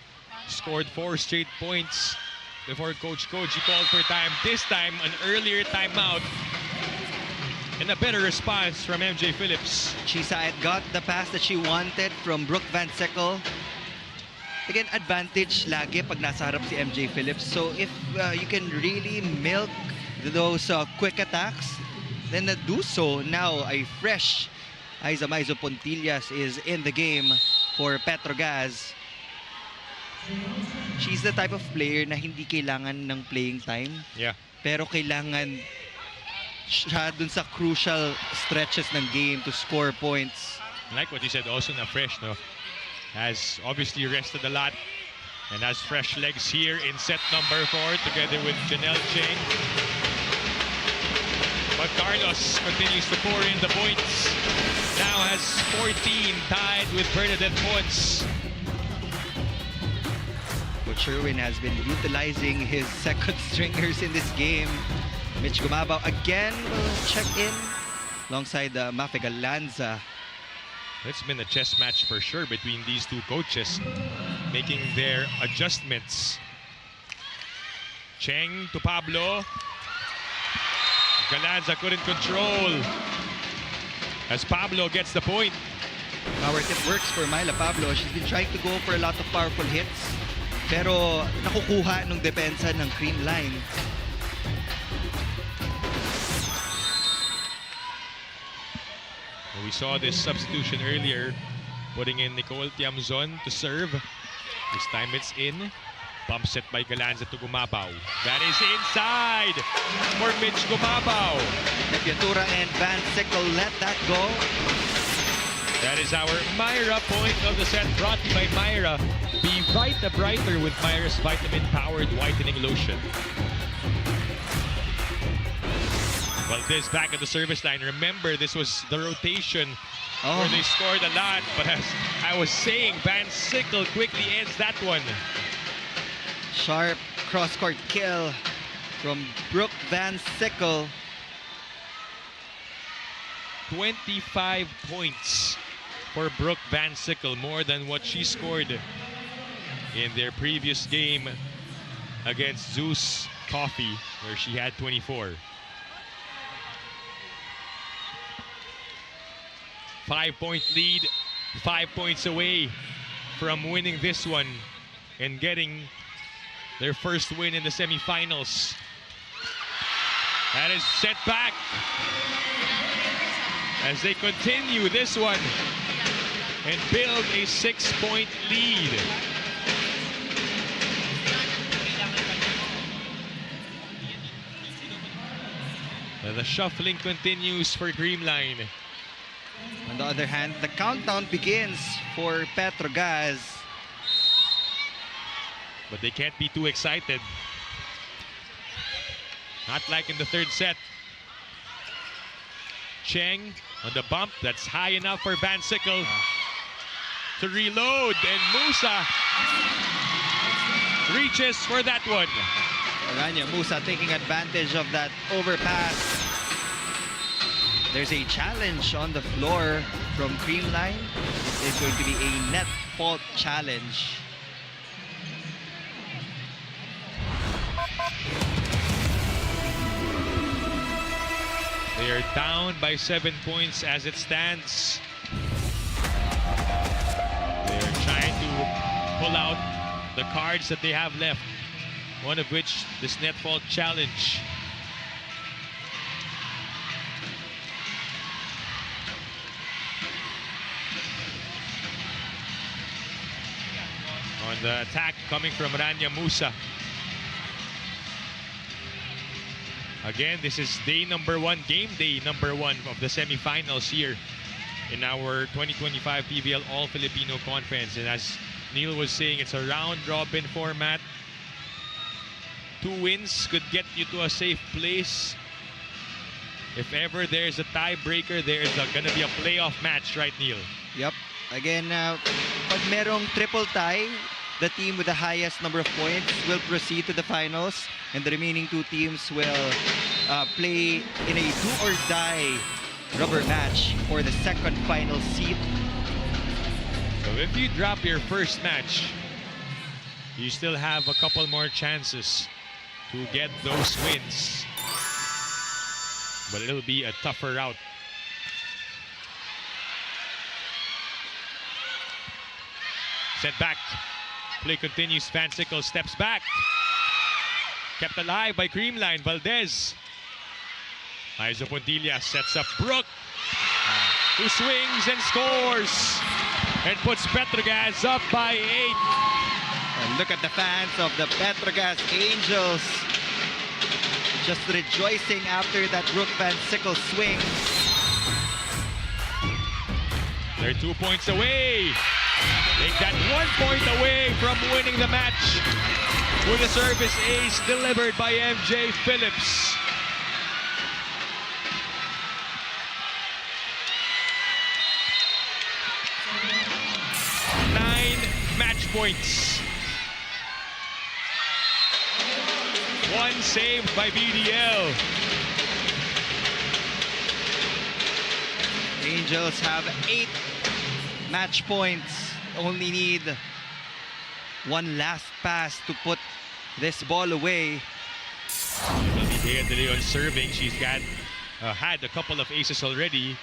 scored 4 straight points before Coach Koji called for time. This time, an earlier timeout and a better response from MJ Phillips. Chisa had got the pass that she wanted from Brooke Van Seckel. Again, advantage lagi pag nasa harap si MJ Phillips. So if you can really milk those quick attacks, then do so. Now, a fresh Aiza Maizo Pontillas is in the game for Petro Gazz. She's the type of player na hindi kailangan ng playing time. Yeah. Pero kailangan siya dun sa crucial stretches ng game to score points. Like what you said, also na fresh, no? Has obviously rested a lot and has fresh legs here in set number 4 together with Janelle Cheng. But Carlos continues to pour in the points. Now has 14, tied with Bernadette Pons. Coach Sherwin has been utilizing his second stringers in this game. Mitch Gumabaw again will check in alongside Mafe Galanza. It's been a chess match for sure between these two coaches, making their adjustments. Cheng to Pablo. Galanza couldn't control as Pablo gets the point. Power tip works for Myla Pablo. She's been trying to go for a lot of powerful hits, pero nakukuha nung depensa ng Creamline. We saw this substitution earlier, putting in Nicole Tiamzon to serve. This time it's in. Bump set by Galanza to Gumabaw. That is inside for Mitch Gumabaw. Nepiatura and Van Sickle let that go. That is our Myra point of the set, brought to you by Myra. Be brighter with Myra's vitamin-powered whitening lotion. Valdez back at the service line. Remember, this was the rotation where they scored a lot. But as I was saying, Van Sickle quickly ends that one. Sharp cross-court kill from Brooke Van Sickle. 25 points for Brooke Van Sickle, more than what she scored in their previous game against Zeus Coffee, where she had 24. 5-point lead, 5 points away from winning this one and getting their first win in the semifinals. That is set back as they continue this one and build a 6-point lead. The shuffling continues for Creamline. On the other hand, the countdown begins for Petro Gazz. But they can't be too excited. Not like in the third set. Cheng on the bump. That's high enough for Van Sickle to reload. And Musa reaches for that one. Rania Musa taking advantage of that overpass. There's a challenge on the floor from Creamline. It's going to be a net fault challenge. They are down by 7 points as it stands. They are trying to pull out the cards that they have left. One of which, this net fault challenge. On the attack coming from Rania Musa. Again, this is day number 1, game day number 1 of the semifinals here in our 2025 PVL All-Filipino Conference. And as Neil was saying, it's a round-robin format. 2 wins could get you to a safe place. If ever there's a tiebreaker, there's gonna be a playoff match, right, Neil? Yep. Again, pag merong triple tie, the team with the highest number of points will proceed to the finals, and the remaining 2 teams will play in a do-or-die rubber match for the second final seed. So if you drop your first match, you still have a couple more chances to get those wins. But it'll be a tougher route. Set back. Play continues. Van Sickle steps back. Kept alive by Creamline. Valdez. Aiza Pontilla sets up Brooke, who swings and scores and puts Petro Gazz up by 8. And look at the fans of the Petro Gazz Angels just rejoicing after that Brooke Van Sickle swing. They're 2 points away. Take that 1 point away from winning the match with a service ace delivered by MJ Phillips. Match points. 1 saved by BDL. Angels have 8 match points. Only need 1 last pass to put this ball away. Bea De Leon serving. She's got had a couple of aces already.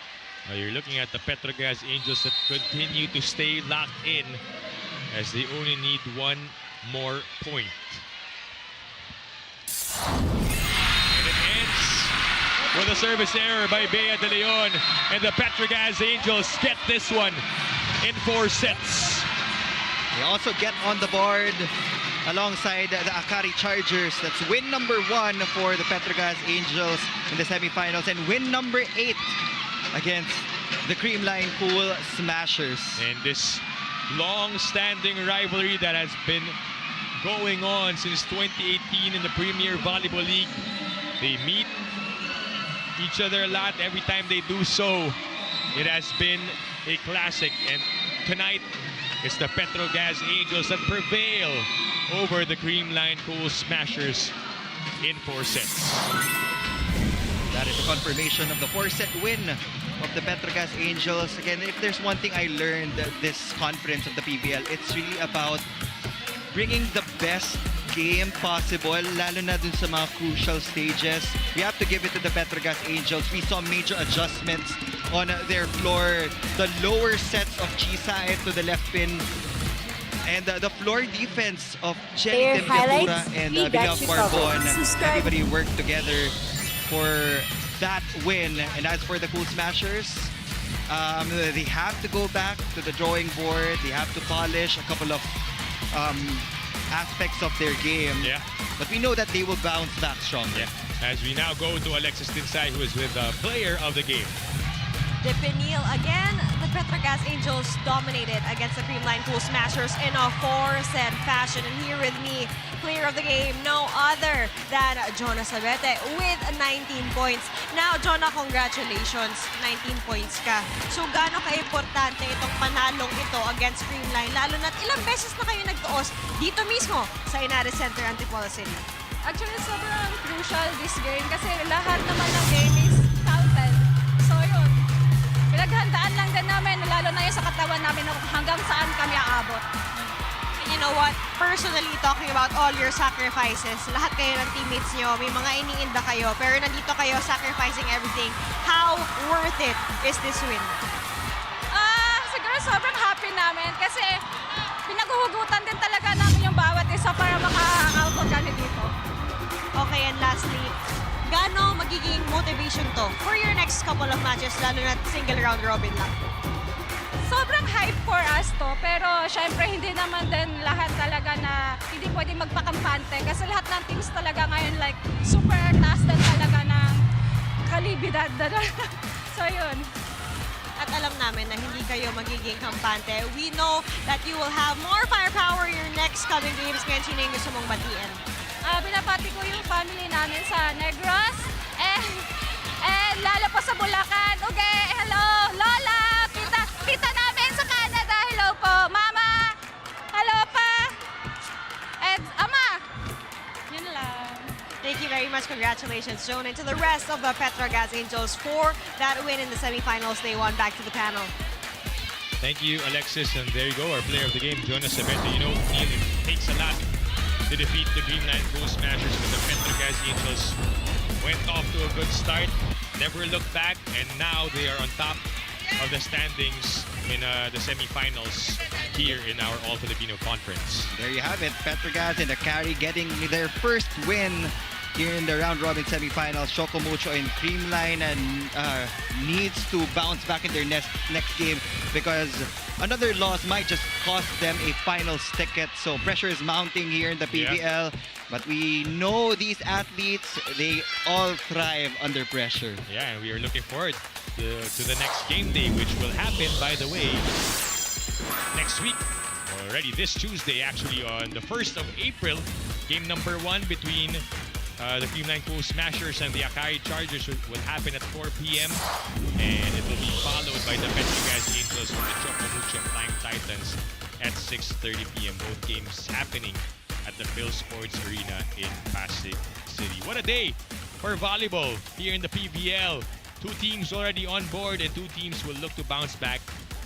You're looking at the Petro Gazz Angels that continue to stay locked in as they only need 1 more point. And it ends with a service error by Bea De Leon, and the Petro Gazz Angels get this one in 4 sets. They also get on the board alongside the Akari Chargers. That's win number 1 for the Petro Gazz Angels in the semifinals, and win number 8 against the Creamline Cool Smashers. And this long-standing rivalry that has been going on since 2018 in the Premier Volleyball League. They meet each other a lot. Every time they do so, it has been a classic. And tonight, it's the Petro Gazz Angels that prevail over the Creamline Cool Smashers in 4 sets. That is a confirmation of the 4-set win of the Petro Gazz Angels. Again, if there's one thing I learned this conference of the PVL, it's really about bringing the best game possible, lalo na dun sa mga crucial stages. We have to give it to the Petro Gazz Angels. We saw major adjustments on their floor. The lower sets of Chisae to the left pin. And the floor defense of Jenny Templatura and Bilang Barbon. Everybody worked together for that win. And as for the Cool Smashers, they have to go back to the drawing board. They have to polish a couple of aspects of their game. Yeah. But we know that they will bounce back strong. Yeah. As we now go to Alexis Tinsay, who is with the player of the game. Dipinil again. The Petro Gazz Angels dominated against the Creamline Cool Smashers in a 4-set fashion. And here with me, player of the game, no other than Jonah Sabete with 19 points. Now, Jonah, congratulations. 19 points ka. So, gaano ka-importante itong panalong ito against Creamline? Lalo na't ilang beses na kayo nagtuos dito mismo sa Inares Center, Antipolo City. Actually, sobrang crucial this game kasi lahat naman ng game is counted. So, yun. Pinaghandaan lang din namin, lalo na yun sa katawan namin hanggang saan kami aabot. And you know what? Personally, talking about all your sacrifices, lahat kayo ng teammates nyo, may mga iniinda kayo, pero nandito kayo sacrificing everything. How worth it is this win? Siguro sobrang happy namin kasi pinaghuhugutan din talaga namin yung bawat isa para maka-output kami dito. Okay, and lastly, gaano magiging motivation to for your next couple of matches, lalo na single round robin lang? Sobrang hype for us to, pero syempre hindi naman din lahat talaga na hindi pwede magpakampante kasi lahat ng teams talaga ngayon like super taas din talaga ng kalibidad. So yun. At alam namin na hindi kayo magiging kampante. We know that you will have more firepower your next coming games. Ngayon, sino yung gusto mong batiin? Binapati ko yung family namin sa Negros and lalo pa sa Bulacan. Okay, hello, Lola, tita namin sa Canada, hello po, Mama, hello pa, and Ama. Yun lang. Thank you very much. Congratulations, Jonah, and to the rest of the Petro Gazz Angels for that win in the semifinals. They won. Back to the panel. Thank you, Alexis. And there you go, our player of the game, Jonah Sabete. You know, Neil, it takes a lot to defeat the Creamline Cool Smashers, but the Petro Gazz Angels went off to a good start, never looked back, and now they are on top of the standings in the semifinals here in our All-Filipino conference. There you have it. Petro Gazz and the carry getting their first win here in the round-robin semifinals. Chocomucho and Creamline needs to bounce back in their next game because another loss might just cost them a finals ticket. So pressure is mounting here in the PVL. Yeah. But we know these athletes, they all thrive under pressure. Yeah, and we are looking forward to the next game day, which will happen, by the way, next week. Already this Tuesday, actually, on the 1st of April, game number 1 between the Creamline Cool Smashers and the Akai Chargers will happen at 4 p.m. And it will be followed by the Petro Gazz Angels with the Chocomucho Flying Titans at 6:30 p.m. Both games happening at the Phil Sports Arena in Pasig City. What a day for volleyball here in the PVL. 2 teams already on board and 2 teams will look to bounce back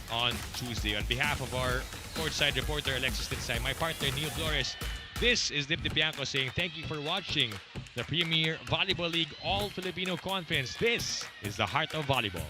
on Tuesday. On behalf of our courtside reporter Alexis Tinsay, my partner Neil Flores, this is Dip Bianco saying thank you for watching the Premier Volleyball League All-Filipino Conference. This is the heart of volleyball.